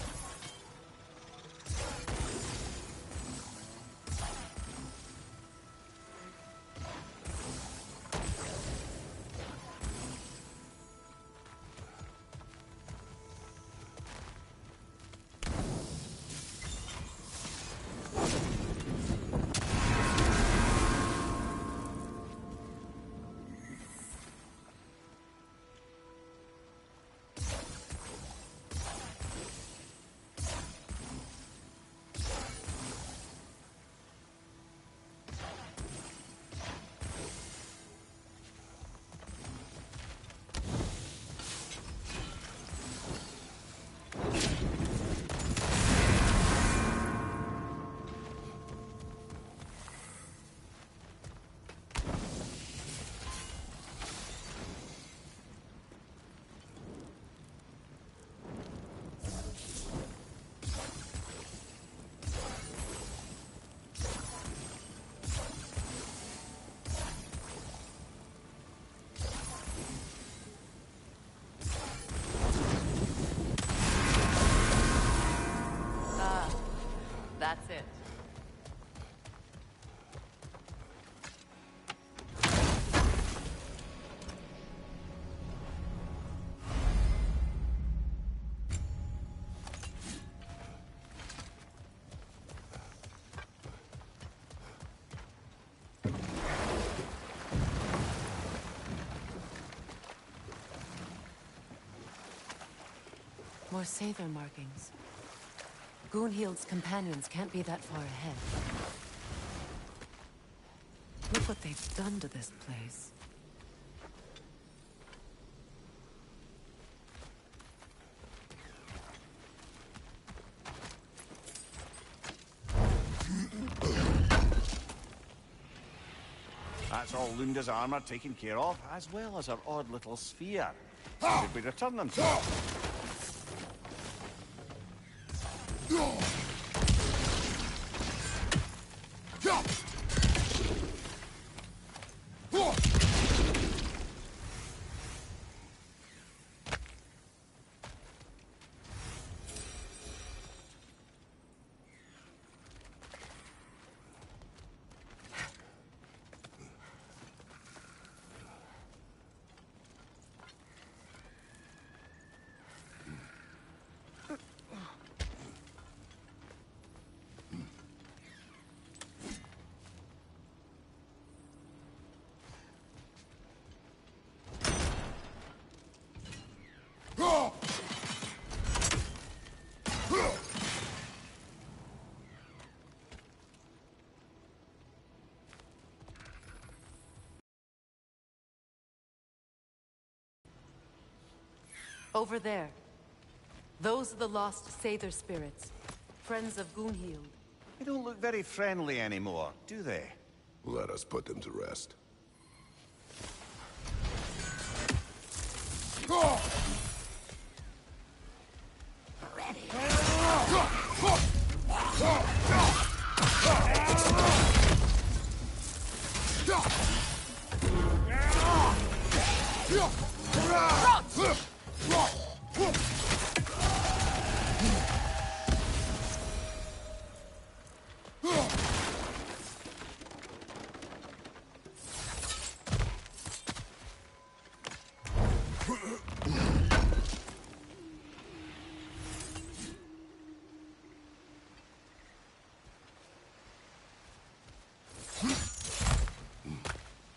more Sather markings. Gunhild's companions can't be that far ahead. Look what they've done to this place. That's all Lunda's armor taken care of, as well as her odd little sphere. Should we return them to her? Over there. Those are the lost Sather spirits. Friends of Gunhild. They don't look very friendly anymore, do they? Let us put them to rest.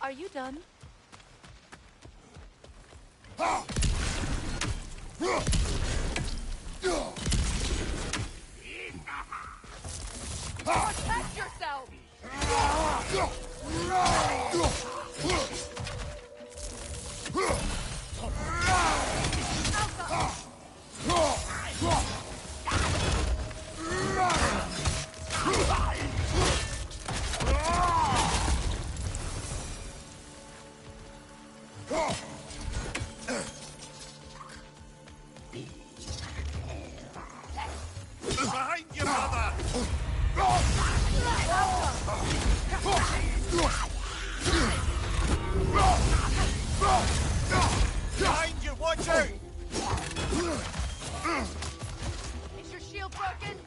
Are you done? Protect yourself! Behind you, mother! Behind you, watch out! Is your shield broken?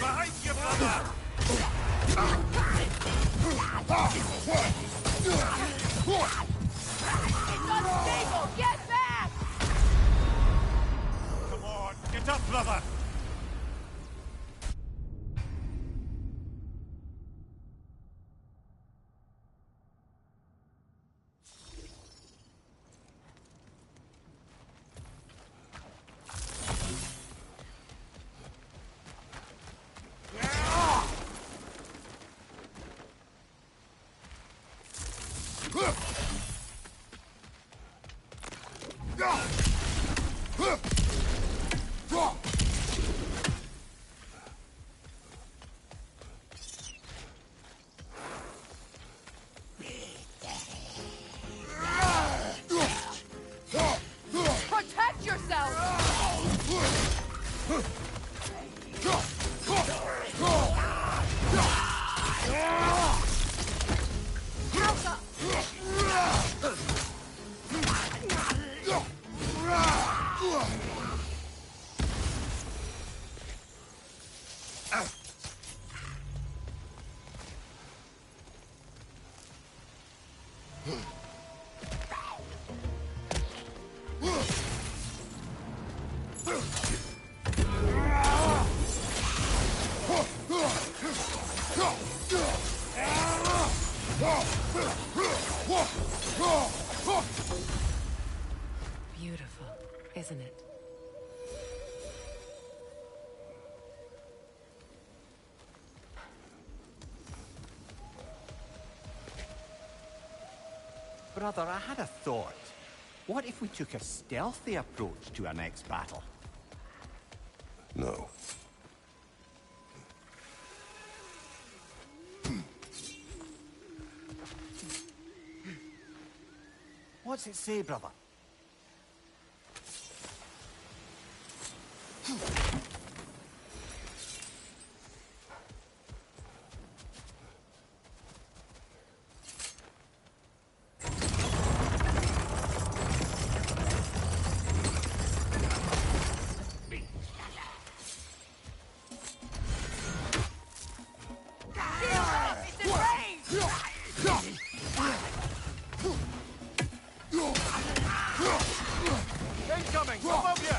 Behind you, mother! It's unstable! Get back! Come on, get up, brother! Protect yourself! isn't it? Brother, I had a thought. What if we took a stealthy approach to our next battle? No. What's it say, brother? Incoming! Above you!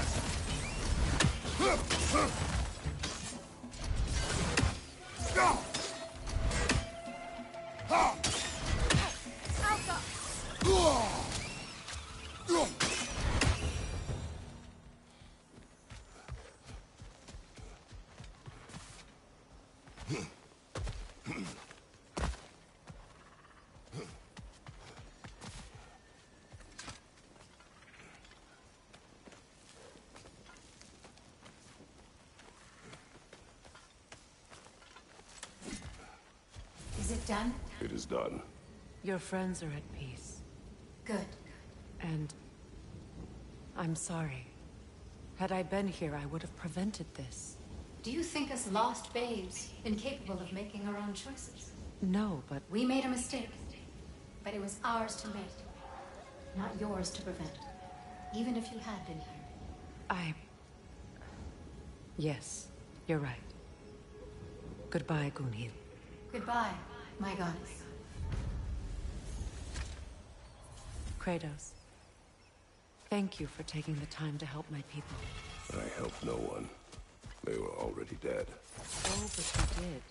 Is it done? It is done. Your friends are at peace. Good. And I'm sorry. Had I been here, I would have prevented this. Do you think us lost babes, incapable of making our own choices? No, but We made a mistake, but it was ours to make, not yours to prevent. Even if you had been here. Yes, you're right. Goodbye, Gunhild. Goodbye, my goddess. Kratos. Thank you for taking the time to help my people. I helped no one. They were already dead. Oh, but you did.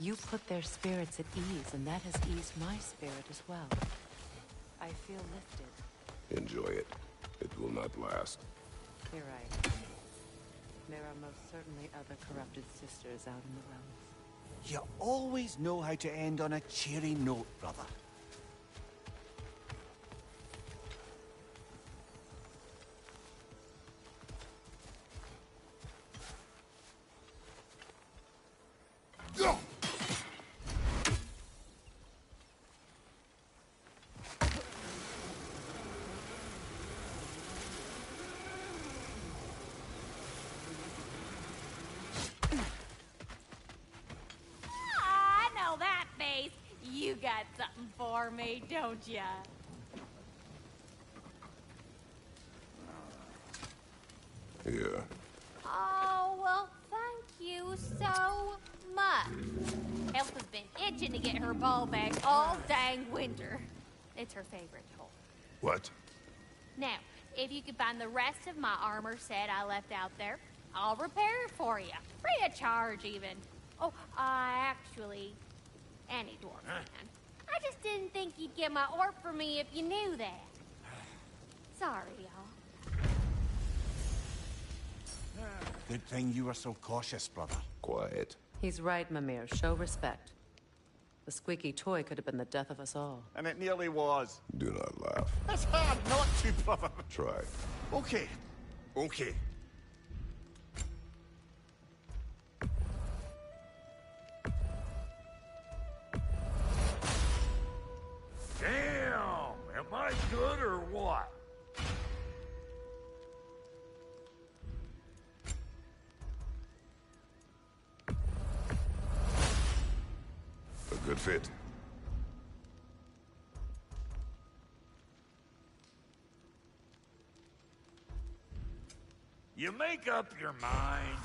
You put their spirits at ease, and that has eased my spirit as well. I feel lifted. Enjoy it. It will not last. You're right. There are most certainly other corrupted sisters out in the realms. You always know how to end on a cheery note, brother. I know that face. You got something for me, don't ya? Here. Oh, well, thank you so much. Elsa's been itching to get her ball back all dang winter. It's her favorite toy. What? Now, if you could find the rest of my armor set I left out there, I'll repair it for you. Free of charge, even. Oh, actually, any dwarf can. I just didn't think you'd get my orb for me if you knew that. Sorry, y'all. Good thing you were so cautious, brother. Quiet. He's right, Mimir. Show respect. The squeaky toy could have been the death of us all. And it nearly was. Do not laugh. It's hard not to, brother. Try. Okay. Okay. Damn! Am I good or what? A good fit. You make up your mind.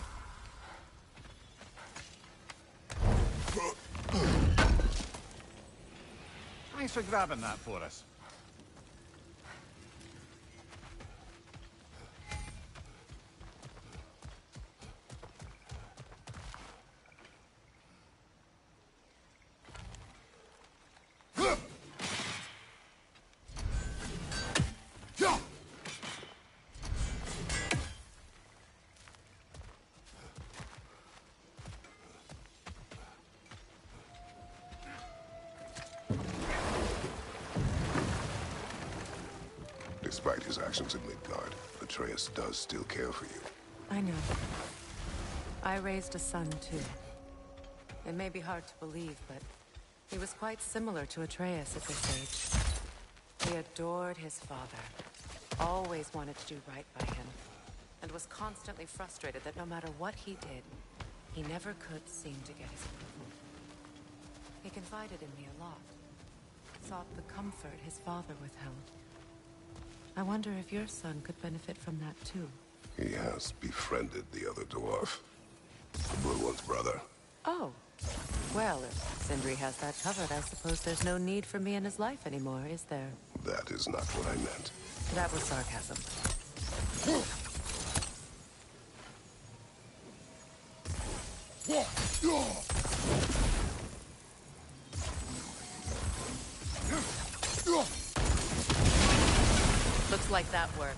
Thanks for grabbing that for us. Despite his actions in Midgard, Atreus does still care for you. I know. I raised a son, too. It may be hard to believe, but he was quite similar to Atreus at this age. He adored his father, always wanted to do right by him, and was constantly frustrated that no matter what he did, he never could seem to get his approval. He confided in me a lot, sought the comfort his father withheld. I wonder if your son could benefit from that too. He has befriended the other dwarf. The Blue One's brother. Oh. Well, if Sindri has that covered, I suppose there's no need for me in his life anymore, is there? That is not what I meant. That was sarcasm. Looks like that worked.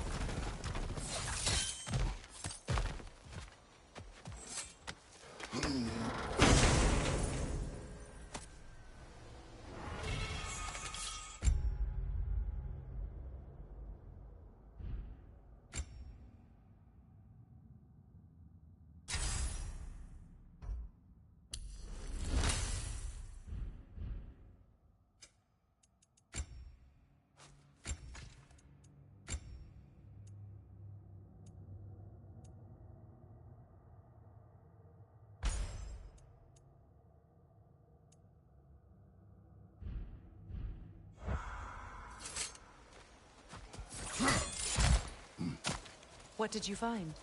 What did you find?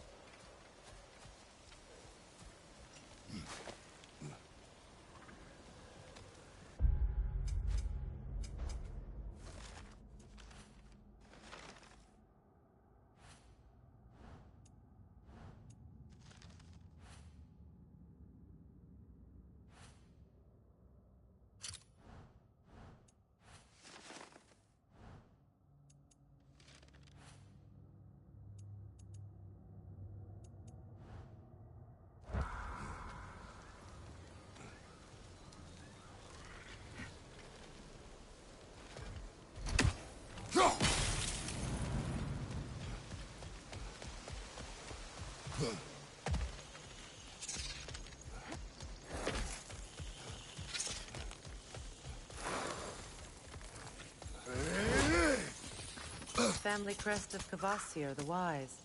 Family crest of Kvasir the Wise.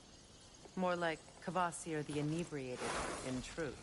More like Kvasir the Inebriated, in truth.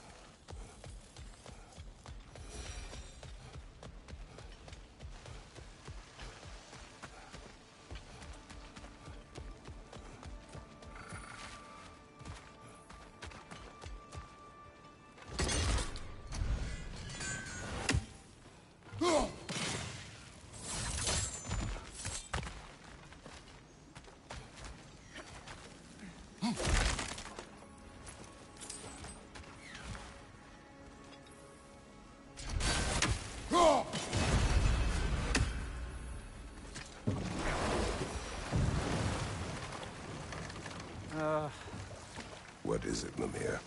What is it, Mimir?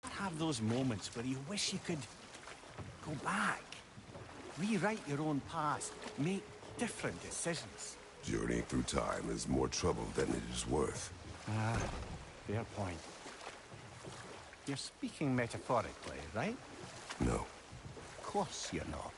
Have those moments where you wish you could go back, rewrite your own past, make different decisions. Journeying through time is more trouble than it is worth. Ah, fair point. You're speaking metaphorically, right? No. Of course you're not.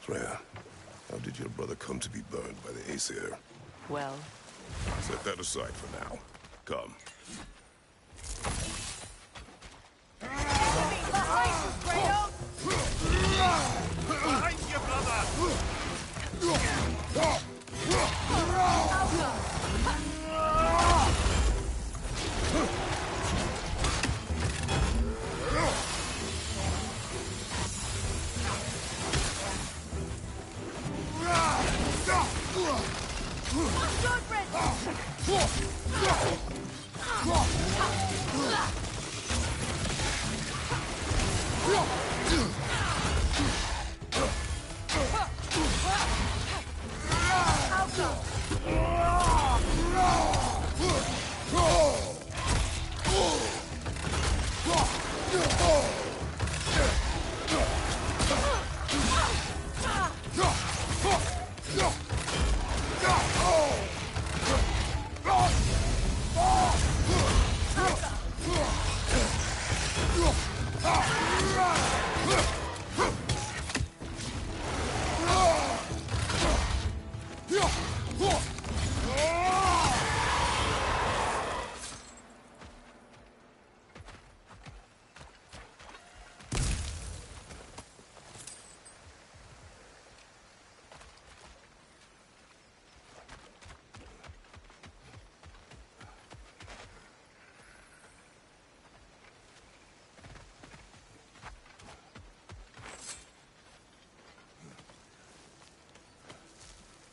Freya, how did your brother come to be burned by the Aesir? Well, Set that aside for now. Come. Behind you, brother!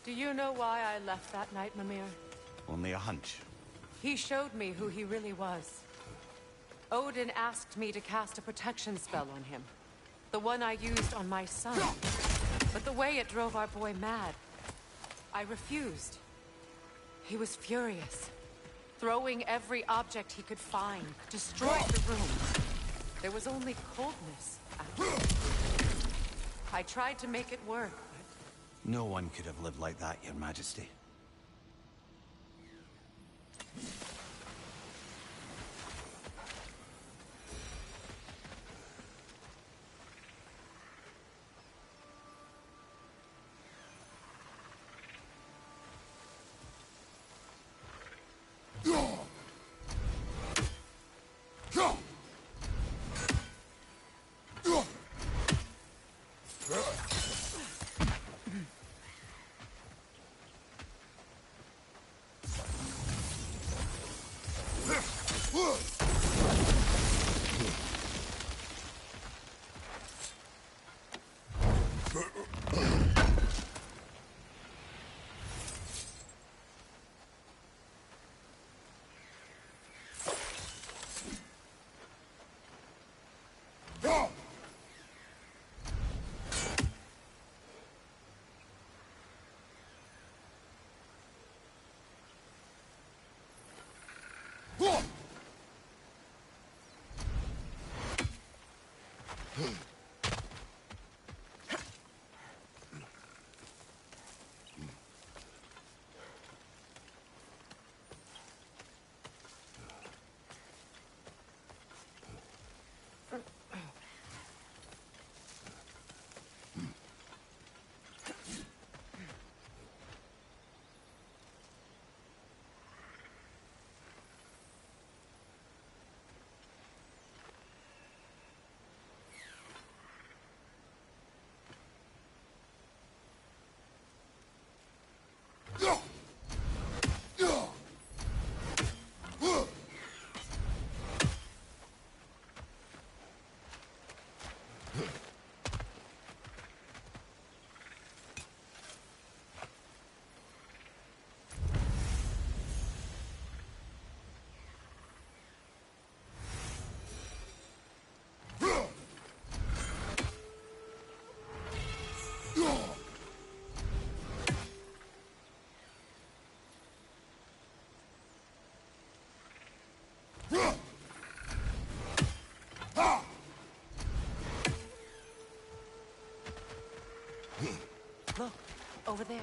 Do you know why I left that night, Mimir? Only a hunch. He showed me who he really was. Odin asked me to cast a protection spell on him. The one I used on my son. But the way it drove our boy mad, I refused. He was furious, throwing every object he could find, destroyed the room. There was only coldness after. I tried to make it work. No one could have lived like that, Your Majesty. Look, over there.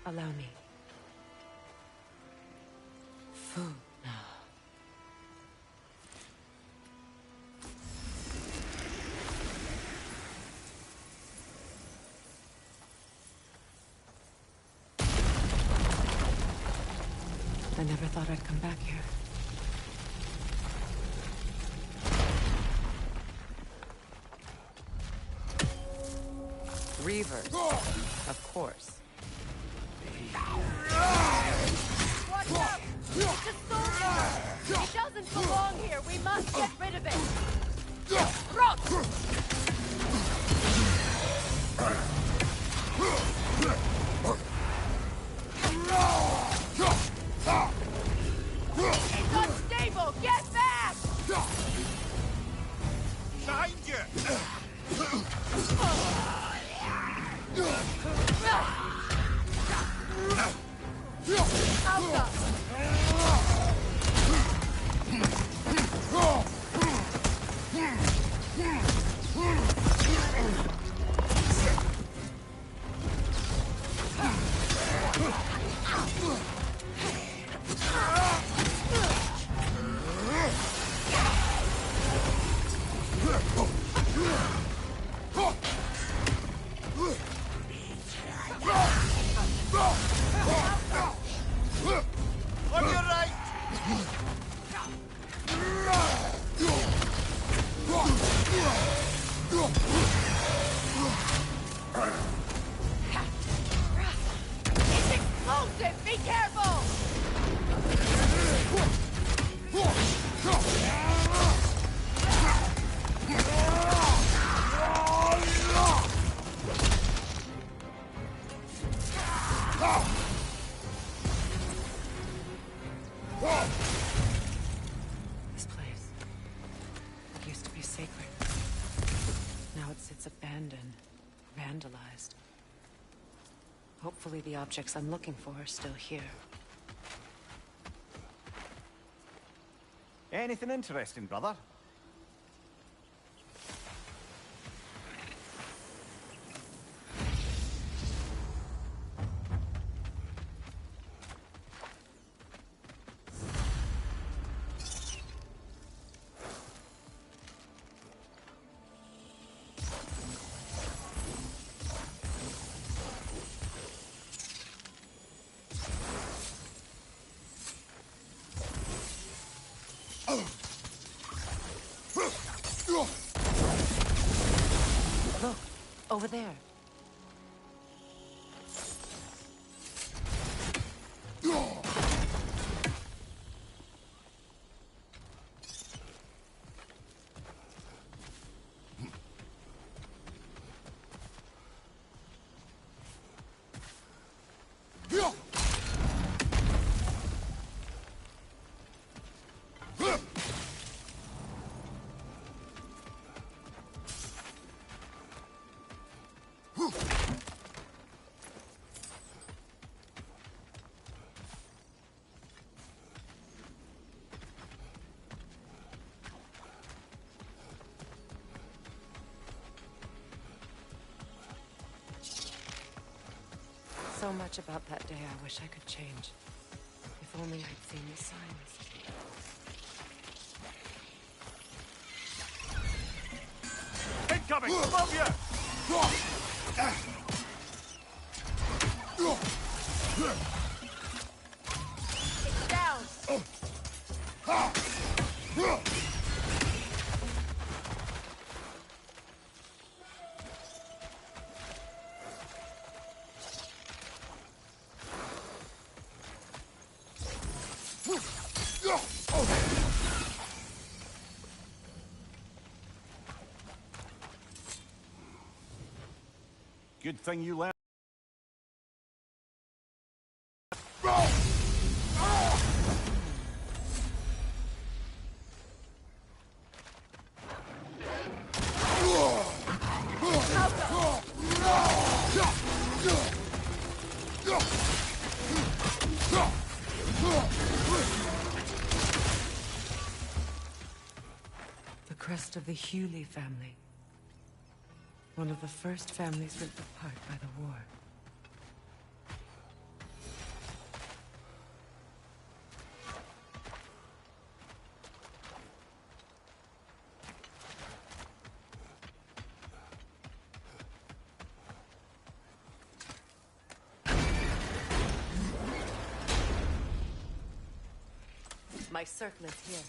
Allow me. Food now. I never thought I'd come back here. Reavers, of course. Watch out! It's a soldier! It doesn't belong here! We must get rid of it! Rot! It's unstable! Get back! Behind you! Alpha! On your right! It's explosive! Be careful! This place. It used to be sacred. Now it sits abandoned, vandalized. Hopefully the objects I'm looking for are still here. Anything interesting, brother? Look, over there. so much about that day I wish I could change. If only I'd seen the signs. Incoming! Above you! It's down! Good thing you left. The crest of the Hewley family. One of the first families ripped apart by the war. My circlet's here.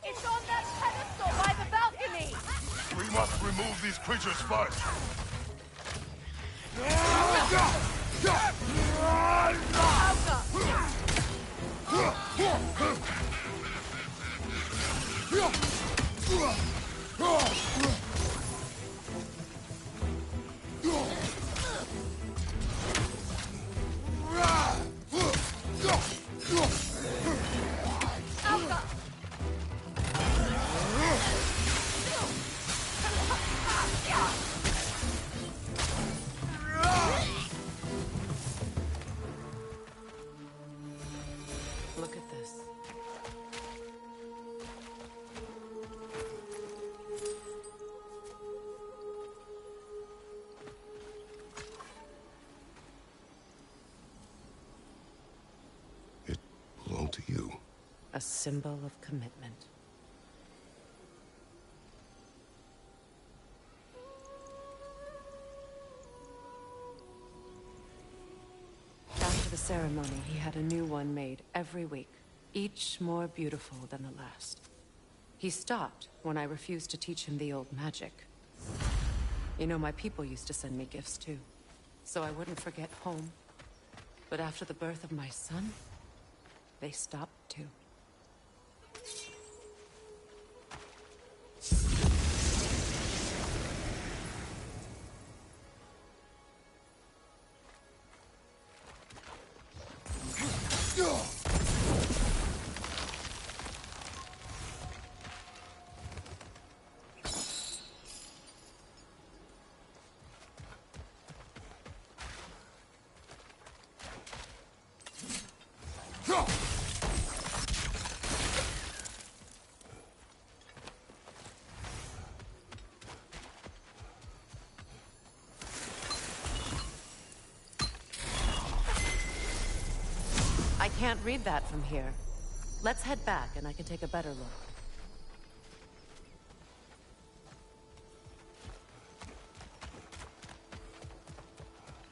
It's on that pedestal by the balcony! We must remove these creatures first. chalice. It belonged to you. A symbol of commitment. After the ceremony, he had a new one made every week, each more beautiful than the last. He stopped when I refused to teach him the old magic. You know, my people used to send me gifts too, so I wouldn't forget home. But after the birth of my son, they stopped too. I can't read that from here. Let's head back and I can take a better look.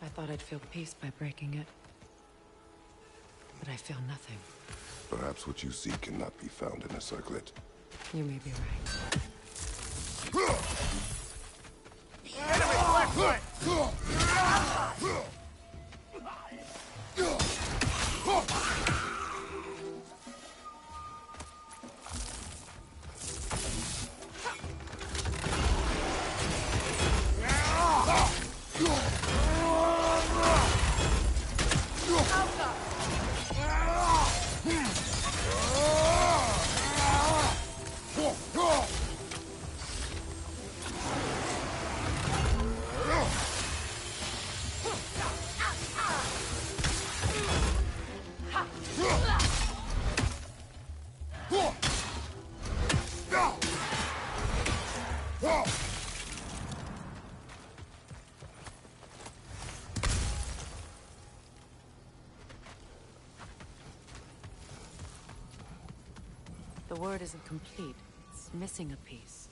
I thought I'd feel peace by breaking it. But I feel nothing. Perhaps what you seek cannot be found in a circlet. You may be right. Enemy black foot! The word isn't complete. It's missing a piece.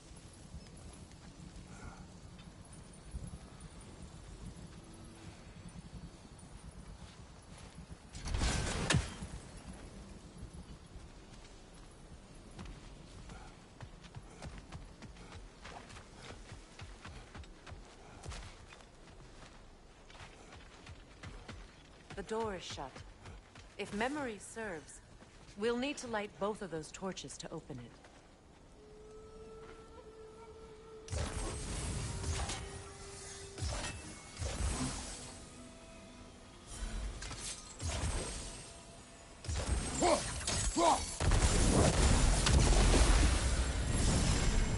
The door is shut. If memory serves, we'll need to light both of those torches to open it.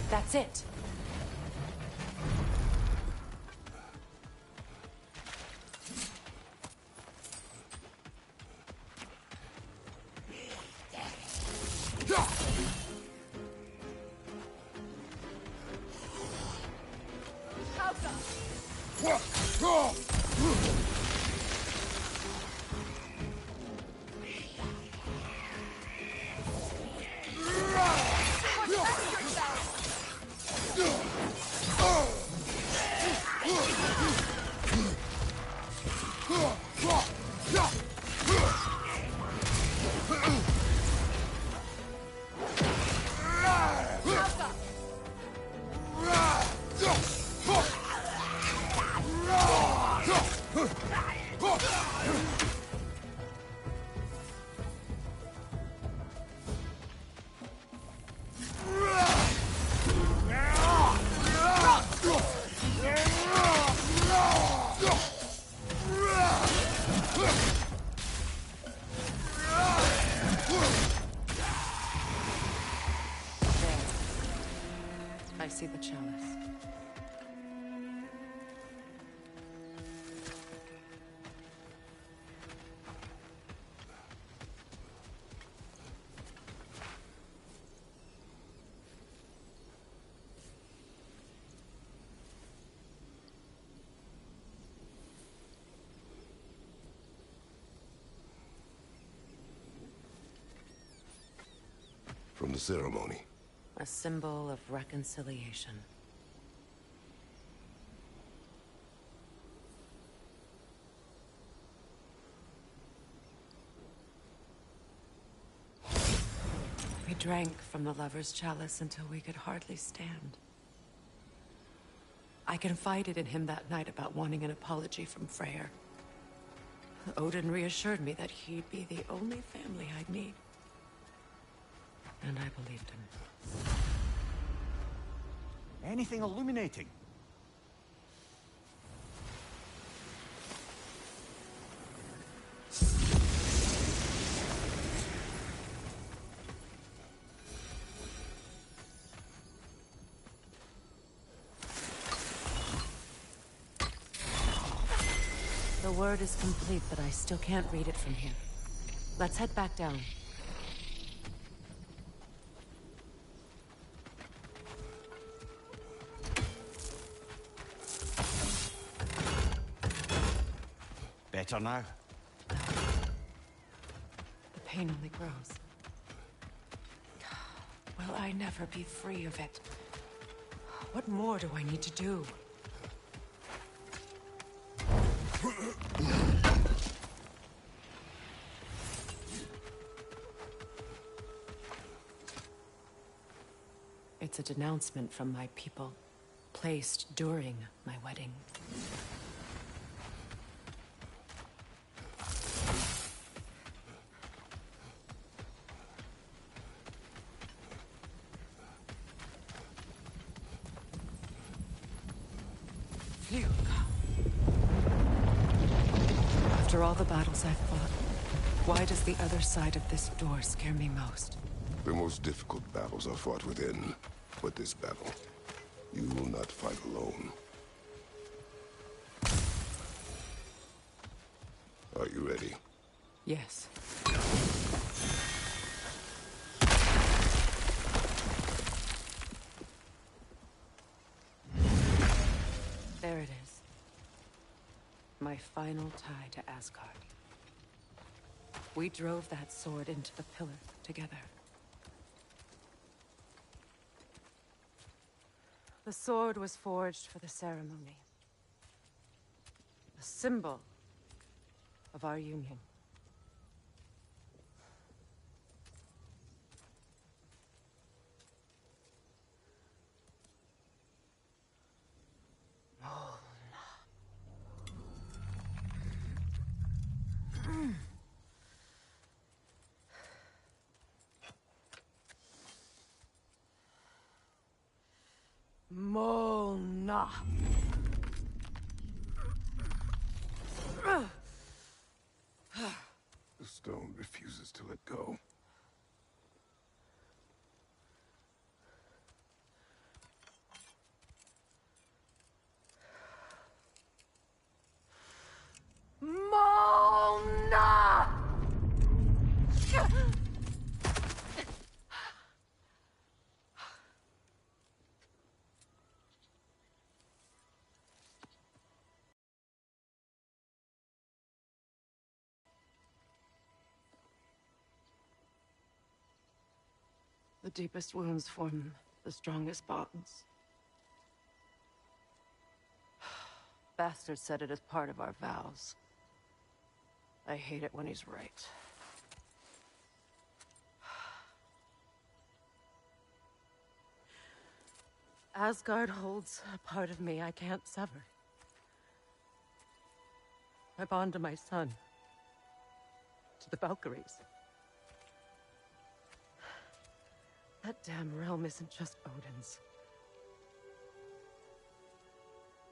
That's it. I see the chalice. from the ceremony. A symbol of reconciliation. We drank from the lover's chalice until we could hardly stand. I confided in him that night about wanting an apology from Freyr. Odin reassured me that he'd be the only family I'd need. And I believed him. Anything illuminating? The word is complete, but I still can't read it from here. Let's head back down. Better now? The pain only grows. Will I never be free of it? What more do I need to do? It's a denouncement from my people, placed during my wedding. Phew. After all the battles I've fought, why does the other side of this door scare me most? The most difficult battles are fought within. But this battle, you will not fight alone. Are you ready? Yes. There it is. My final tie to Asgard. We drove that sword into the pillar together. The sword was forged for the ceremony. A symbol of our union. Mona. The stone refuses to let go. Mona! The deepest wounds form the strongest bonds. Bastard said it as part of our vows. I hate it when he's right. Asgard holds a part of me I can't sever. I bond to my son, to the Valkyries. That damn realm isn't just Odin's.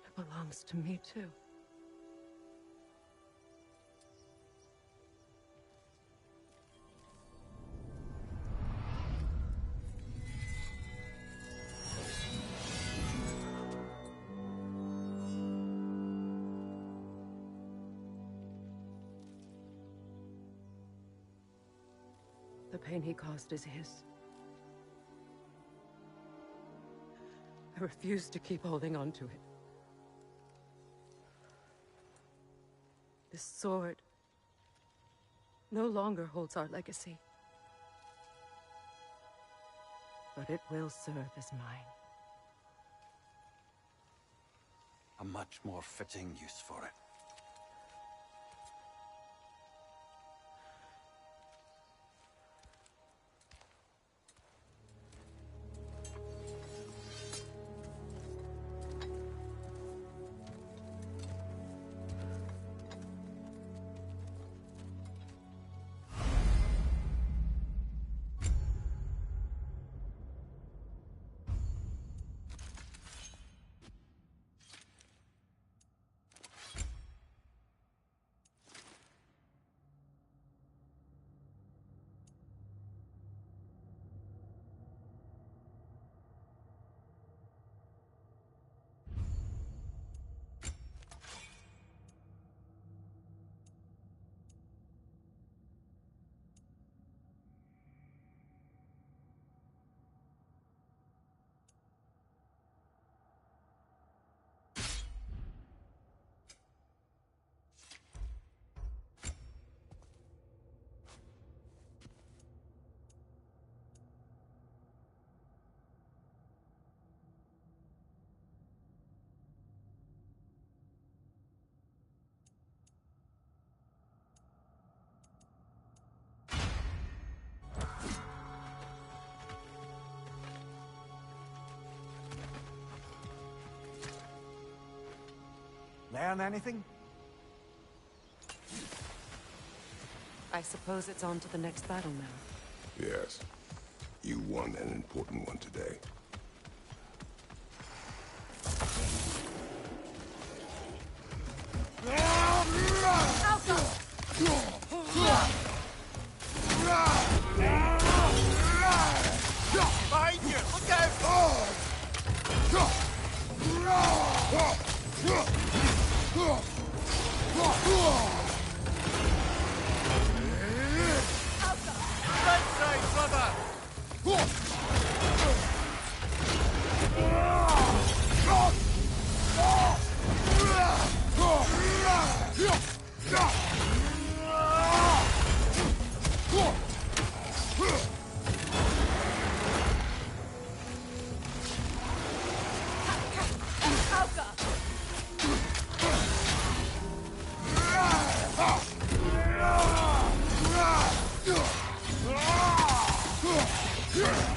It belongs to me, too. The pain he caused is his. I refuse to keep holding on to it. This sword no longer holds our legacy. but it will serve as mine. A much more fitting use for it. Learn anything? I suppose it's on to the next battle now. Yes. You won an important one today. Behind you! Look out! Right side, brother!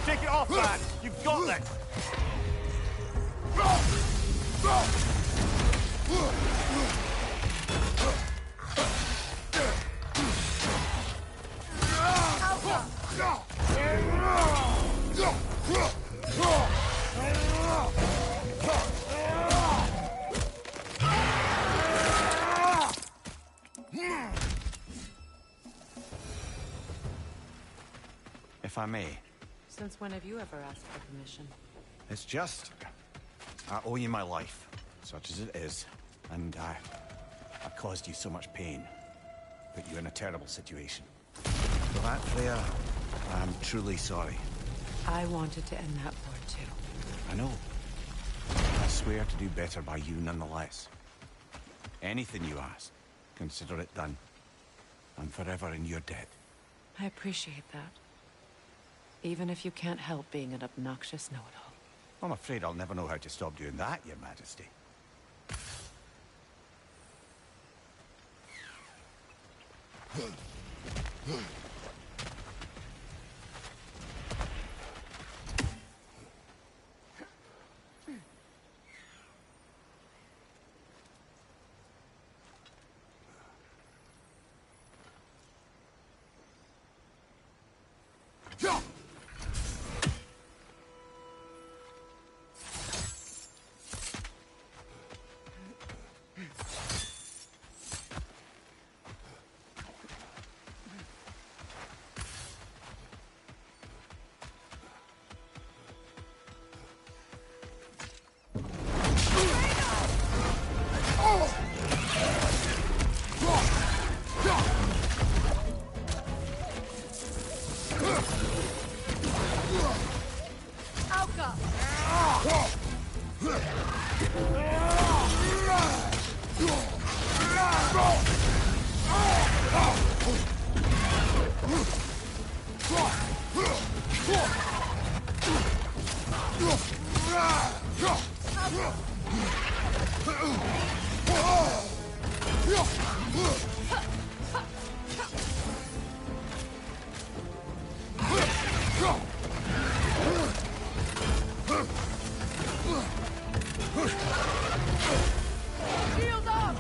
Take it off, man! You've got this! If I may. Since when have you ever asked for permission? It's just... I owe you my life, such as it is. And I caused you so much pain. Put you in a terrible situation. For that, Freya, I'm truly sorry. I wanted to end that war too. I know. I swear to do better by you nonetheless. Anything you ask, consider it done. I'm forever in your debt. I appreciate that. Even if you can't help being an obnoxious know-it-all. I'm afraid I'll never know how to stop doing that, Your Majesty. Shield up!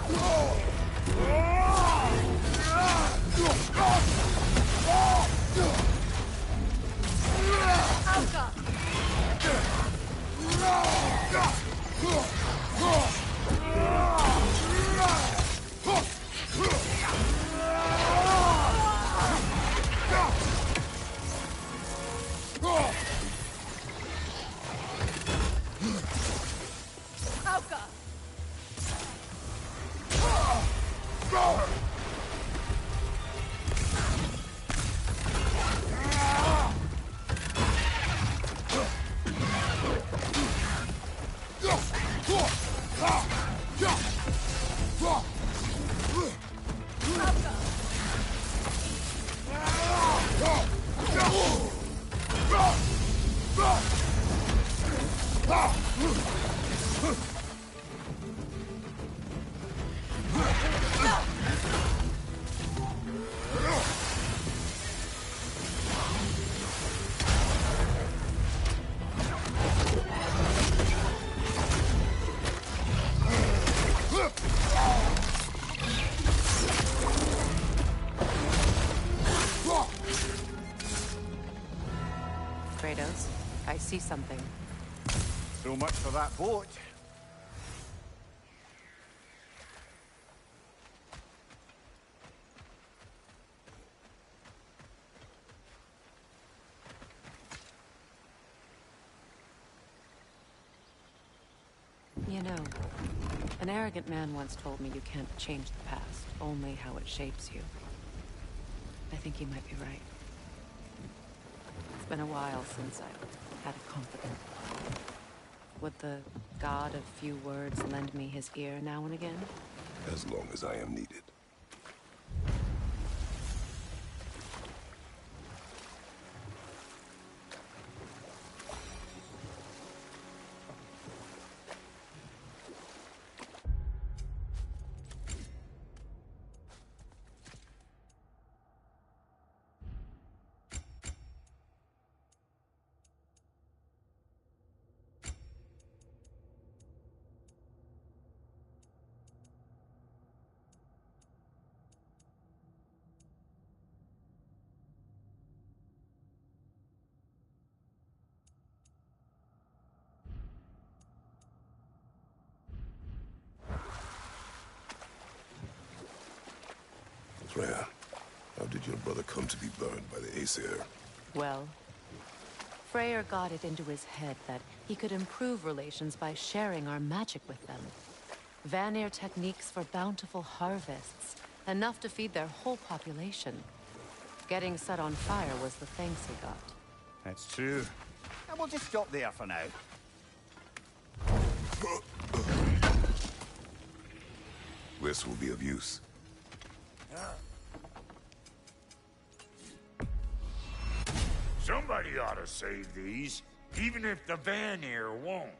Kratos, I see something. So much for that boat. You know, an arrogant man once told me you can't change the past, only how it shapes you. I think he might be right. It's been a while since I've had a confidant. Would the god of few words lend me his ear now and again? As long as I am needed. Freya, how did your brother come to be burned by the Aesir? Well, Freyr got it into his head that he could improve relations by sharing our magic with them. Vanir techniques for bountiful harvests, enough to feed their whole population. Getting set on fire was the thanks he got. That's true. And we'll just stop there for now. This will be of use. Somebody ought to save these, even if the Vanir won't.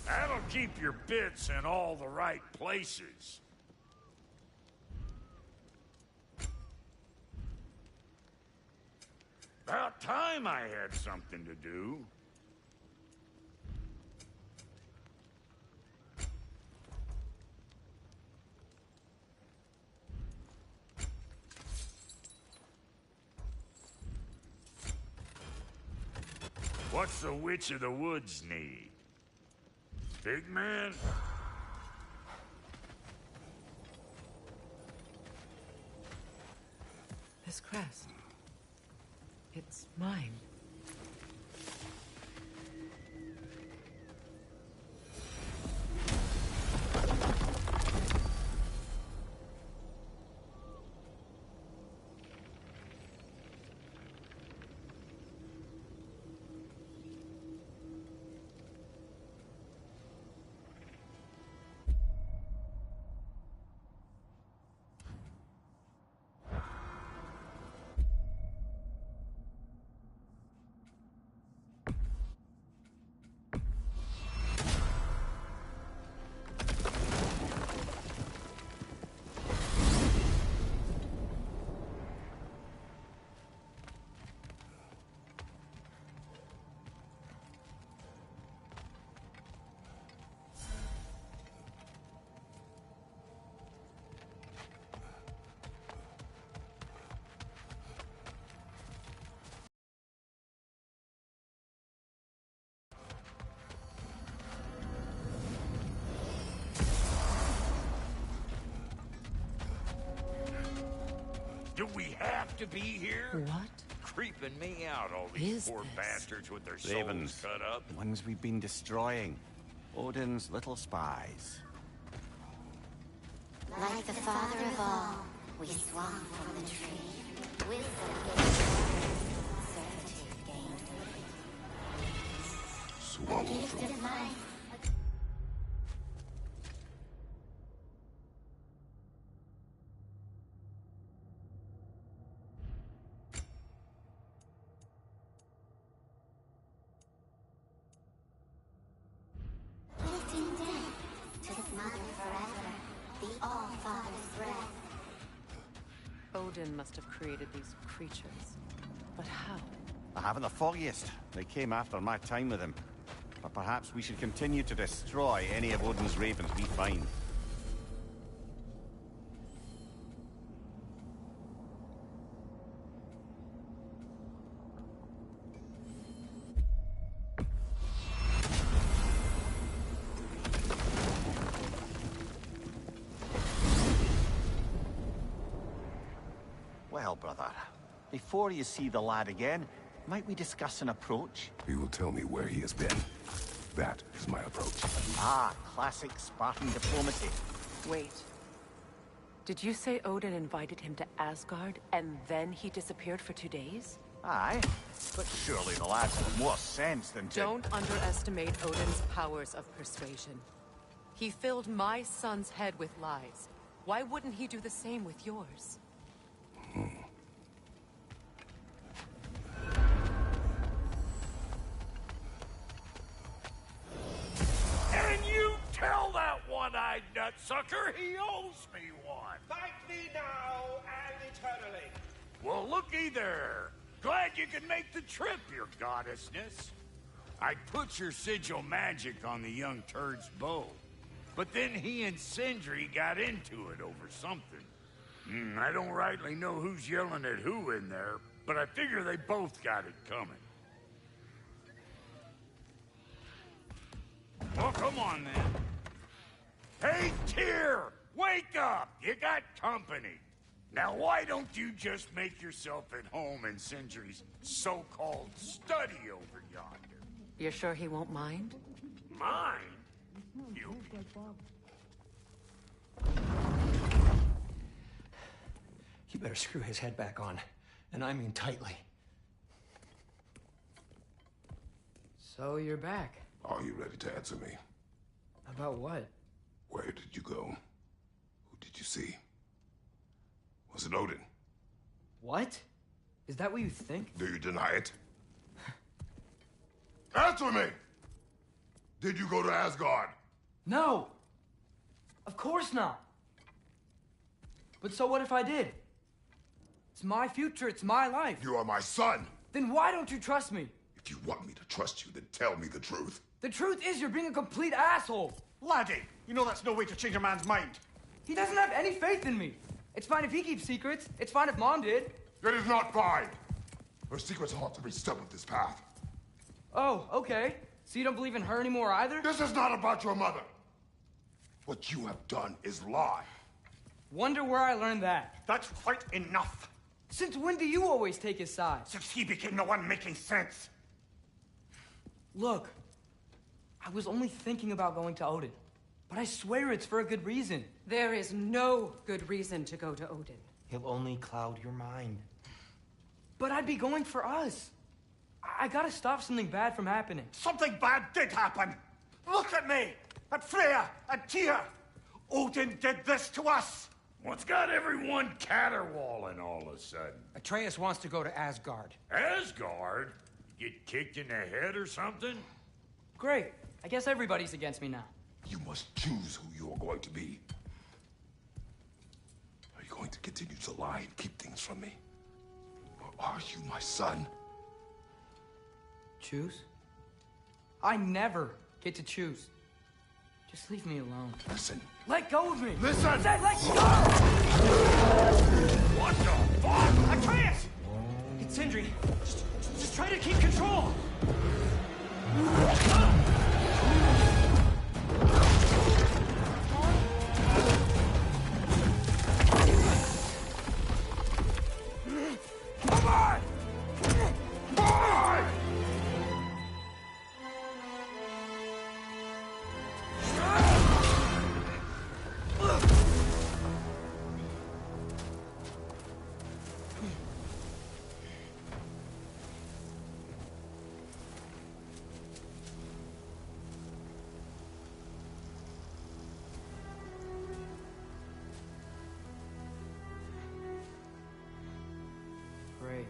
That'll keep your bits in all the right places. About time I had something to do. What's the Witch of the Woods need? Big man? This crest. It's mine. Do we have to be here? What? Creeping me out, all these poor bastards with their Ravens, souls cut up. the ones we've been destroying. Odin's little spies. Like the father of all, we swung from the tree. Wisdom certainty gained. Swung Gift from... of life. Lifting death to the mother forever, the all-father's breath. Odin must have created these creatures. But how? I haven't the foggiest. They came after my time with him. But perhaps we should continue to destroy any of Odin's ravens we find. Well, brother, before you see the lad again, might we discuss an approach? He will tell me where he has been. That is my approach. Ah, classic Spartan diplomacy. Wait. Did you say Odin invited him to Asgard, and then he disappeared for 2 days? Aye, but surely the lad's got more sense than to... Don't underestimate Odin's powers of persuasion. He filled my son's head with lies. Why wouldn't he do the same with yours? And you tell that one-eyed nutsucker he owes me one. Thank thee now and eternally. Well, looky there. Glad you could make the trip, your goddessness. I put your sigil magic on the young turd's bow. But then he and Sindri got into it over something. I don't rightly know who's yelling at who in there, but I figure they both got it coming. Well, come on then. Hey, Tyr! Wake up! You got company. Now, why don't you just make yourself at home in Sindri's so-called study over yonder? You're sure he won't mind? Mine? You... You better screw his head back on, and I mean tightly. So you're back. Are you ready to answer me? About what? Where did you go? Who did you see? Was it Odin? What? Is that what you think? Do you deny it? Answer me! Did you go to Asgard? No! Of course not! But so what if I did? It's my future, it's my life. You are my son! Then why don't you trust me? If you want me to trust you, then tell me the truth. The truth is you're being a complete asshole! Laddie, you know that's no way to change a man's mind. He doesn't have any faith in me. It's fine if he keeps secrets. It's fine if Mom did. It is not fine! Her secrets ought to be stuck with this path. Oh, okay. So you don't believe in her anymore either? This is not about your mother. What you have done is lie. Wonder where I learned that. That's quite enough. Since when do you always take his side? Since he became the one making sense. Look, I was only thinking about going to Odin, but I swear it's for a good reason. There is no good reason to go to Odin. He'll only cloud your mind. But I'd be going for us. I gotta stop something bad from happening. Something bad did happen. Look at me, at Freya, at Tyr. Odin did this to us. What's got everyone caterwauling all of a sudden? Atreus wants to go to Asgard. Asgard? Get kicked in the head or something? Great. I guess everybody's against me now. You must choose who you are going to be. Are you going to continue to lie and keep things from me? Or are you my son? Choose? I never get to choose. Just leave me alone. Listen. Let go of me! Listen! I said let go! What the fuck? Atreus! It's Sindri. Just try to keep control. Come on! Come on! Great.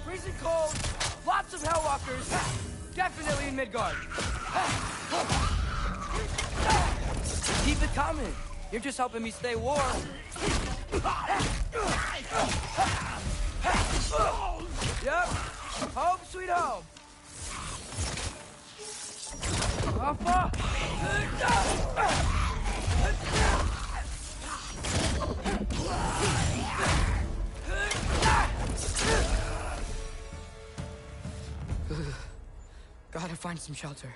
Freezing cold, lots of Hellwalkers, definitely in Midgard. Keep it coming. You're just helping me stay warm. Yep, home sweet home. Alpha! Gotta find some shelter.